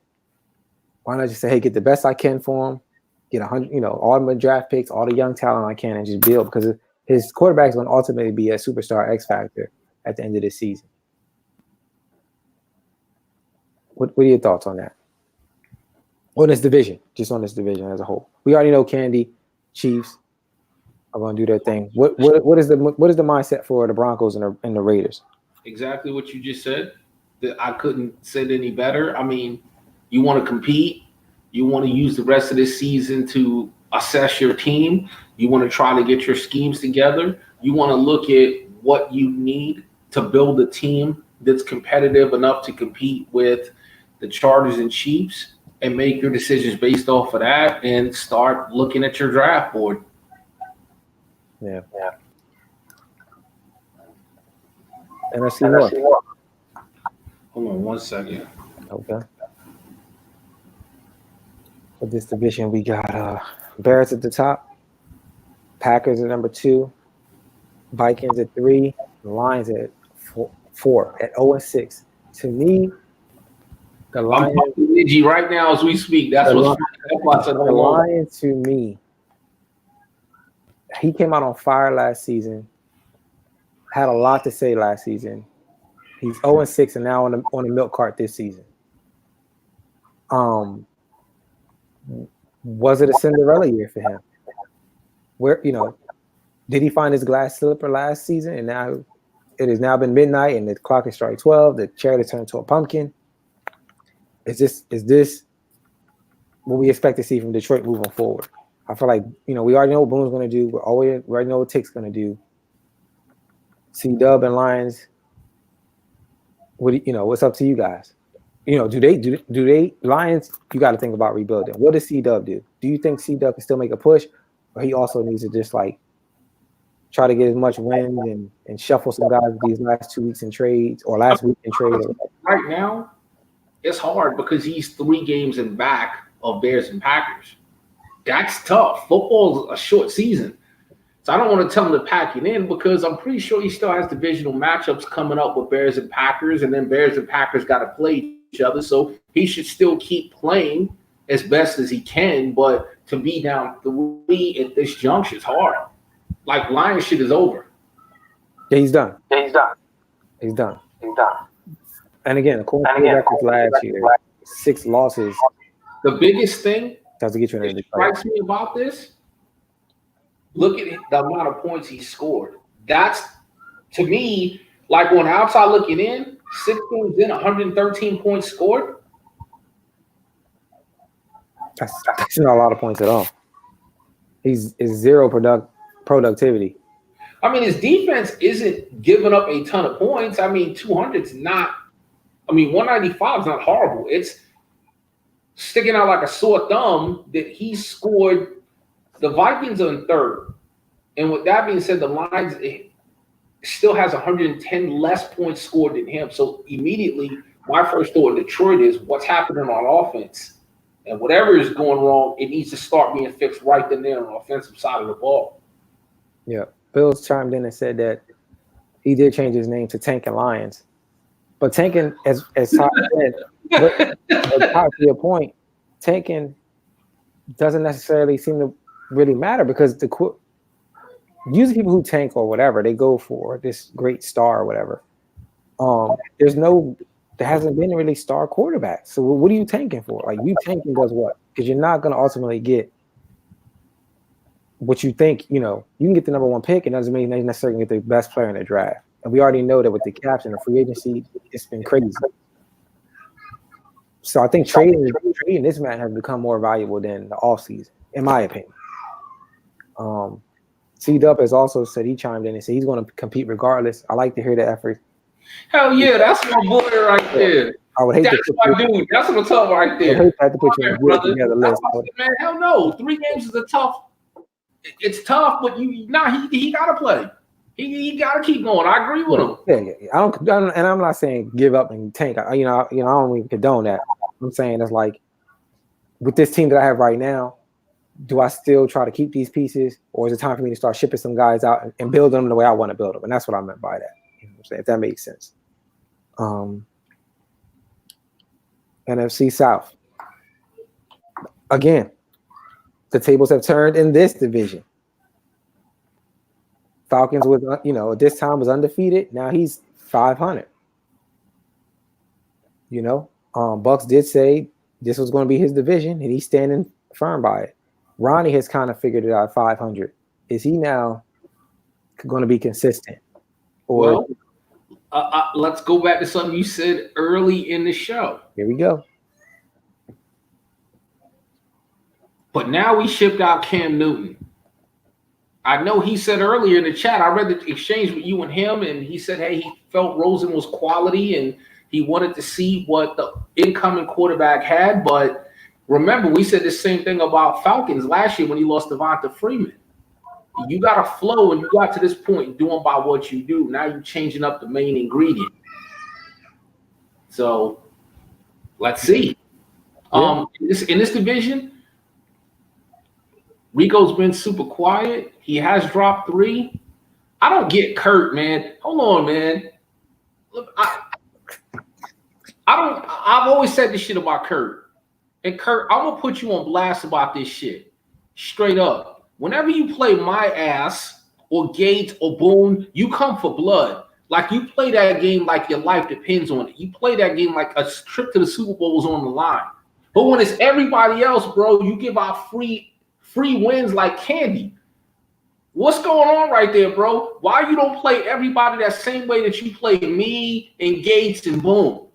S1: Why not just say, hey, get the best I can for him, get 100, all my draft picks, all the young talent I can, and just build? Because his quarterback is going to ultimately be a superstar X factor at the end of this season. What are your thoughts on that? On this division, just on this division as a whole. We already know Candy, Chiefs are going to do their thing. What is the mindset for the Broncos and the Raiders?
S2: Exactly what you just said. That I couldn't say it any better. I mean, you want to compete. You want to use the rest of this season to assess your team. You want to try to get your schemes together. You want to look at what you need to build a team that's competitive enough to compete with the Chargers and Chiefs. and make your decisions based off of that and start looking at your draft board.
S1: Yeah. NFC North.
S2: Hold on 1 second.
S1: Okay. For this division, we got Bears at the top, Packers at number 2, Vikings at 3, Lions at 4 at 0-6. To me, the Lions
S2: right now as we speak. That's what's
S1: the Lions to me. He came out on fire last season. Had a lot to say last season. He's 0-6 and now on the milk cart this season. Was it a Cinderella year for him? Where did he find his glass slipper last season? And now it has now been midnight and the clock is striking 12. The chair has turned to a pumpkin. Is this what we expect to see from Detroit moving forward? I feel like we already know what Boone's going to do. We already know what Tick's going to do. C-Dub and Lions. What's up to you guys? Do they Lions? You got to think about rebuilding. What does C-Dub do? Do you think C-Dub can still make a push, or he also needs to just try to get as much wins and shuffle some guys these last 2 weeks in trades or last week in trade?
S2: Right now, it's hard because he's 3 games in back of Bears and Packers. That's tough. Football's a short season. So I don't want to tell him to pack it in because I'm pretty sure he still has divisional matchups coming up with Bears and Packers, and then Bears and Packers got to play each other. So he should still keep playing as best as he can, but to be down 3 at this juncture is hard. Lions shit is over.
S1: Yeah, he's done. And again, according to the records last year, 6 losses.
S2: The biggest thing
S1: that
S2: strikes me about this, look at the amount of points he scored. That's, to me, on outside looking in, 6 games in, 113 points scored.
S1: That's not a lot of points at all. He's zero productivity.
S2: I mean, his defense isn't giving up a ton of points. I mean, 200's not. I mean, 195 is not horrible. It's sticking out like a sore thumb that he scored. The Vikings are in 3rd. And with that being said, the Lions still has 110 less points scored than him. So immediately, my first thought in Detroit is what's happening on offense. And whatever is going wrong, it needs to start being fixed right then there on the offensive side of the ball.
S1: Yeah. Bills chimed in and said that he did change his name to Tankin' Lions. But Tankin', as Ty said, but to your point, Tankin' doesn't necessarily seem to really matter because usually people who tank or whatever, they go for this great star or whatever. There hasn't been a really star quarterback. So what are you tanking for? You tanking does what? Because you're not going to ultimately get what you think. You can get the number 1 pick. It doesn't mean they necessarily get the best player in the draft. And we already know that with the caps and the free agency, it's been crazy. So I think trading this man has become more valuable than the offseason, in my opinion. C-Dub has also said, he chimed in and said he's going to compete regardless. I like to hear the effort.
S2: Hell yeah, that's my boy right there.
S1: I would hate
S2: that's
S1: to
S2: my dude. That's what I'm talking right there.
S1: I would hate to put you on together list.
S2: Man, hell no. 3 games is a tough. It's tough, but he got to play. He got to keep going. I agree with him.
S1: Yeah. And I'm not saying give up and tank. I don't even condone that. I'm saying it's with this team that I have right now, do I still try to keep these pieces, or is it time for me to start shipping some guys out and build them the way I want to build them? And that's what I meant by that. I'm saying, if that makes sense. NFC South. Again, the tables have turned in this division. Falcons was, this time was undefeated. Now he's 500. Bucks did say this was going to be his division, and he's standing firm by it. Ronnie has kind of figured it out at 500. Is he now going to be consistent? Or
S2: let's go back to something you said early in the show.
S1: Here we go.
S2: But now we shipped out Cam Newton. I know he said earlier in the chat, I read the exchange with you and him, and he said, hey, he felt Rosen was quality and he wanted to see what the incoming quarterback had. But Remember, we said the same thing about Falcons last year when he lost Devonta Freeman. You got to flow, and you got to this point doing by what you do. Now you're changing up the main ingredient. So let's see.
S1: Yeah.
S2: In this division, Rico's been super quiet. He has dropped 3. I don't get Kurt, man. Hold on, man. Look, I've always said this shit about Kurt. And Kurt, I'm gonna put you on blast about this shit. Straight up. Whenever you play my ass or Gates or Boone, you come for blood. Like you play that game like your life depends on it. You play that game like a trip to the Super Bowl is on the line. But when it's everybody else, bro, you give out free wins like candy. What's going on right there, bro? Why you don't play everybody that same way that you play me and Gates and Boone?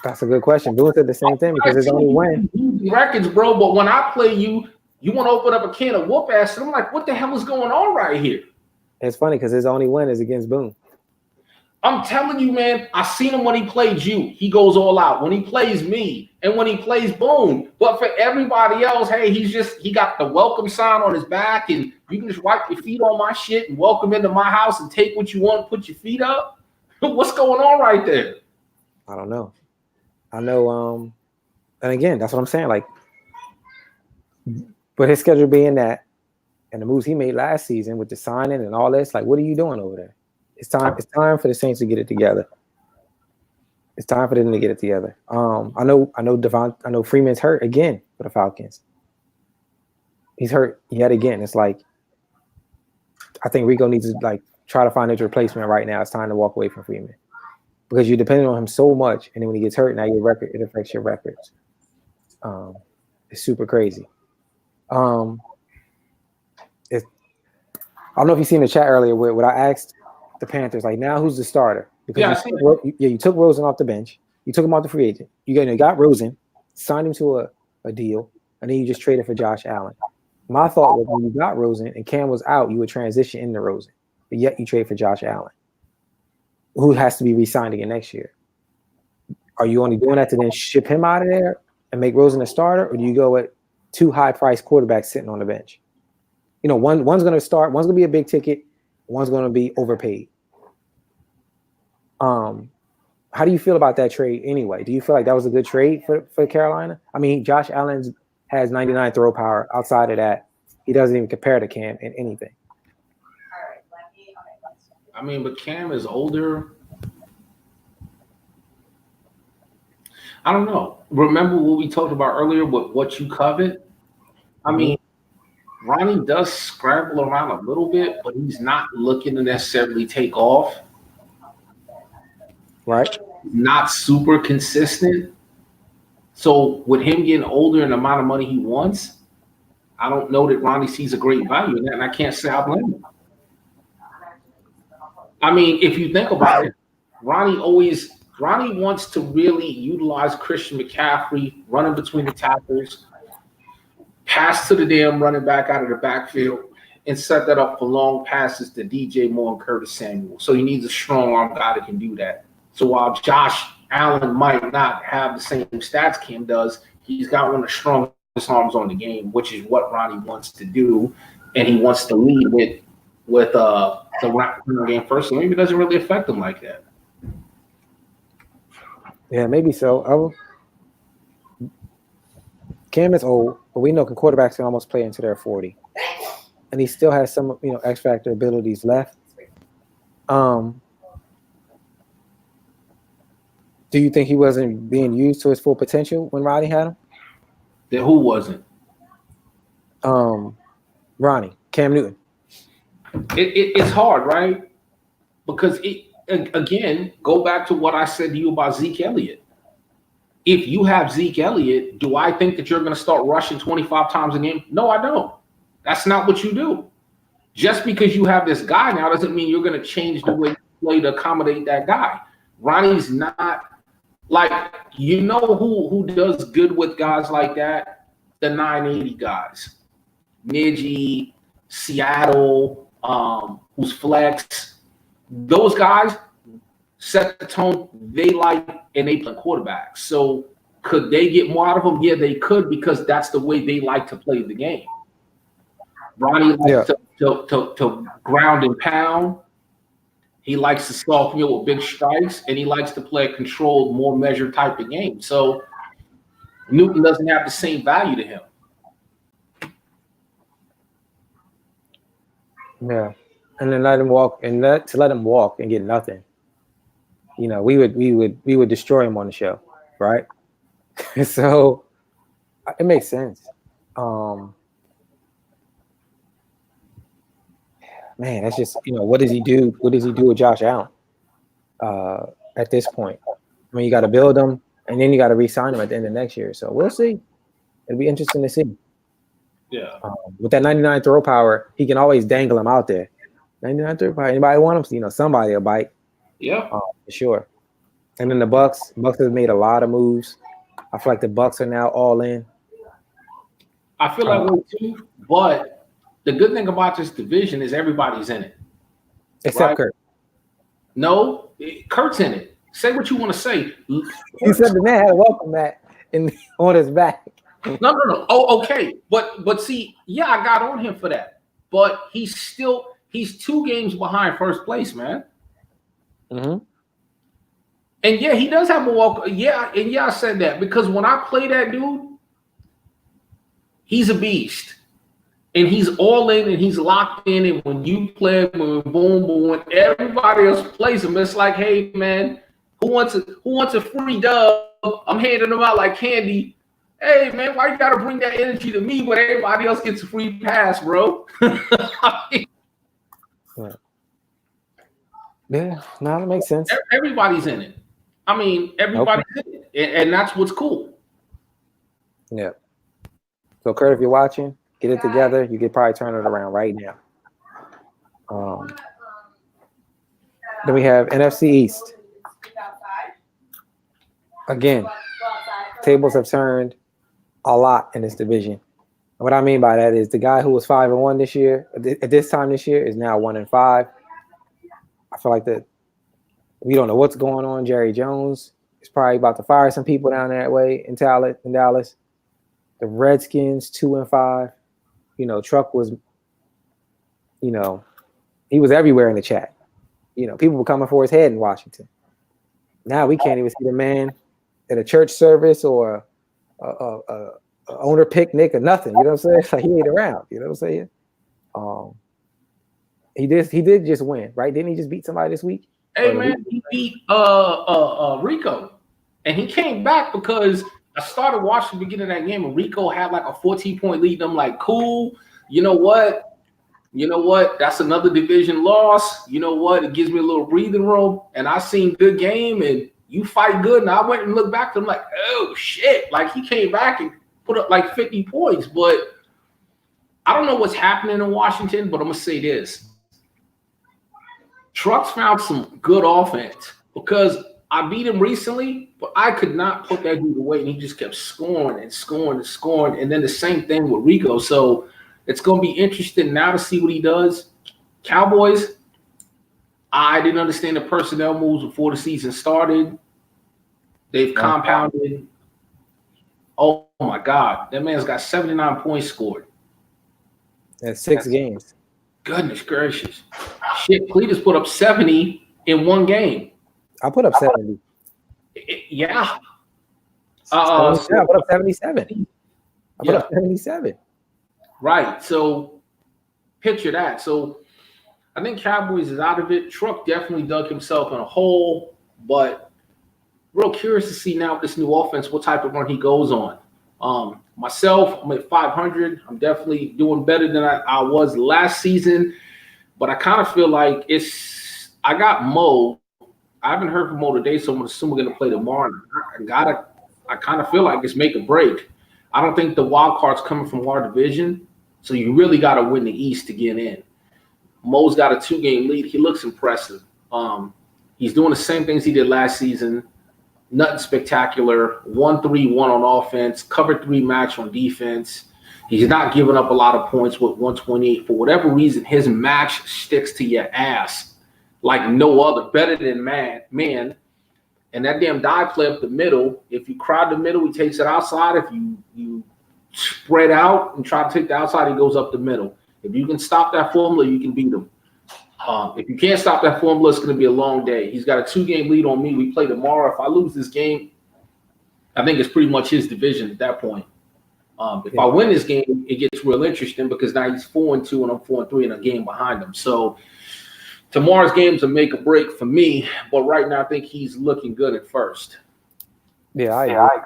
S1: That's a good question. Boone said the same thing because it's only win.
S2: Records, bro, but when I play you, you want to open up a can of whoop ass, and I'm like, what the hell is going on right here?
S1: It's funny because his only win is against Boone.
S2: I'm telling you, man, I seen him when he played you. He goes all out. When he plays me and when he plays Boone. But for everybody else, hey, he got the welcome sign on his back, and you can just wipe your feet on my shit and welcome into my house and take what you want and put your feet up. What's going on right there?
S1: I don't know. I know, and again, that's what I'm saying. Like, but his schedule being that, and the moves he made last season with the signing and all this, like, what are you doing over there? It's time for the Saints to get it together. It's time for them to get it together. I know Freeman's hurt again for the Falcons. He's hurt yet again. It's like I think Rico needs to like try to find his replacement right now. It's time to walk away from Freeman. Because you're depending on him so much, and then when he gets hurt, now your record, it affects your records. It's super crazy. I don't know if you seen the chat earlier where what I asked the Panthers, like, now who's the starter? Because you took Rosen off the bench, you took him off the free agent. You got Rosen, signed him to a deal, and then you just traded for Josh Allen. My thought was when you got Rosen and Cam was out, you would transition into Rosen, but yet you trade for Josh Allen, who has to be re-signed again next year. Are you only doing that to then ship him out of there and make Rosen a starter, or do you go with 2 high-priced quarterbacks sitting on the bench? You know, one's going to start, one's going to be a big ticket, one's going to be overpaid. How do you feel about that trade anyway? Do you feel like that was a good trade for Carolina? I mean, Josh Allen has 99 throw power. Outside of that, he doesn't even compare to Cam in anything.
S2: I mean, but Cam is older. I don't know. Remember what we talked about earlier with what you covet? I mean, Ronnie does scramble around a little bit, but he's not looking to necessarily take off.
S1: Right.
S2: Not super consistent. So with him getting older and the amount of money he wants, I don't know that Ronnie sees a great value in that, and I can't say I blame him. I mean, if you think about it, Ronnie wants to really utilize Christian McCaffrey running between the tackles, pass to the damn running back out of the backfield, and set that up for long passes to DJ Moore and Curtis Samuel. So he needs a strong arm guy that can do that. So while Josh Allen might not have the same stats Cam does, he's got one of the strongest arms on the game, which is what Ronnie wants to do, and he wants to lead with the run game first. So maybe it doesn't really affect him like that.
S1: Yeah, maybe so. Cam is old, but we know quarterbacks can almost play into their 40, and he still has some, X factor abilities left. Do you think he wasn't being used to his full potential when Ronnie had him?
S2: Then who wasn't?
S1: Ronnie, Cam Newton.
S2: It's hard, right? Because again, go back to what I said to you about Zeke Elliott. If you have Zeke Elliott, do I think that you're going to start rushing 25 times a game? No, I don't. That's not what you do. Just because you have this guy now doesn't mean you're going to change the way you play to accommodate that guy. Ronnie's not like, who does good with guys like that? The 980 guys. Niji, Seattle, who's flex. Those guys set the tone they like, and they play quarterbacks. So Could they get more out of him? Yeah, they could, because that's the way they like to play the game. Ronnie likes to ground and pound. He likes to soften you with big strikes, and he likes to play a controlled, more measured type of game. So Newton doesn't have the same value to him.
S1: Yeah, and then let him walk, and let him walk and get nothing. You know, we would destroy him on the show, right? So it makes sense. Man, that's just, what does he do? What does he do with Josh Allen at this point? I mean, you got to build him, and then you got to re-sign him at the end of next year. So we'll see. It'll be interesting to see.
S2: Yeah.
S1: With that 99 throw power, he can always dangle him out there. 99 throw power. Anybody want him? Somebody will bite.
S2: Yeah.
S1: For sure. And then the Bucks have made a lot of moves. I feel like the Bucks are now all in.
S2: I feel like way too, but the good thing about this division is everybody's in it.
S1: Except
S2: right?
S1: Kurt.
S2: No, Kurt's in it. Say what you want to say.
S1: He said the man had a welcome mat on his back.
S2: No. Oh, okay. But see, yeah, I got on him for that. But he's 2 games behind first place, man.
S1: Mm-hmm.
S2: And yeah, he does have a walk. Yeah, and yeah, I said that because when I play that dude, he's a beast. And he's all in and he's locked in. And when you play him, boom, when everybody else plays him, it's like, hey man, who wants a free dub? I'm handing them out like candy. Hey man, why you gotta bring that energy to me when everybody else gets a free pass, bro?
S1: Yeah, no, that makes sense.
S2: Everybody's in it. I mean, everybody's in it, and that's what's cool.
S1: Yeah. So, Kurt, if you're watching, get it together. You could probably turn it around right now. Then we have NFC East. Again, tables have turned a lot in this division. What I mean by that is the guy who was 5-1 this year, at this time this year, is now 1-5. I feel like that we don't know what's going on. Jerry Jones is probably about to fire some people down that way in Dallas. The Redskins 2-5. Truck was, he was everywhere in the chat. People were coming for his head in Washington. Now we can't even see the man at a church service or a owner picnic or nothing. You know what I'm saying? It's like he ain't around. You know what I'm saying? He did just win, right? Didn't he just beat somebody this week?
S2: Hey man, he beat Rico, and he came back because I started watching the beginning of that game, and Rico had like a 14-point lead. And I'm like, cool. You know what? That's another division loss. You know what? It gives me a little breathing room. And I seen good game, and you fight good. And I went and looked back to him like, oh shit! Like he came back and put up like 50 points. But I don't know what's happening in Washington. But I'm gonna say this. Trucks found some good offense because I beat him recently, but I could not put that dude away, and he just kept scoring. And then the same thing with Rico. So it's going to be interesting now to see what he does. Cowboys, I didn't understand the personnel moves before the season started. They've compounded. Oh, my God. That man's got 79 points scored.
S1: That's 6 games.
S2: Goodness gracious. Shit, Cletus put up 70 in one game.
S1: I put up 70.
S2: Yeah.
S1: I put up 77. I put up 77.
S2: Right. So picture that. So I think Cowboys is out of it. Truck definitely dug himself in a hole, but real curious to see now with this new offense what type of run he goes on. Myself, I'm at 500. I'm definitely doing better than I was last season, but I kind of feel like I got Mo. I haven't heard from Mo today, so I'm going to assume we're going to play tomorrow. I kind of feel like it's make or break. I don't think the wild card's coming from our division, so you really got to win the East to get in. Mo's got a 2-game lead. He looks impressive. He's doing the same things he did last season. Nothing spectacular. 1-3-1 on offense. Cover 3 match on defense. He's not giving up a lot of points with 128. For whatever reason, his match sticks to your ass like no other. Better than man. And that damn dive play up the middle, if you crowd the middle, he takes it outside. If you spread out and try to take the outside, he goes up the middle. If you can stop that formula, you can beat him. If you can't stop that formula, it's going to be a long day. He's got a 2-game lead on me. We play tomorrow. If I lose this game, I think it's pretty much his division at that point. If I win this game, it gets real interesting because now he's 4-2 and I'm 4-3 and a game behind him. So tomorrow's game's a make or break for me. But right now, I think he's looking good at first.
S1: Yeah, I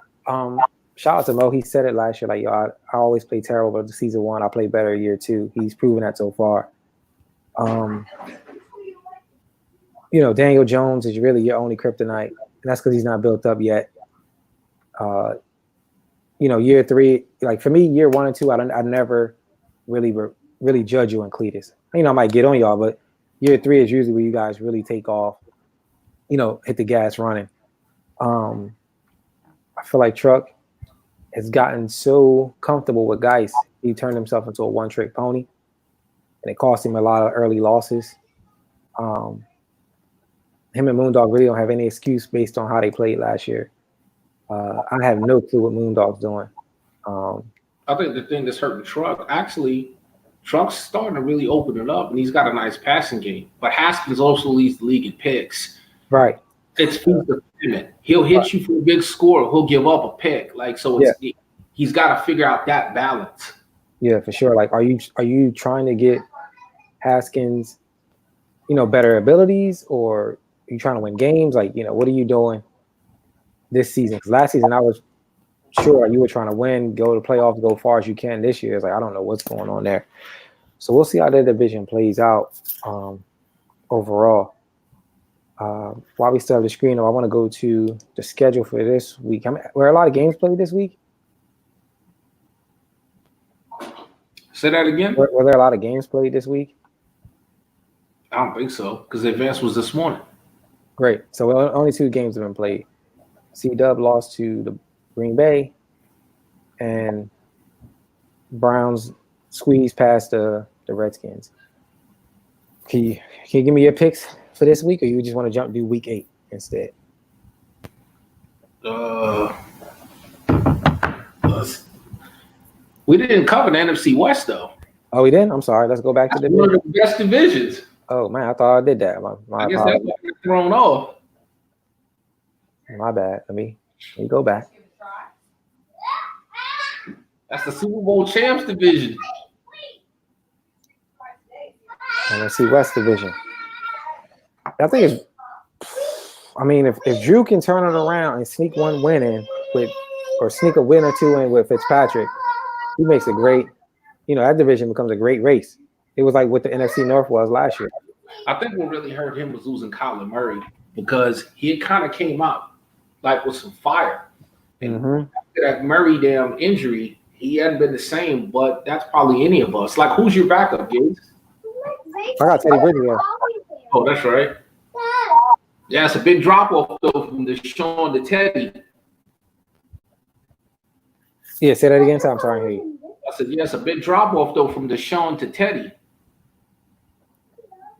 S1: shout out to Mo. He said it last year. Like, yo, I always play terrible, but season 1, I play better year 2. He's proven that so far. Daniel Jones is really your only kryptonite, and that's because he's not built up yet. Year 3, like for me, year 1 and 2, I never really judge you in Cletus. I might get on y'all, but year 3 is usually where you guys really take off. Hit the gas running. I feel like Truck has gotten so comfortable with Geis. He turned himself into a one-trick pony, and it cost him a lot of early losses. Him and Moondog really don't have any excuse based on how they played last year. I have no clue what Moondog's doing.
S2: I think the thing that's hurting Truck's starting to really open it up, and he's got a nice passing game. But Haskins also leads the league in picks.
S1: Right.
S2: It's food for commitment. He'll hit you for a big score. He'll give up a pick. He's got to figure out that balance.
S1: Yeah, for sure. Like, are you trying to get Haskins, better abilities, or are you trying to win games? Like, what are you doing this season? Because last season I was sure you were trying to win, go to playoffs, go far as you can. This year, it's like I don't know what's going on there. So we'll see how the division plays out overall. While we still have the screen, I want to go to the schedule for this week. Were a lot of games played this week?
S2: Say that again?
S1: Were there a lot of games played this week?
S2: I don't think so, because the advance was this morning.
S1: Great. So only 2 games have been played. C-Dub lost to the Green Bay, and Browns squeezed past the Redskins. Can you give me your picks for this week, or you just want to do week 8 instead?
S2: We didn't cover the NFC West, though.
S1: Oh, we didn't? I'm sorry. Let's go back to the
S2: one of the best divisions.
S1: Oh, man, I thought I did that.
S2: I guess that's why I got thrown off.
S1: My bad. Let me go back.
S2: That's the Super Bowl champs division.
S1: And let's see West Division. I think if Drew can turn it around and sneak one win in or sneak a win or 2 in with Fitzpatrick, he makes a great, that division becomes a great race. It was like what the NFC North was last year.
S2: I think what really hurt him was losing Kyler Murray because he had kind of came out like with some fire. And after that Murray damn injury, he hadn't been the same, but that's probably any of us. Like, who's your backup, Gates?
S1: I got Teddy Bridgewater.
S2: Oh, that's right. Yeah, it's a big drop-off, though, from the Deshaun to Teddy.
S1: Yeah, say that again. I'm sorry to hear you.
S2: I said, yeah, it's a big drop-off, though, from Deshaun to Teddy.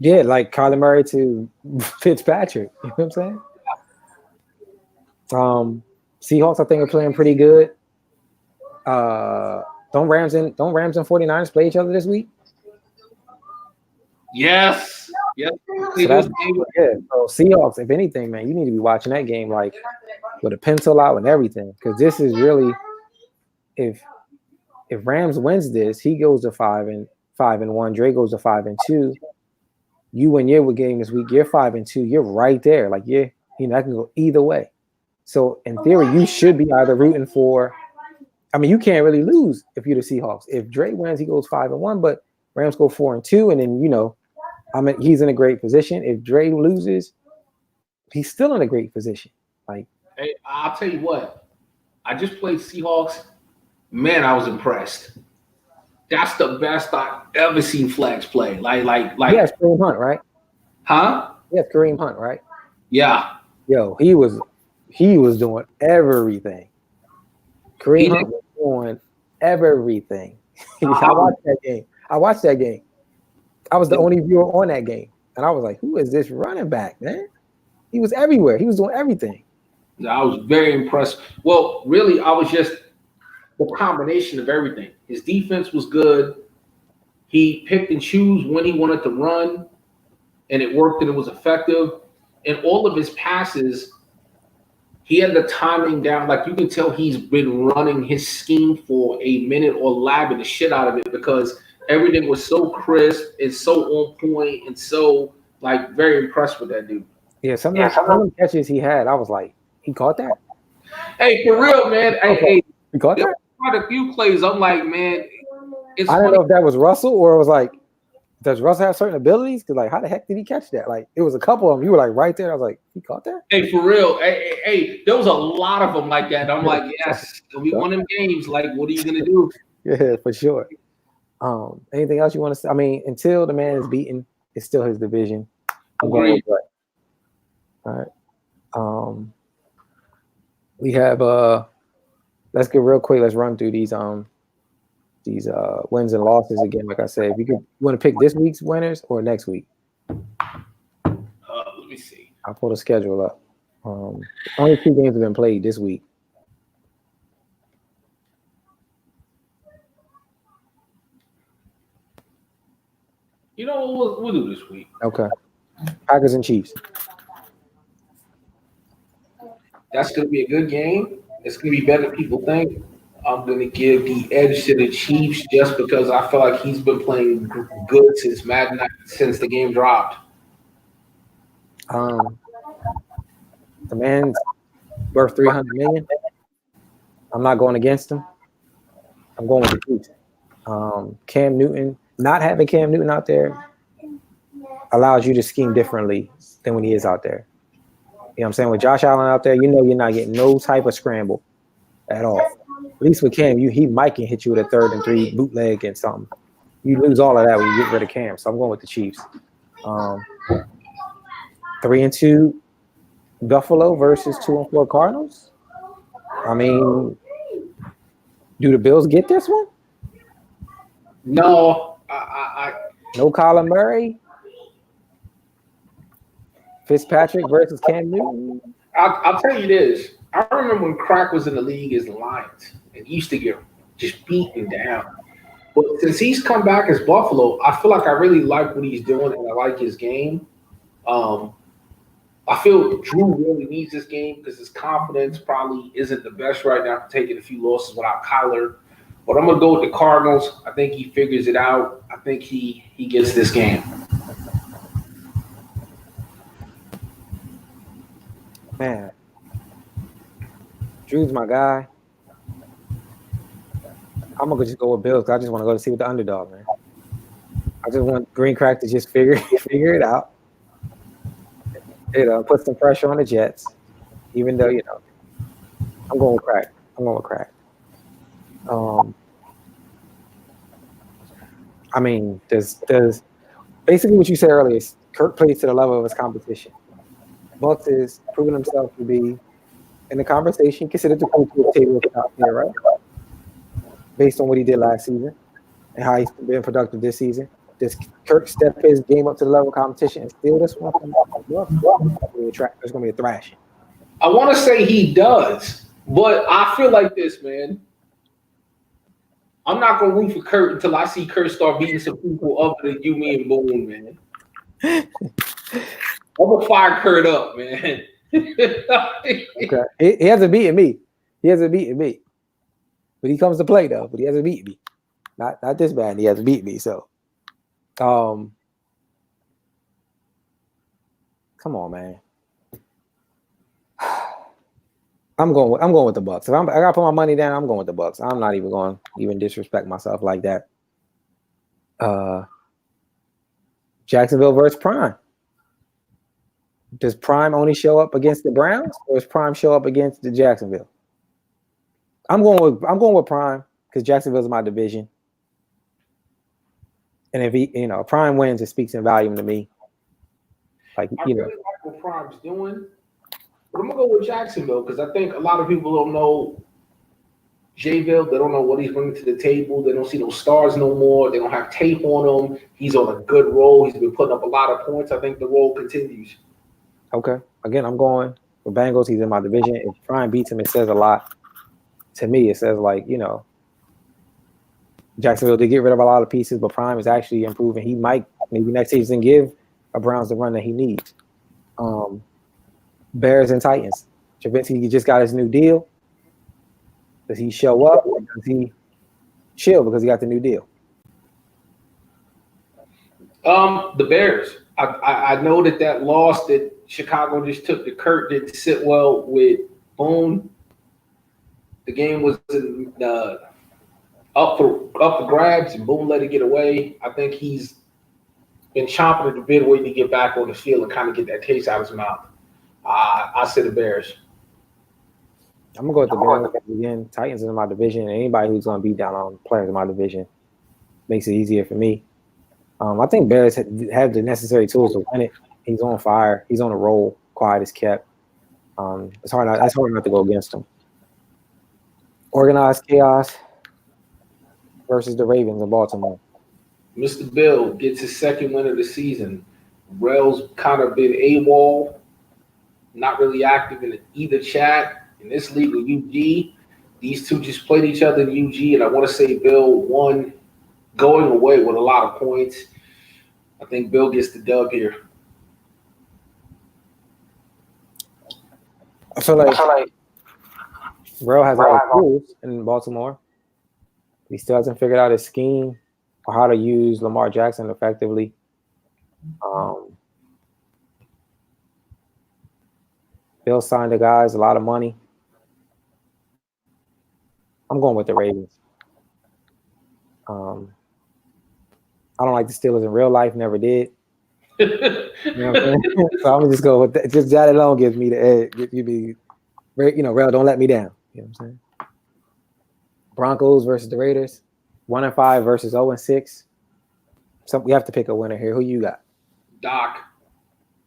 S1: Yeah, like Kyler Murray to Fitzpatrick. You know what I'm saying? Seahawks, I think, are playing pretty good. Don't Rams and 49ers play each other this week?
S2: Yes. Yes.
S1: So Seahawks, if anything, man, you need to be watching that game like with a pencil out and everything, because this is really if Rams wins this, he goes to 5-1. Dre goes to 5-2. You win your game this week, you're 5-2. You're right there. Like that can go either way. So in theory, you should be either rooting for. I mean, you can't really lose if you're the Seahawks. If Dre wins, he goes 5-1, but Rams go 4-2, and then he's in a great position. If Dre loses, he's still in a great position. Like,
S2: hey, I'll tell you what, I just played Seahawks. Man, I was impressed. That's the best I've ever seen Flags play. Like.
S1: Yes, Kareem Hunt, right?
S2: Huh?
S1: Yes, Kareem Hunt, right?
S2: Yeah.
S1: Yo, he was doing everything. Kareem Hunt was doing everything. I watched that game. I was the only viewer on that game. And I was like, who is this running back, man? He was everywhere. He was doing everything.
S2: I was very impressed. Well, really, I was just the combination of everything. His defense was good. He picked and chose when he wanted to run, and it worked and it was effective. And all of his passes, he had the timing down. Like you can tell he's been running his scheme for a minute or labbing the shit out of it because everything was so crisp and so on point and so like very impressed with that dude.
S1: Yeah, some of the catches he had, I was like, he caught that?
S2: Hey, for real, man. Hey,
S1: he caught that?
S2: Quite a few plays. I'm like, man, it's
S1: I don't know if that was Russell or it was like, does Russell have certain abilities? Because like, how the heck did he catch that? Like, it was a couple of them. You were like right there. I was like, he caught that?
S2: Hey, for real. Hey, there was a lot of them like that. I'm like, yes, we won them games. Like, what are you gonna do?
S1: Yeah, for sure. Anything else you want to say? I mean, until the man is beaten, it's still his division.
S2: Agreed.
S1: All right. We have let's get real quick. Let's run through these wins and losses again. Like I said, if you want to pick this week's winners or next week.
S2: Let me see.
S1: I'll pull the schedule up. Only 2 games have been played this week.
S2: You know what we'll do this week?
S1: Okay. Packers and Chiefs.
S2: That's going to be a good game. It's going to be better than people think. I'm going to give the edge to the Chiefs just because I feel like he's been playing good since Madden, since the game dropped.
S1: The man's worth $300 million. I'm not going against him. I'm going with the Chiefs. Cam Newton, not having Cam Newton out there allows you to scheme differently than when he is out there. You know what I'm saying? With Josh Allen out there, you know you're not getting no type of scramble at all. At least with Cam, he might can hit you with a 3rd and 3 bootleg and something. You lose all of that when you get rid of Cam. So I'm going with the Chiefs. 3-2 Buffalo versus 2-4 Cardinals. I mean, do the Bills get this one?
S2: No,
S1: No Kyler Murray. Fitzpatrick versus Cam Newton.
S2: I'll tell you this. I remember when Crack was in the league as the Lions and he used to get just beaten down. But since he's come back as Buffalo, I feel like I really like what he's doing and I like his game. I feel Drew really needs this game because his confidence probably isn't the best right now for taking a few losses without Kyler. But I'm going to go with the Cardinals. I think he figures it out. I think he gets this game.
S1: Man, Drew's my guy. I'm gonna just go with Bills because I just want to go to see what the underdog, man. I just want Green Crack to just figure it out. You know, put some pressure on the Jets, even though I'm going with Crack. I mean, there's basically what you said earlier. Is Kirk plays to the level of his competition. Bucks is proving himself to be in the conversation, considered the coach of the table out there, right? Based on what he did last season and how he's been productive this season. Does Kirk step his game up to the level of competition and steal this one from Bucks? There's going to be a thrashing.
S2: I want to say he does, but I feel like this, man. I'm not going to root for Kurt until I see Kurt start beating some people other than you, me, and Boone, man. I'm going to fire Kurt up, man.
S1: Okay. He hasn't beaten me. But he comes to play, though. But he hasn't beaten me. Not this bad. He hasn't beaten me, so. Come on, man. I'm going with the Bucks. If I gotta put my money down, I'm going with the Bucks. I'm not even going to disrespect myself like that. Jacksonville versus Prime. Does Prime only show up against the Browns, or does Prime show up against the Jacksonville? I'm going with Prime because Jacksonville's my division. And if Prime wins, it speaks in volume to me. Like
S2: I really like what Prime's doing. But I'm going to go with Jacksonville because I think a lot of people don't know Jayville. They don't know what he's bringing to the table. They don't see those stars no more. They don't have tape on him. He's on a good roll. He's been putting up a lot of points. I think the roll continues.
S1: Okay. Again, I'm going with Bengals. He's in my division. If Prime beats him, it says a lot. To me, it says like, you know, Jacksonville did get rid of a lot of pieces, but Prime is actually improving. He might maybe next season give a Browns the run that he needs. Bears and Titans. Trubisky just got his new deal. Does he show up or does he chill because he got the new deal?
S2: The Bears. I know that loss that Chicago just took to Kurt didn't sit well with Boone. The game was up for grabs, and Boone let it get away. I think he's been chomping at the bit waiting to get back on the field and kind of get that taste out of his mouth. I say the Bears.
S1: I'm gonna go with the Bears again. Titans is in my division. Anybody who's gonna beat down on players in my division makes it easier for me. I think Bears have the necessary tools to win it. He's on fire. He's on a roll. Quiet is kept. It's hard not to go against him. Organized chaos versus the Ravens in Baltimore.
S2: Mr. Bill gets his second win of the season. Rel's kind of been AWOL, not really active in either chat. In this league with UG, these two just played each other in UG, and I want to say Bill won going away with a lot of points. I think Bill gets the dub here.
S1: I feel like Rel has all the tools in Baltimore. He still hasn't figured out his scheme or how to use Lamar Jackson effectively. Bill signed the guys a lot of money. I'm going with the Ravens. I don't like the Steelers in real life, never did. You know what I'm saying? So I'm gonna just go with that. Just that alone gives me the edge. Rel, don't let me down. You know what I'm saying? Broncos versus the Raiders, 1-5 versus 0-6. So we have to pick a winner here. Who you got?
S2: Doc.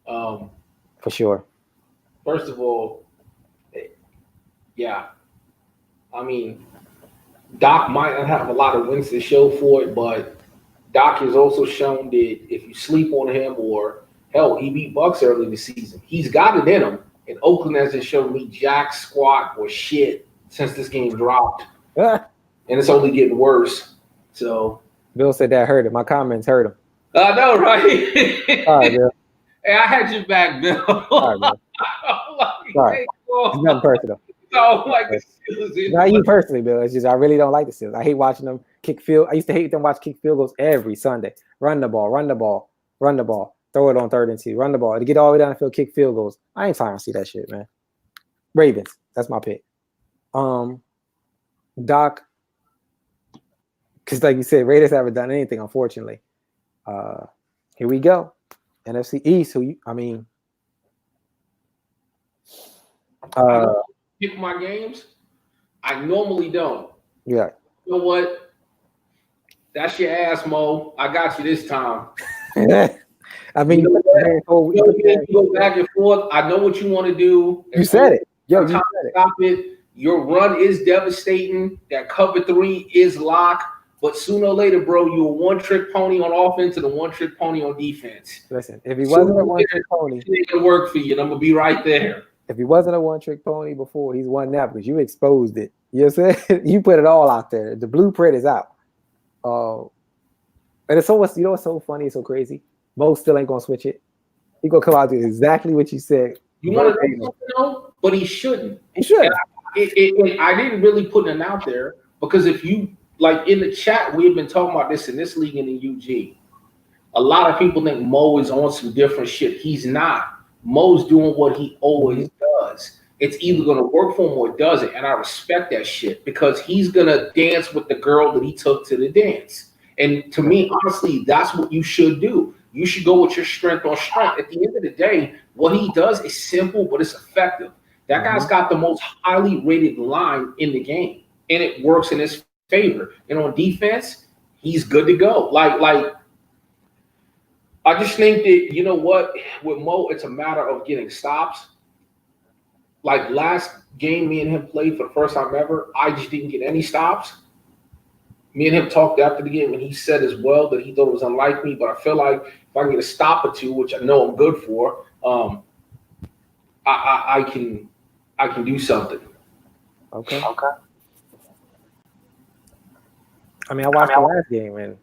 S1: For sure.
S2: First of all, yeah. I mean, Doc might not have a lot of wins to show for it, but Doc has also shown that if you sleep on him, or hell, he beat Bucks early this season, he's got it in him. And Oakland hasn't shown me jack, squat, or shit since this game dropped. And it's only getting worse. So
S1: Bill said that hurt him. My comments hurt him.
S2: I know, right?
S1: All right, Bill.
S2: Hey, I had your back, Bill.
S1: All right, Bill. Sorry. It's nothing personal.
S2: No, like the Steelers.
S1: Not you personally, Bill. It's just I really don't like the Steelers. I hate watching them kick field. I used to hate them watch kick field goals every Sunday. Run the ball, run the ball, run the ball. Throw it on 3rd and 2. Run the ball. To get all the way down the field, kick field goals. I ain't trying to see that shit, man. Ravens. That's my pick. Doc, because like you said, Raiders haven't done anything, unfortunately. Here we go. NFC East,
S2: pick my games. I normally don't.
S1: Yeah.
S2: You know what? That's your ass, Mo. I got you this time.
S1: I mean,
S2: you go back and forth. I know what you want to do.
S1: You said it. Yo, you said it.
S2: Stop it. Your run is devastating. That cover 3 is locked. But sooner or later, bro, you're a one-trick pony on offense and a one-trick pony on defense.
S1: Listen, if he wasn't a one-trick pony,
S2: it's gonna work for you, and I'm gonna be right there.
S1: If he wasn't a one-trick pony before, he's one now because you exposed it. You know what I'm saying? You put it all out there. The blueprint is out. And it's so what's so funny, it's so crazy. Mo still ain't gonna switch it. He gonna come out to exactly what you said.
S2: You want to know something though? But he shouldn't.
S1: He should.
S2: I didn't really put it out there because if you like in the chat, we've been talking about this in this league and in UG. A lot of people think Mo is on some different shit. He's not. Mo's doing what he always does. It's either going to work for him or it doesn't. And I respect that shit because he's going to dance with the girl that he took to the dance. And to me, honestly, that's what you should do. You should go with your strength on strength. At the end of the day, what he does is simple, but it's effective. That guy's got the most highly rated line in the game, and it works in his favor. And on defense, he's good to go. Like I just think that, you know what, with Mo, it's a matter of getting stops. Like last game me and him played for the first time ever, I just didn't get any stops. Me and him talked after the game, and he said as well that he thought it was unlike me, but I feel like if I can get a stop or two, which I know I'm good for, I can do something.
S1: Okay. I mean, I watched the last game, and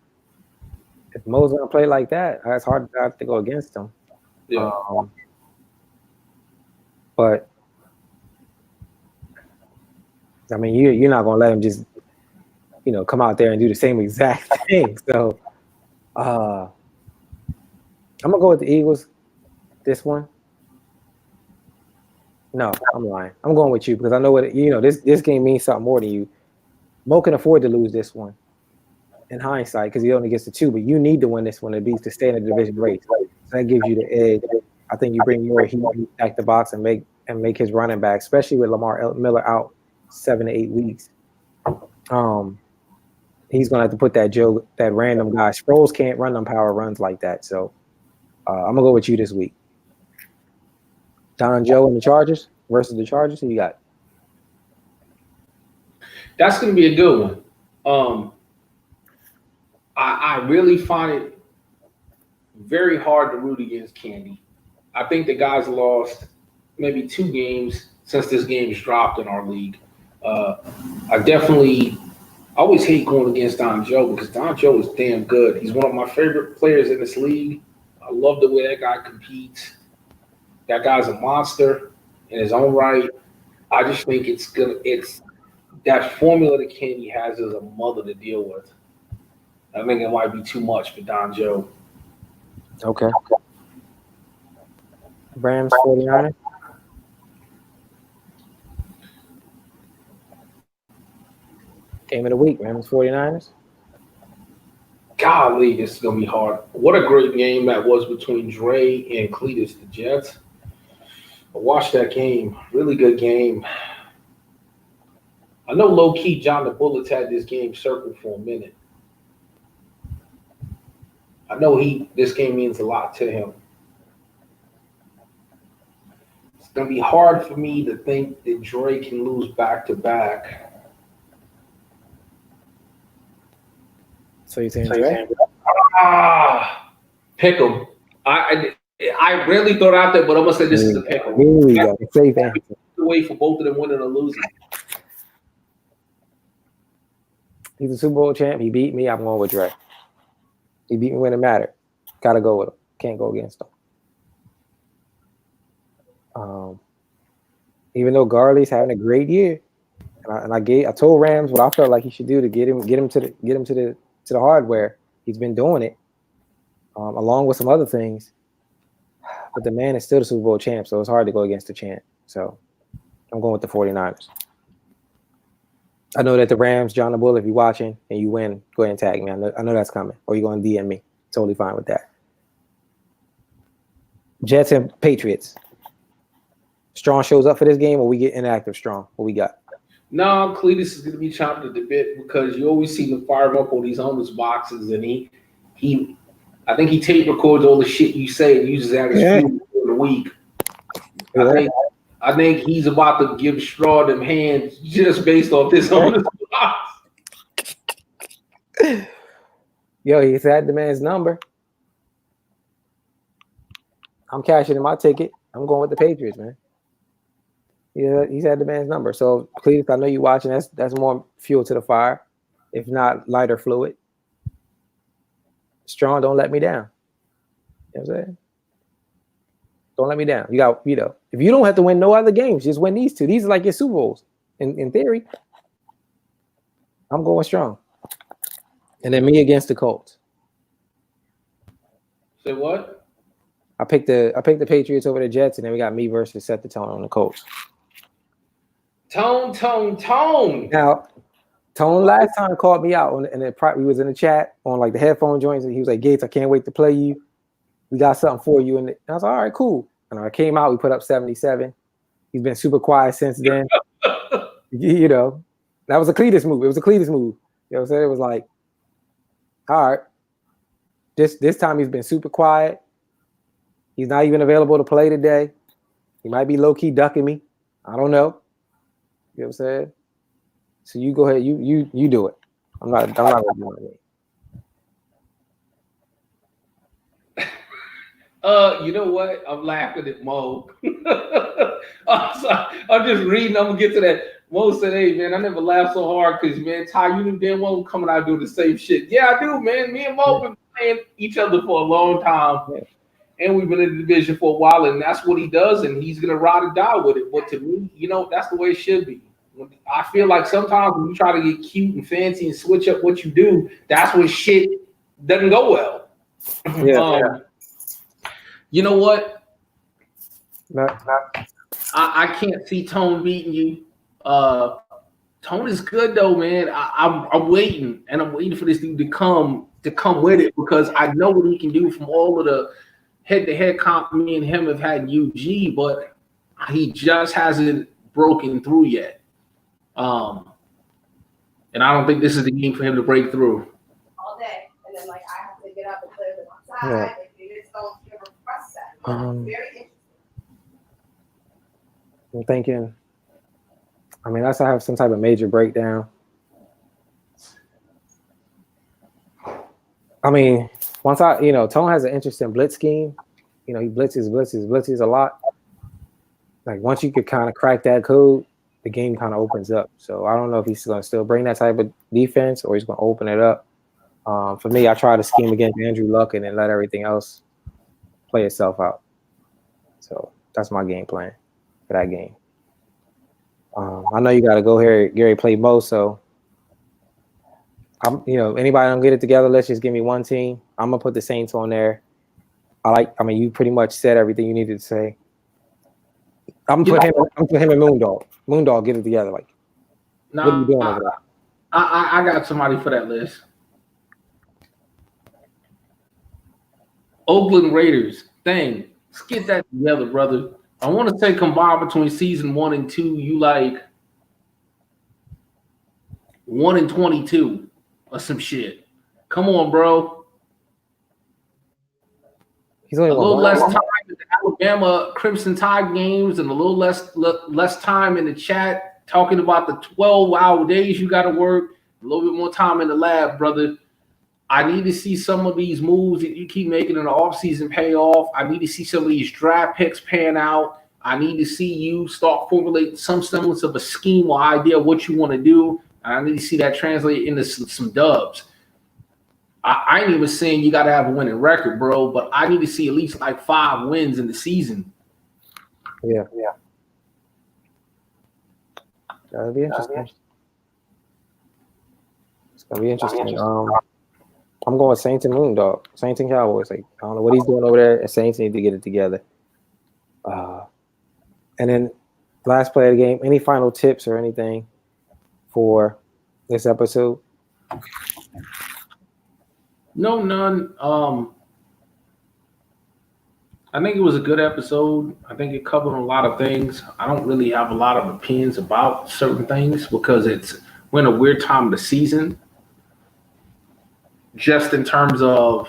S1: if Mo's gonna play like that, it's hard not to go against him.
S2: Yeah.
S1: But I mean, you're not gonna let him just, come out there and do the same exact thing. So, I'm gonna go with the Eagles. This one. No, I'm lying. I'm going with you because I know what this game means something more to you. Mo can afford to lose this one in hindsight because he only gets the 2, but you need to win this one to stay in the division race. So that gives you the edge. I think you bring more heat back the box and make his running back, especially with Lamar Miller out 7 to 8 weeks. He's gonna have to put that random guy. Sproles can't run them power runs like that. So I'm gonna go with you this week. Don Joe and the Chargers versus the Chargers. Who you got?
S2: That's going to be a good one. I really find it very hard to root against Candy. I think the guys lost maybe 2 games since this game's dropped in our league. I always hate going against Don Joe because Don Joe is damn good. He's one of my favorite players in this league. I love the way that guy competes. That guy's a monster in his own right. I just think it's that formula that Candy has as a mother to deal with. I think it might be too much for Don Joe.
S1: Okay. Rams 49ers. Game of the week, Rams 49ers.
S2: Golly, this is going to be hard. What a great game that was between Dre and Cletus, the Jets. I watched that game. Really good game. I know low-key John the Bullets had this game circled for a minute. I know this game means a lot to him. It's going to be hard for me to think that Dre can lose back-to-back.
S1: So you're saying Dre?
S2: Pick him. I rarely throw it out there, but I'm going to say this is a pick 'em.
S1: Here we go. Safe answer.
S2: Wait for both of them winning or losing.
S1: He's a Super Bowl champ. He beat me. I'm going with Dre. He beat me when it mattered. Got to go with him. Can't go against him. Even though Garley's having a great year, and I told Rams what I felt like he should do to get him to the hardware. He's been doing it, along with some other things. But the man is still the Super Bowl champ, so it's hard to go against the champ. So I'm going with the 49ers. I know that the Rams, John the Bull, if you're watching and you win, go ahead and tag me. I know that's coming. Or you're going to DM me. Totally fine with that. Jets and Patriots. Strong shows up for this game, or we get inactive Strong? What we got?
S2: No, Cletus is going to be chopping at the bit because you always see him fire him up on these homeless boxes, and I think he tape records all the shit you say and uses that as fuel for the week. I think he's about to give Straw them hands just based off this homeless box.
S1: Yo, he's had the man's number. I'm cashing in my ticket. I'm going with the Patriots, man. Yeah, he's had the man's number. So, Cletus, I know you're watching. That's more fuel to the fire, if not lighter fluid. Strong, don't let me down. You know what I'm saying? Don't let me down. You got, if you don't have to win no other games, just win these 2. These are like your Super Bowls, in theory. I'm going Strong. And then me against the Colts.
S2: Say what?
S1: I picked the Patriots over the Jets, and then we got me versus Set the Tone on the Colts.
S2: Tone.
S1: Now, Tone last time called me out, we was in the chat on like the headphone joints, and he was like, "Gates, I can't wait to play you. We got something for you." And I was like, "All right, cool." And I came out, we put up 77. He's been super quiet since then. That was a Cletus move. It was a Cletus move. You know what I'm saying? It was like, all right. This time he's been super quiet. He's not even available to play today. He might be low-key ducking me. I don't know. You know what I'm saying? So you go ahead. You do it. I'm not going to do it.
S2: You know what? I'm laughing at Mo. I'm sorry. I'm just reading. I'm gonna get to that. Mo said, "Hey man, I never laughed so hard because man, Ty, you knew damn well coming out doing the same shit." Yeah, I do, man. Me and Mo been playing each other for a long time,
S1: Yeah.
S2: and we've been in the division for a while, and that's what he does, and he's gonna ride or die with it. But to me, that's the way it should be. I feel like sometimes when you try to get cute and fancy and switch up what you do, that's when shit doesn't go well.
S1: Yeah.
S2: You know what?
S1: Not,
S2: I can't see Tone beating you. Tone is good though, man. I'm waiting, and I'm waiting for this dude to come with it because I know what he can do from all of the head-to-head comp me and him have had in UG, but he just hasn't broken through yet. And I don't think this is the game for him to break through.
S4: All day, and then like I have to get up and play with them outside.
S1: Yeah.
S4: Like, you just don't give a request that. Very interesting.
S1: I'm thinking. I mean, unless I have some type of major breakdown. I mean, once Tone has an interesting blitz scheme. He blitzes a lot. Like once you could kind of crack that code, the game kind of opens up. So I don't know if he's going to still bring that type of defense or he's going to open it up. For me, I try to scheme against Andrew Luck and then let everything else play itself out. So that's my game plan for that game. I know you got to go here, Gary, play Mo. So anybody don't get it together, let's just give me one team. I'm gonna put the Saints on there. You pretty much said everything you needed to say. I'm gonna put him and Moondog. Moondog, get it together. Like, what are you doing over there?
S2: I got somebody for that list. Oakland Raiders. Dang, let's get that together, brother. I want to say combined between season 1 and 2, you like 1 and 22 or some shit. Come on, bro.
S1: He's only
S2: a little less time in the Alabama Crimson Tide games and a little less time in the chat talking about the 12-hour days you got to work. A little bit more time in the lab, brother. I need to see some of these moves that you keep making in the offseason pay off. I need to see some of these draft picks pan out. I need to see you start formulating some semblance of a scheme or idea of what you want to do. I need to see that translate into some dubs. I ain't even saying you got to have a winning record, bro, but I need to see at least like 5 wins in the season.
S1: Yeah. That'll be interesting. It's going to be interesting. I'm going Saints and Moondog. Saints and Cowboys. Like, I don't know what he's doing over there. Saints need to get it together. And then last play of the game, any final tips or anything for this episode?
S2: No, none. I think it was a good episode. I think it covered a lot of things. I don't really have a lot of opinions about certain things because we're in a weird time of the season. Just in terms of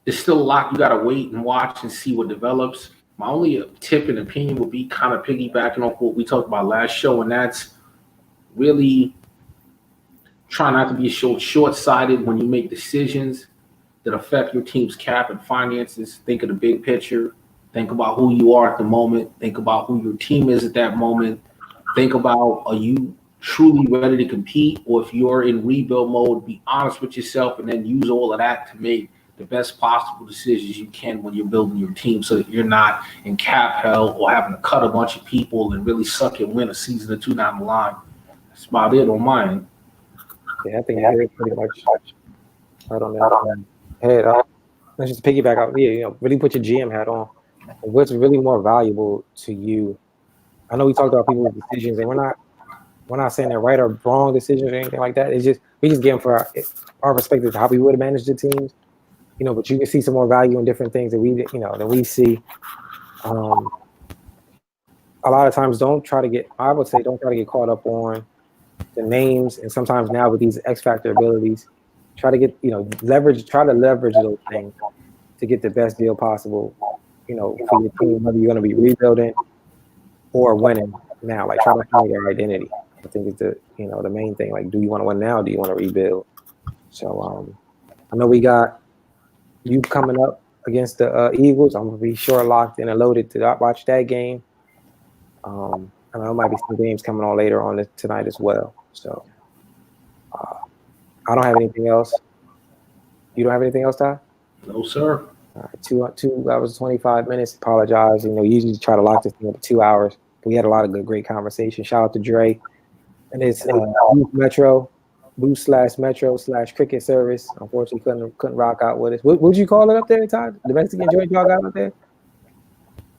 S2: there's still a lot you got to wait and watch and see what develops. My only tip and opinion would be kind of piggybacking off what we talked about last show, and that's really try not to be short-sighted when you make decisions that affect your team's cap and finances. Think of the big picture. Think about who you are at the moment. Think about who your team is at that moment. Think about, are you truly ready to compete, or if you're in rebuild mode, be honest with yourself and then use all of that to make the best possible decisions you can when you're building your team so that you're not in cap hell or having to cut a bunch of people and really suck and win a season or 2 down the line. That's about it on mine.
S1: Yeah, I think I pretty much right on that head. Let's just piggyback out here. Really put your GM hat on. What's really more valuable to you? I know we talked about people's decisions, and we're not saying they're right or wrong decisions or anything like that. It's just we just get them for our perspective of how we would have managed the teams. But you can see some more value in different things that we see. A lot of times, don't try to get caught up on the names, and sometimes now with these X factor abilities, try to get leverage those things to get the best deal possible. For your team, whether you're going to be rebuilding or winning now, like try to find your identity. I think it's the main thing. Like, do you want to win now? Or do you want to rebuild? So I know we got you coming up against the Eagles. I'm gonna be sure locked in and loaded to watch that game. And there might be some games coming on later on tonight as well. So I don't have anything else. You don't have anything else, Ty?
S2: No, sir.
S1: All right, 2 hours 25 minutes. Apologize. Usually try to lock this thing up to 2 hours. We had a lot of good conversation. Shout out to Dre and his Boost/Metro/Cricket service. Unfortunately, couldn't rock out with us. What would you call it up there, Todd? The Mexican joint y'all got up there?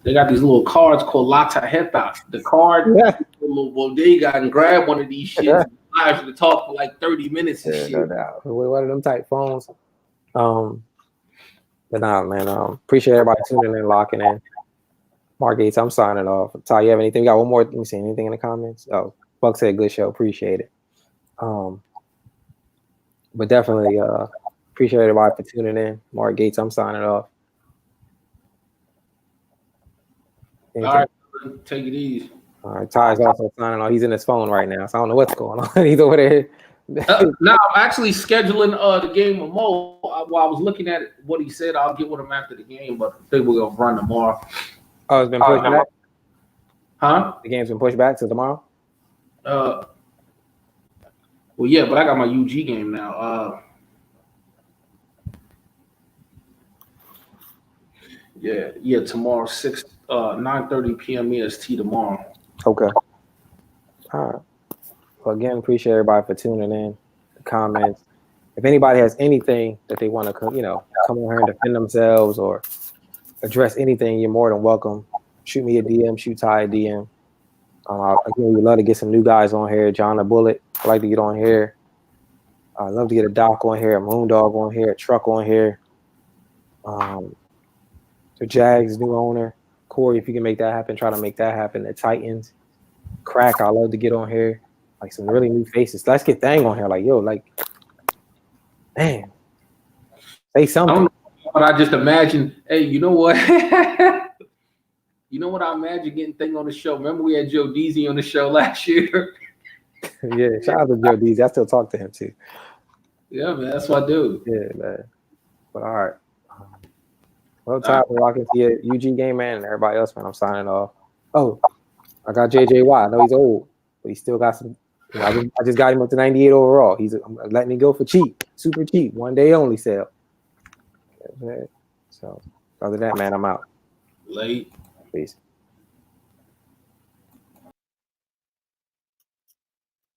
S2: They got these little cards called La Tarjeta. The card,
S1: Yeah.
S2: little bodega, and grab one of these shits. I have to talk for like 30 minutes and shit.
S1: No doubt. One of them type phones. But nah, man. Appreciate everybody tuning in, locking in. Marc Gates, I'm signing off. Ty, you have anything? We got one more. Let me see. Anything in the comments? Oh, Buck said good show. Appreciate it. But definitely appreciate everybody for tuning in. Marc Gates, I'm signing off. Anything?
S2: All right, take it easy.
S1: All right, Ty's also signing off. He's in his phone right now, so I don't know what's going on. He's over there.
S2: Now I'm actually scheduling the game with Mo. While I was looking at what he said, I'll get with him after the game, but I think we're gonna run tomorrow.
S1: Oh, it's been pushed back?
S2: Huh?
S1: The game's been pushed back to tomorrow?
S2: Well, yeah, but I got my UG game now. Yeah, tomorrow 9:30 p.m. EST tomorrow.
S1: Okay. All right. Well, again, appreciate everybody for tuning in. The comments. If anybody has anything that they want to, come on here and defend themselves or address anything, you're more than welcome. Shoot me a DM. Shoot Ty a DM. Again, we'd love to get some new guys on here. John the Bullet, I'd like to get on here. I'd love to get a Doc on here, a Moondog on here, a Truck on here. The Jags new owner, Corey, if you can make that happen, try to make that happen. The Titans, Crack, I'd love to get on here. Like some really new faces. Let's get Thang on here. Like, yo, like, man, say something.
S2: I don't know, but I just imagine, hey, you know what? You know what I imagine getting Thing on the show? Remember we had Joe Deasy on the show last year?
S1: Yeah, shout out to Joe Deasy. I still talk to him too.
S2: Yeah, man, that's what I do.
S1: Yeah, man. But all right. Well, time for locking to your UG game, man, and everybody else, man. I'm signing off. Oh, I got JJY. I know he's old, but he still got some. I just got him up to 98 overall. I'm letting him go for cheap, super cheap, one day only sale. So, other than that, man, I'm out.
S2: Late.
S1: Peace.